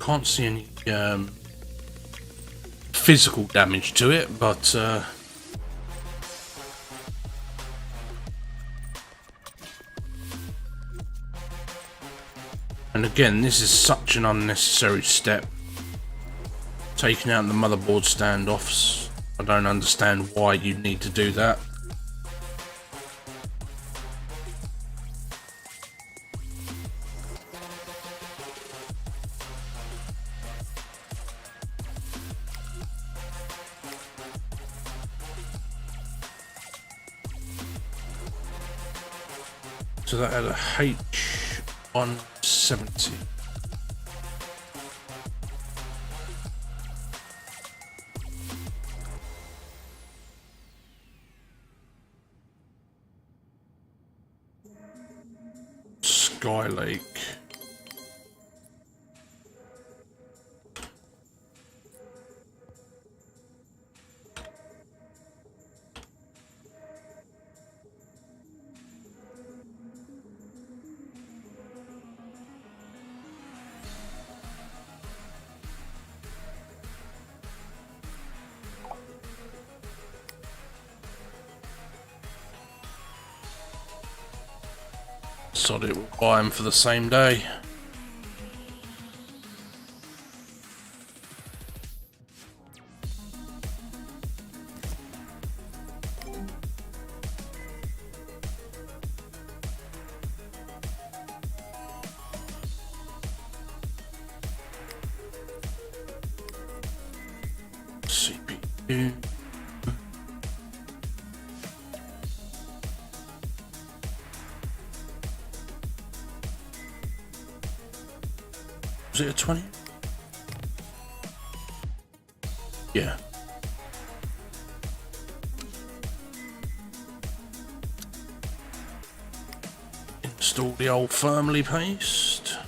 Can't see any physical damage to it, but and again, this is such an unnecessary step. Taking out the motherboard standoffs. I don't understand why you need to do that. So that had a H170. Skylake. Sod it, we'll buy them for the same day. CPU. Was it a 20? Yeah. install the old firmly paste.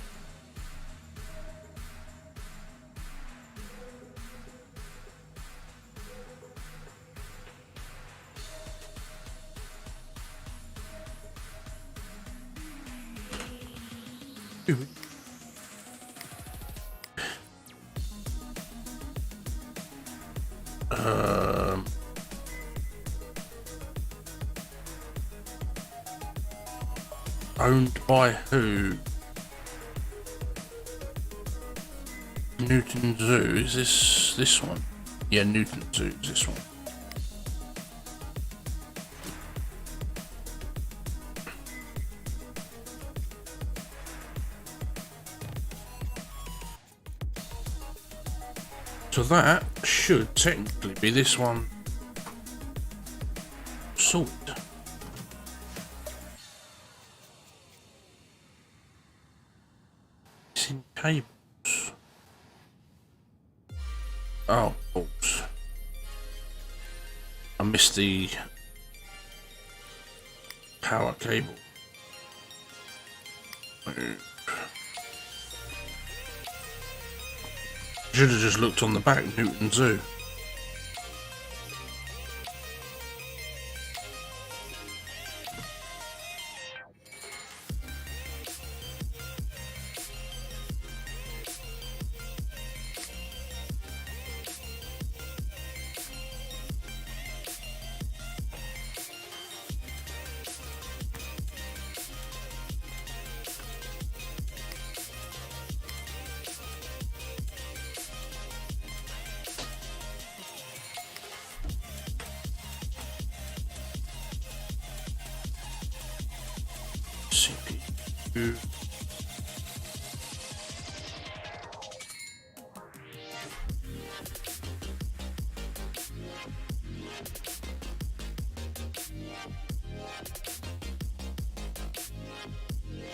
Owned by who? Newton Zoo. Is this one? Yeah, Newton Zoo is this one. So that should technically be this one sorted. It's in cables. Oh, balls. I missed the power cable. Should have just looked on the back, Newton Zoo. CPU.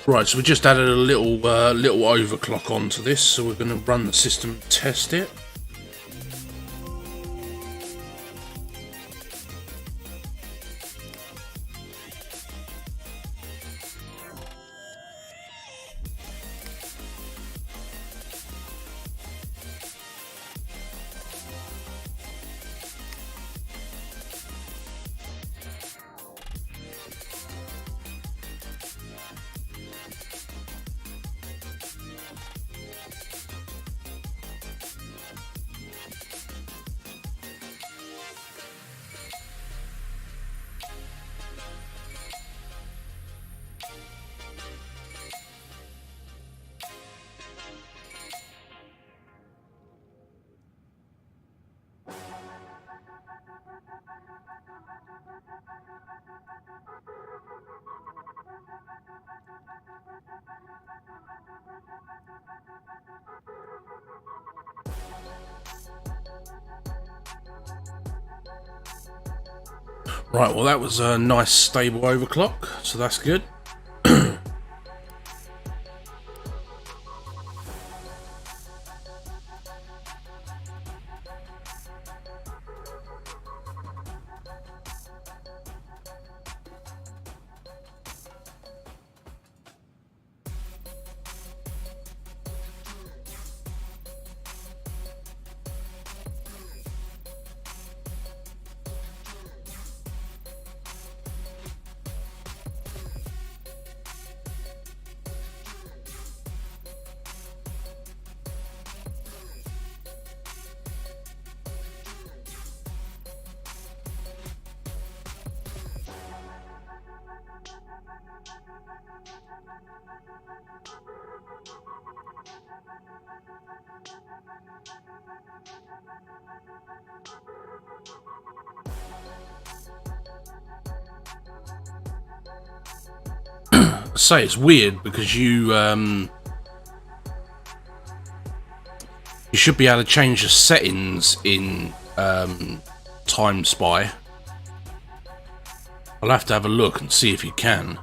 Right, so we just added a little overclock onto this, so we're going to run the system and test it. Right, well that was a nice stable overclock, so that's good. Say it's weird because you should be able to change the settings in Time Spy. I'll have to have a look and see if you can.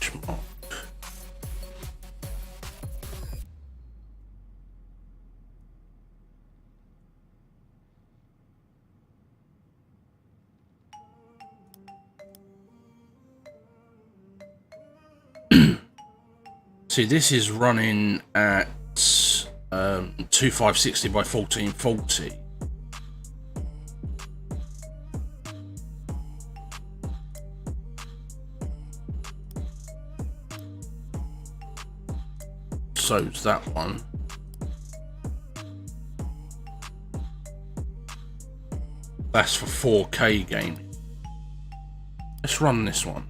benchmark. See, this is running at 2560 by 1440. So's that one. That's for 4K gaming. Let's run this one.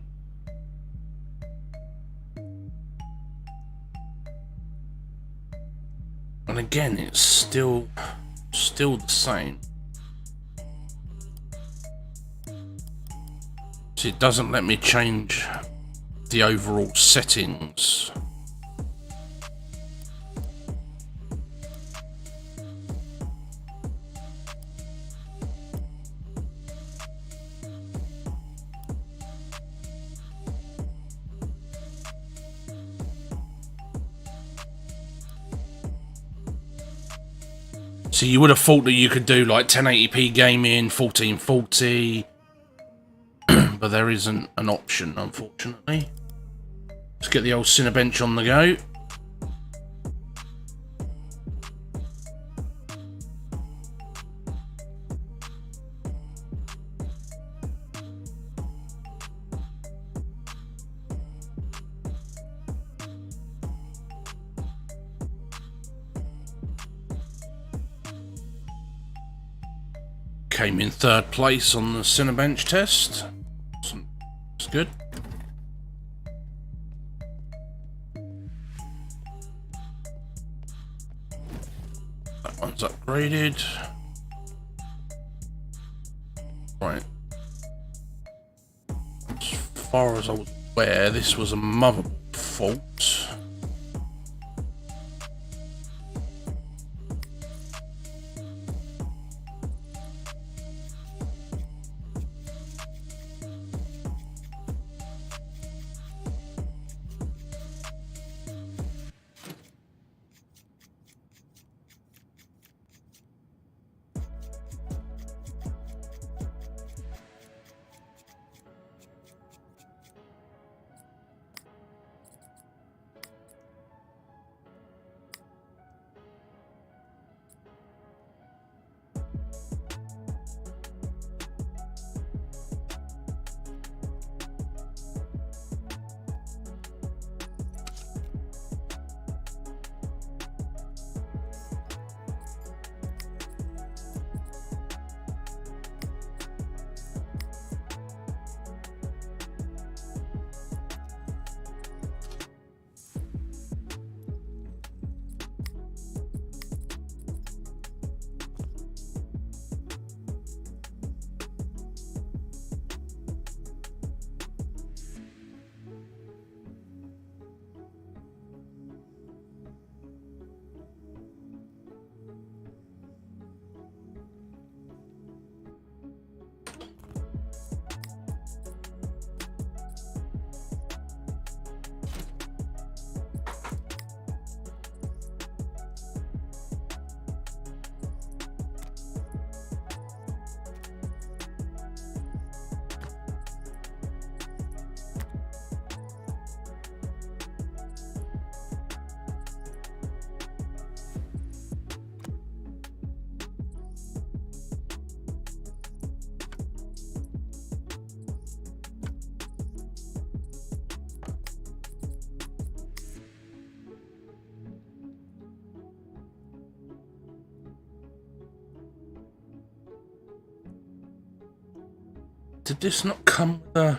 And again, it's still the same. So it doesn't let me change the overall settings. So you would have thought that you could do like 1080p gaming, 1440, but there isn't an option, unfortunately. Let's get the old Cinebench on the go. Came in 3rd place on the Cinebench test. It's good. That one's upgraded. Right. As far as I was aware, this was a motherboard fault. Did this not come with a...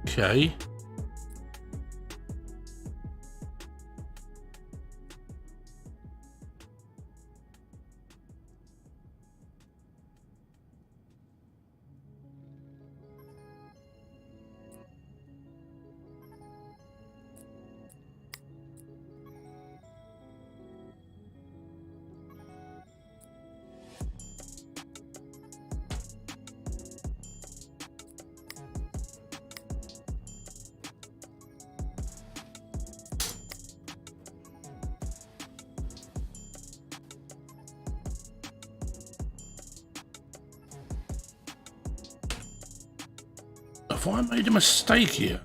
Okay. Have I made a mistake here?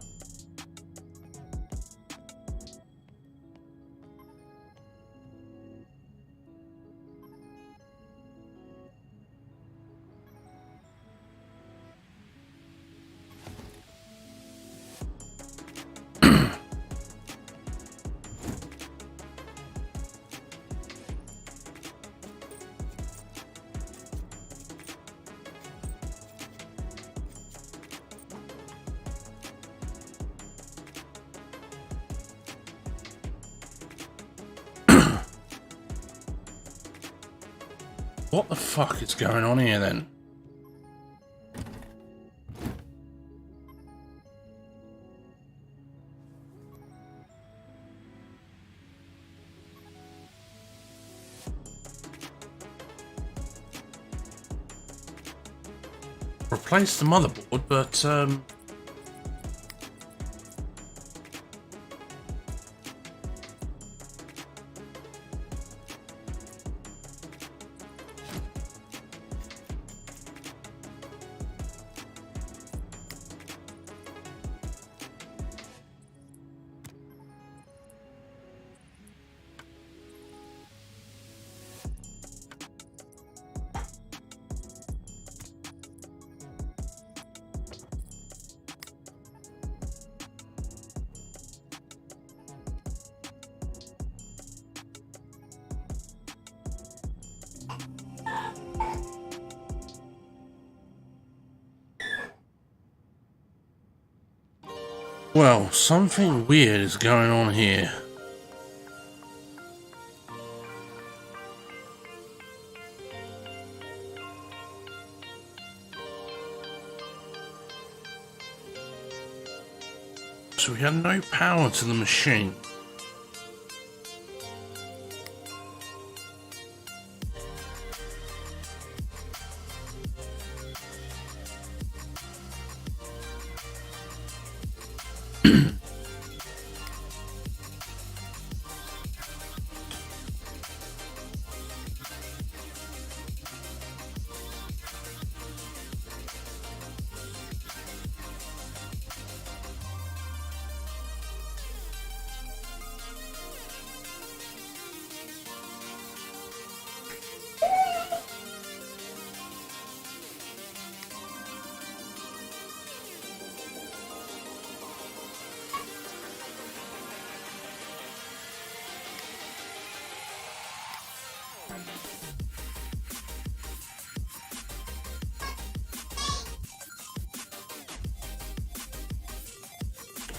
What the fuck is going on here then? Replace the motherboard, but well, something weird is going on here. So we had no power to the machine.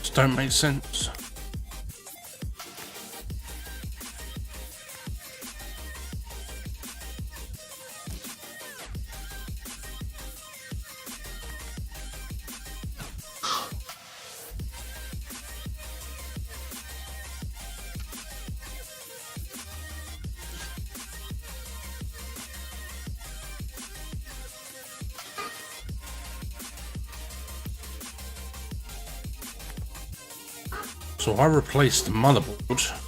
Just don't make sense. So I replaced the motherboard.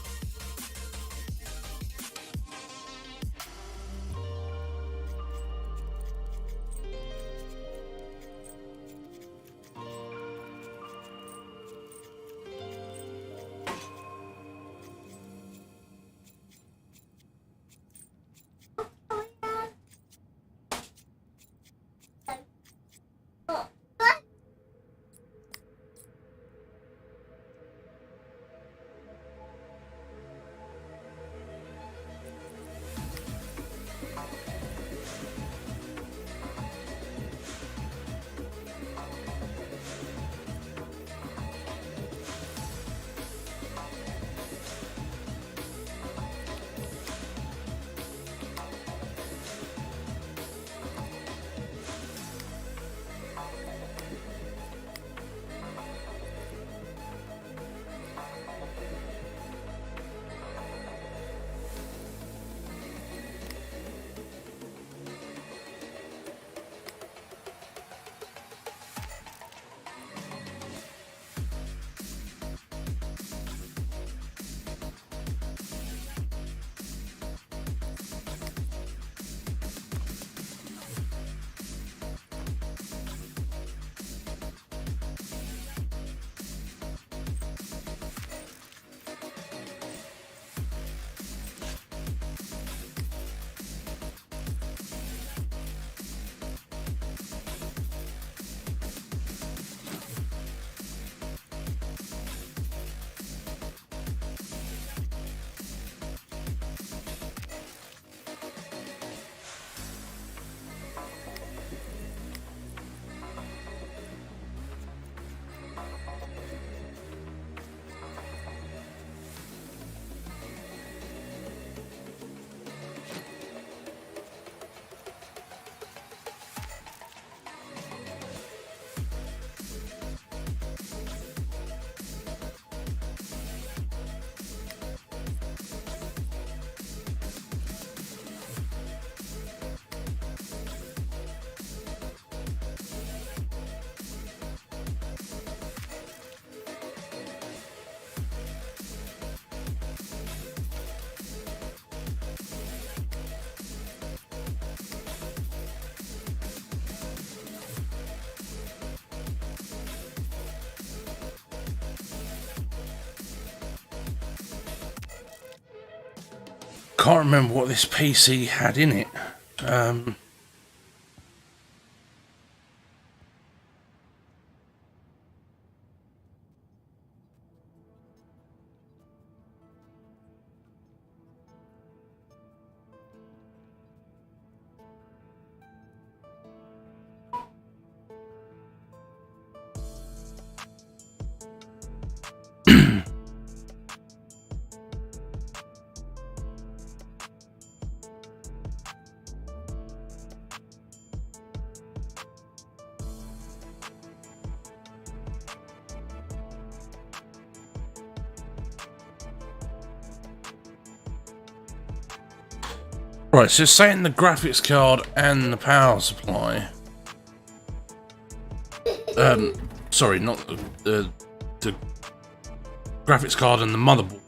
Can't remember what this PC had in it. Right, so saying the graphics card and the power supply. Sorry, not the graphics card and the motherboard.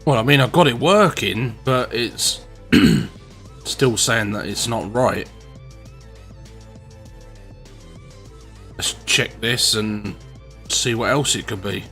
Well, I mean, I've got it working, but it's still saying that it's not right. Let's check this and see what else it could be.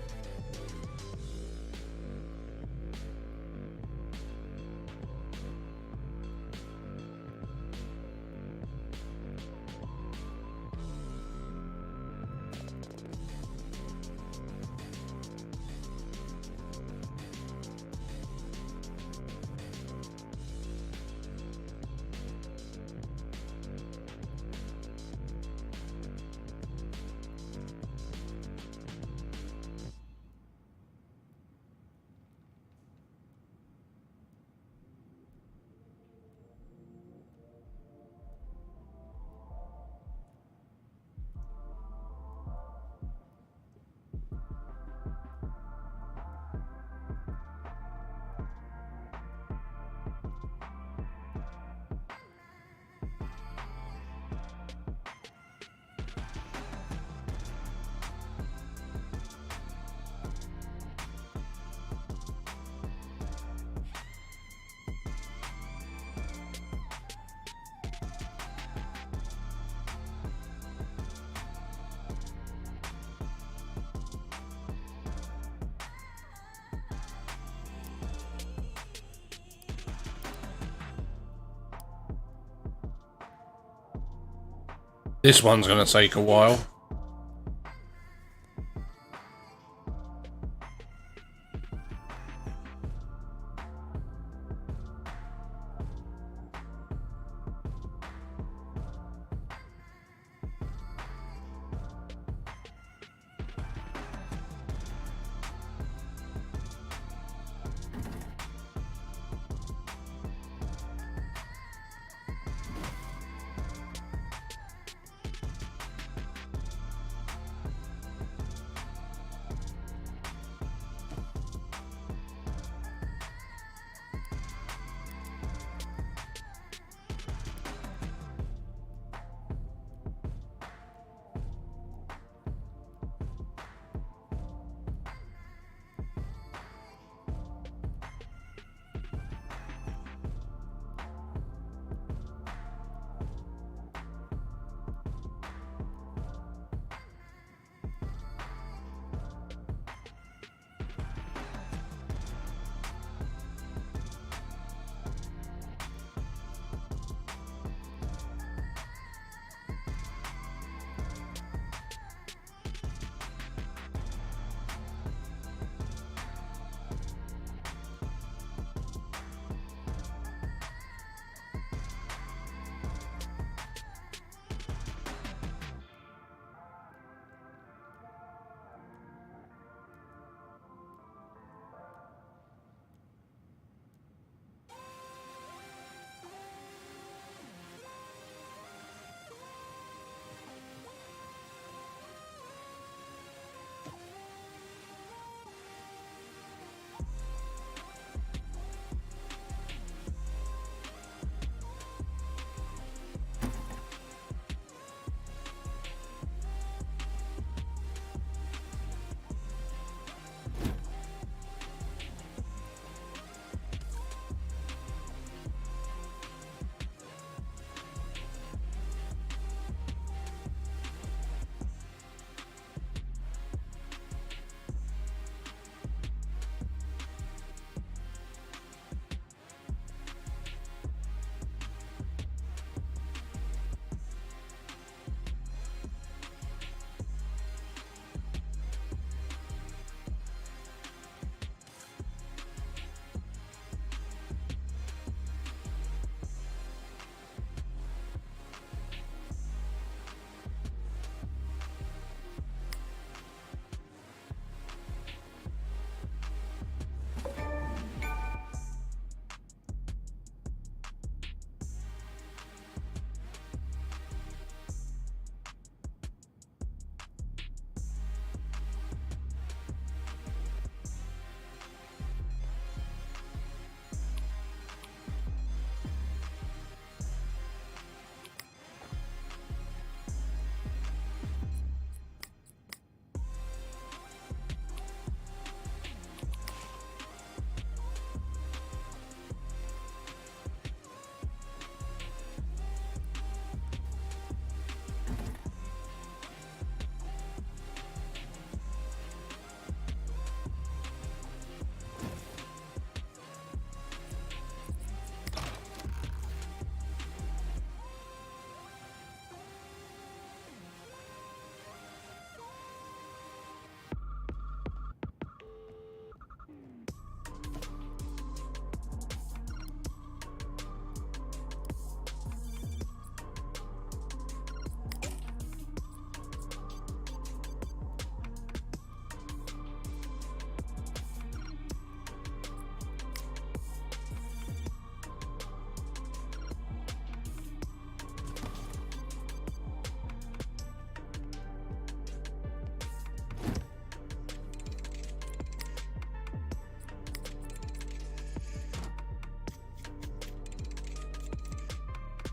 This one's going to take a while.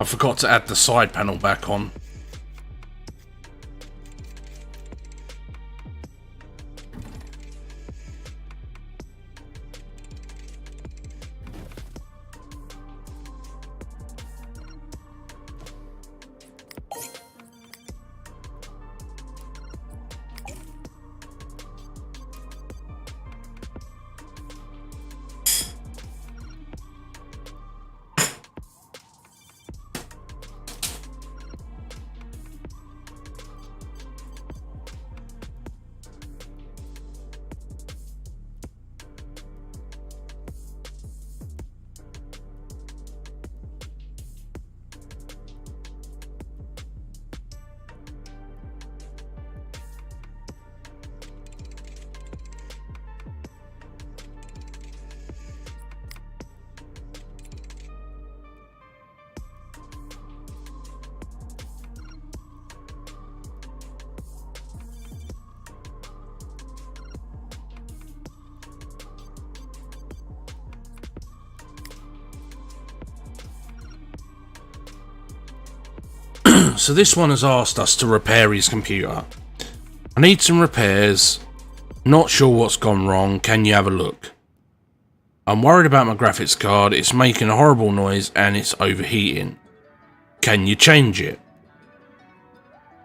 I forgot to add the side panel back on. So this one has asked us to repair his computer. I need some repairs. Not sure what's gone wrong. Can you have a look? I'm worried about my graphics card. It's making a horrible noise and it's overheating. Can you change it?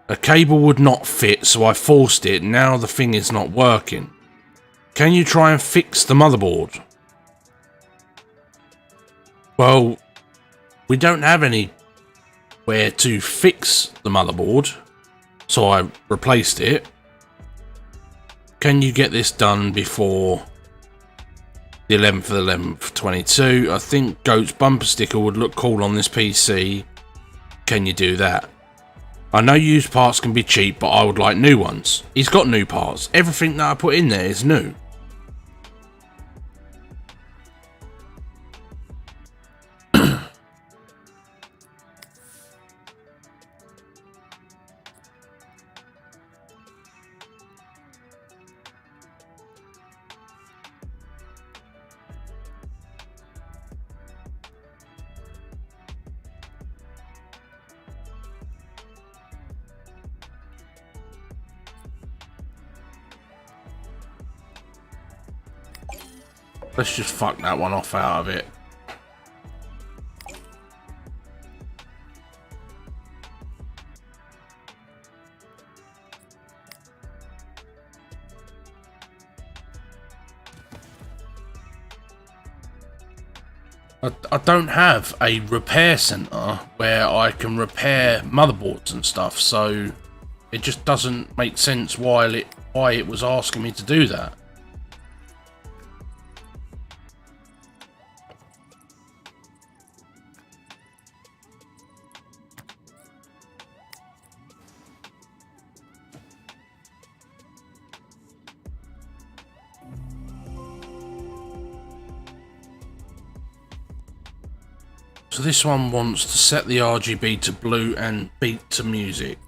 A cable would not fit, so I forced it. Now the thing is not working. Can you try and fix the motherboard? Well, we don't have any where to fix the motherboard, so I replaced it. Can you get this done before the 11th of the 11th 22? I think Goat's bumper sticker would look cool on this PC. Can you do that? I know used parts can be cheap, but I would like new ones. He's got new parts. Everything that I put in there is new. Let's just fuck that one off out of it. I don't have a repair center where I can repair motherboards and stuff, so it just doesn't make sense why it was asking me to do that. So this one wants to set the RGB to blue and beat to music.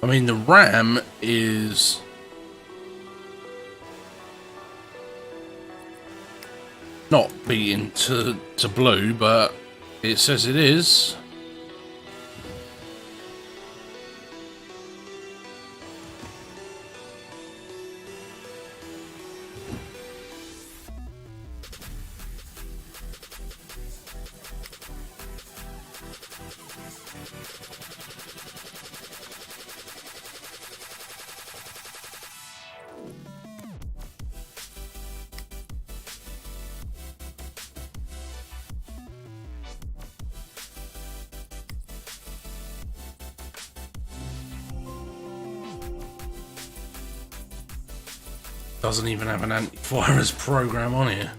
I mean, the RAM is not beating to blue, but it says it is. Doesn't even have an antivirus program on here.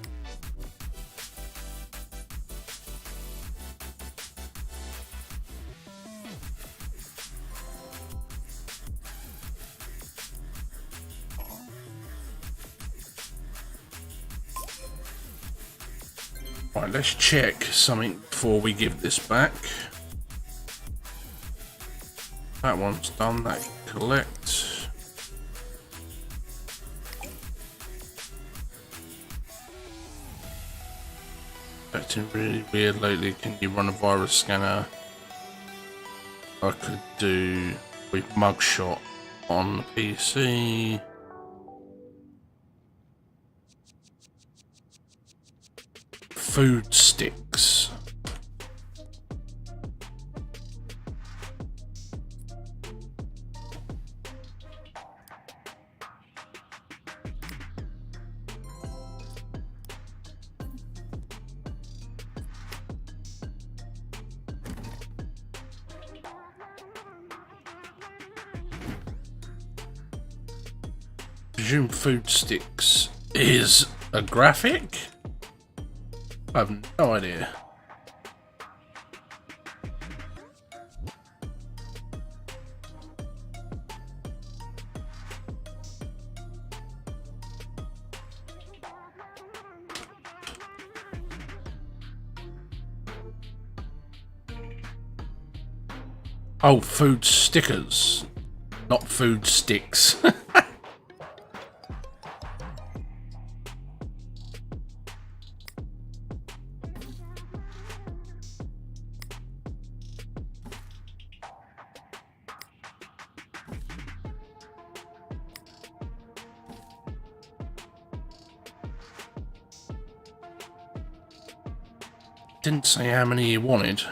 Right, let's check something before we give this back. That one's done, that can collect. Acting really weird lately. Can you run a virus scanner? I could do with mugshot on the PC. Food sticks. Presume food sticks is a graphic? I have no idea. Oh, food stickers, not food sticks. Didn't say how many you wanted.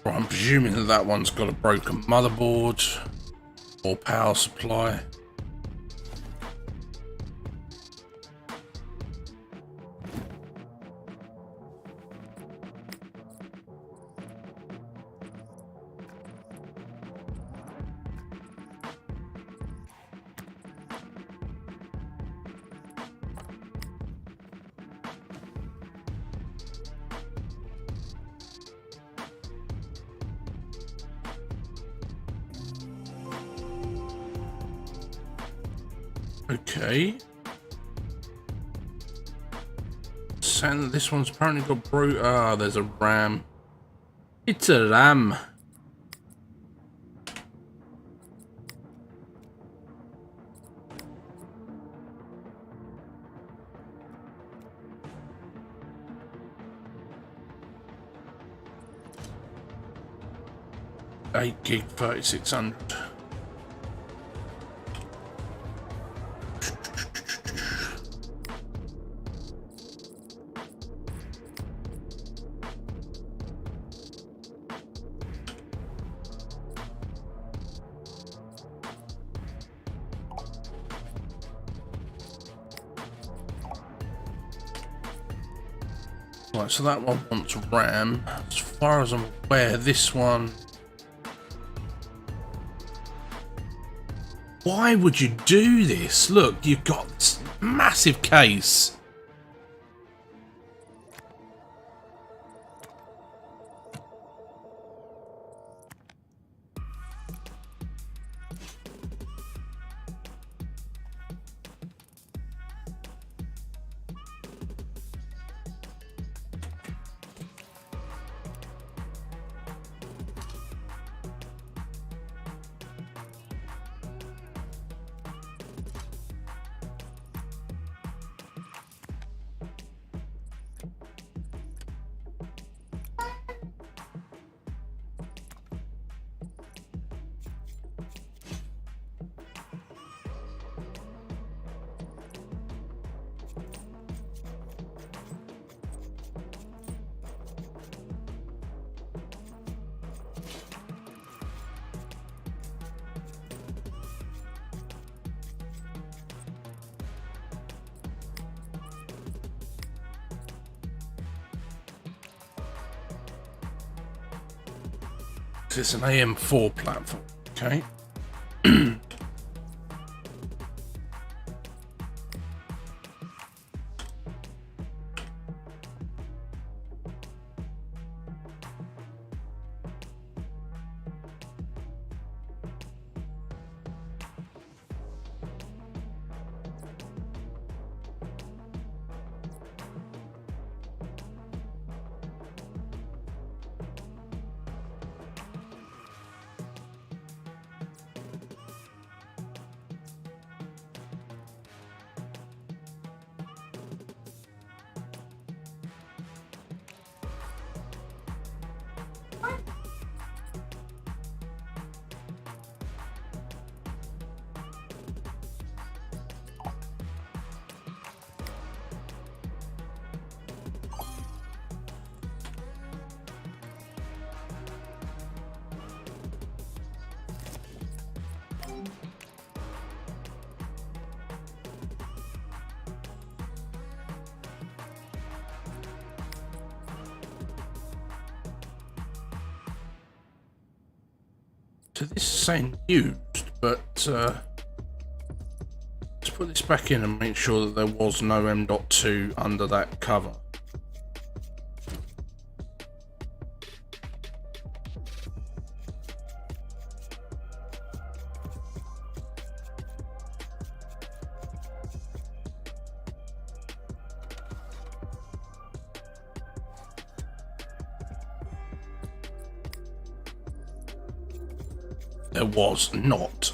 Right, I'm presuming that that one's got a broken motherboard or power supply. Okay. And this one's apparently got there's a RAM. It's a RAM. Eight gig 3600. Right, so that one wants RAM. As far as I'm aware, this one Why would you do this? Look, you've got this massive case. It's an AM4 platform, okay? So this is saying used, but let's put this back in and make sure that there was no M.2 under that cover. There was not.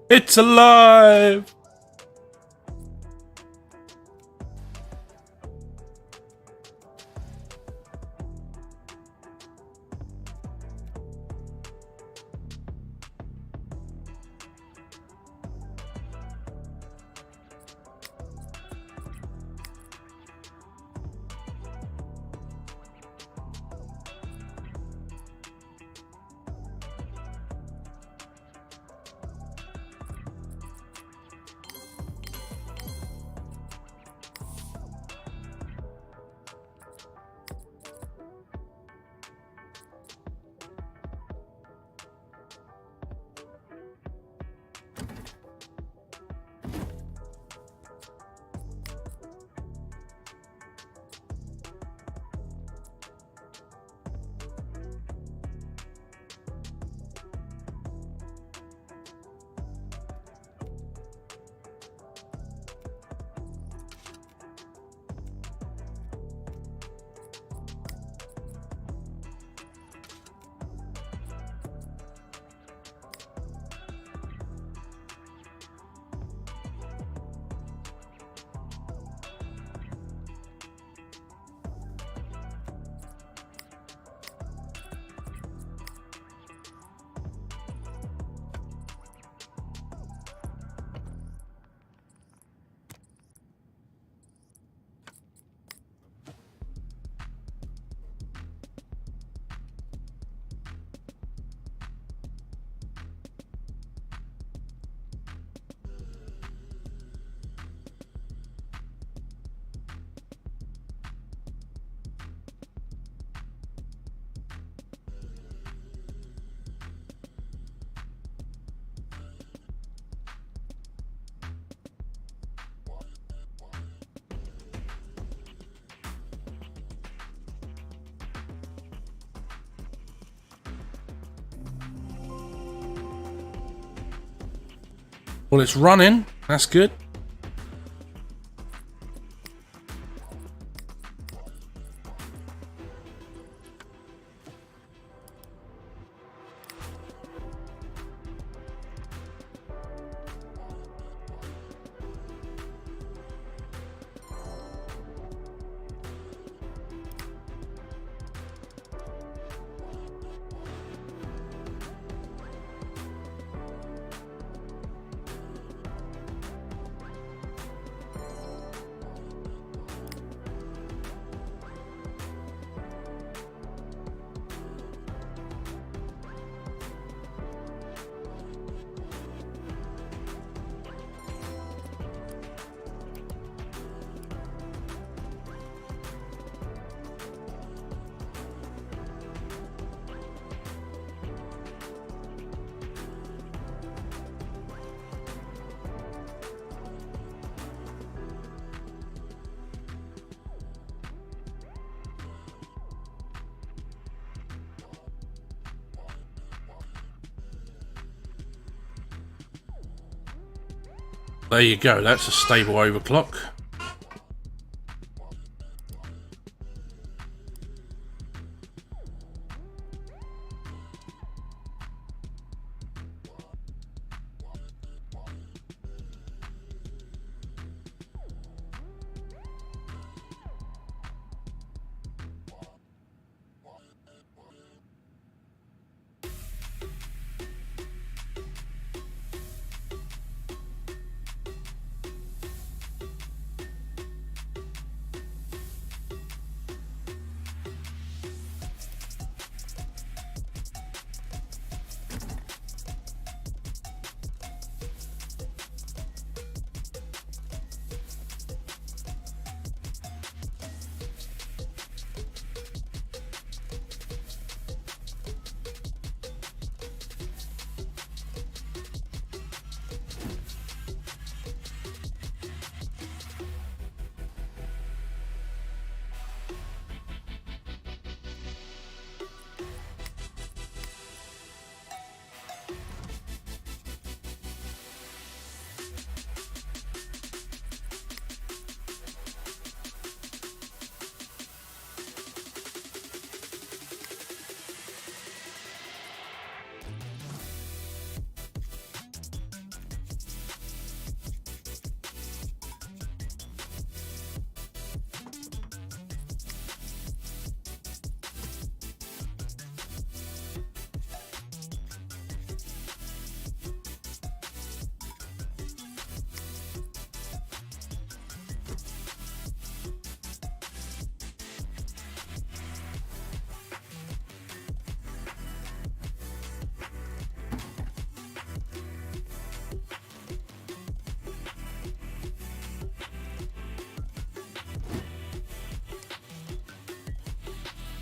It's alive! Well, it's running. That's good. There you go, that's a stable overclock.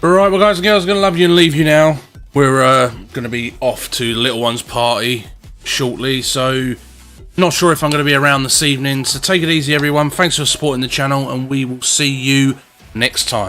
Alright, well guys and girls, I'm going to love you and leave you now. We're going to be off to the little one's party shortly, so not sure if I'm going to be around this evening. So take it easy everyone, thanks for supporting the channel, and we will see you next time.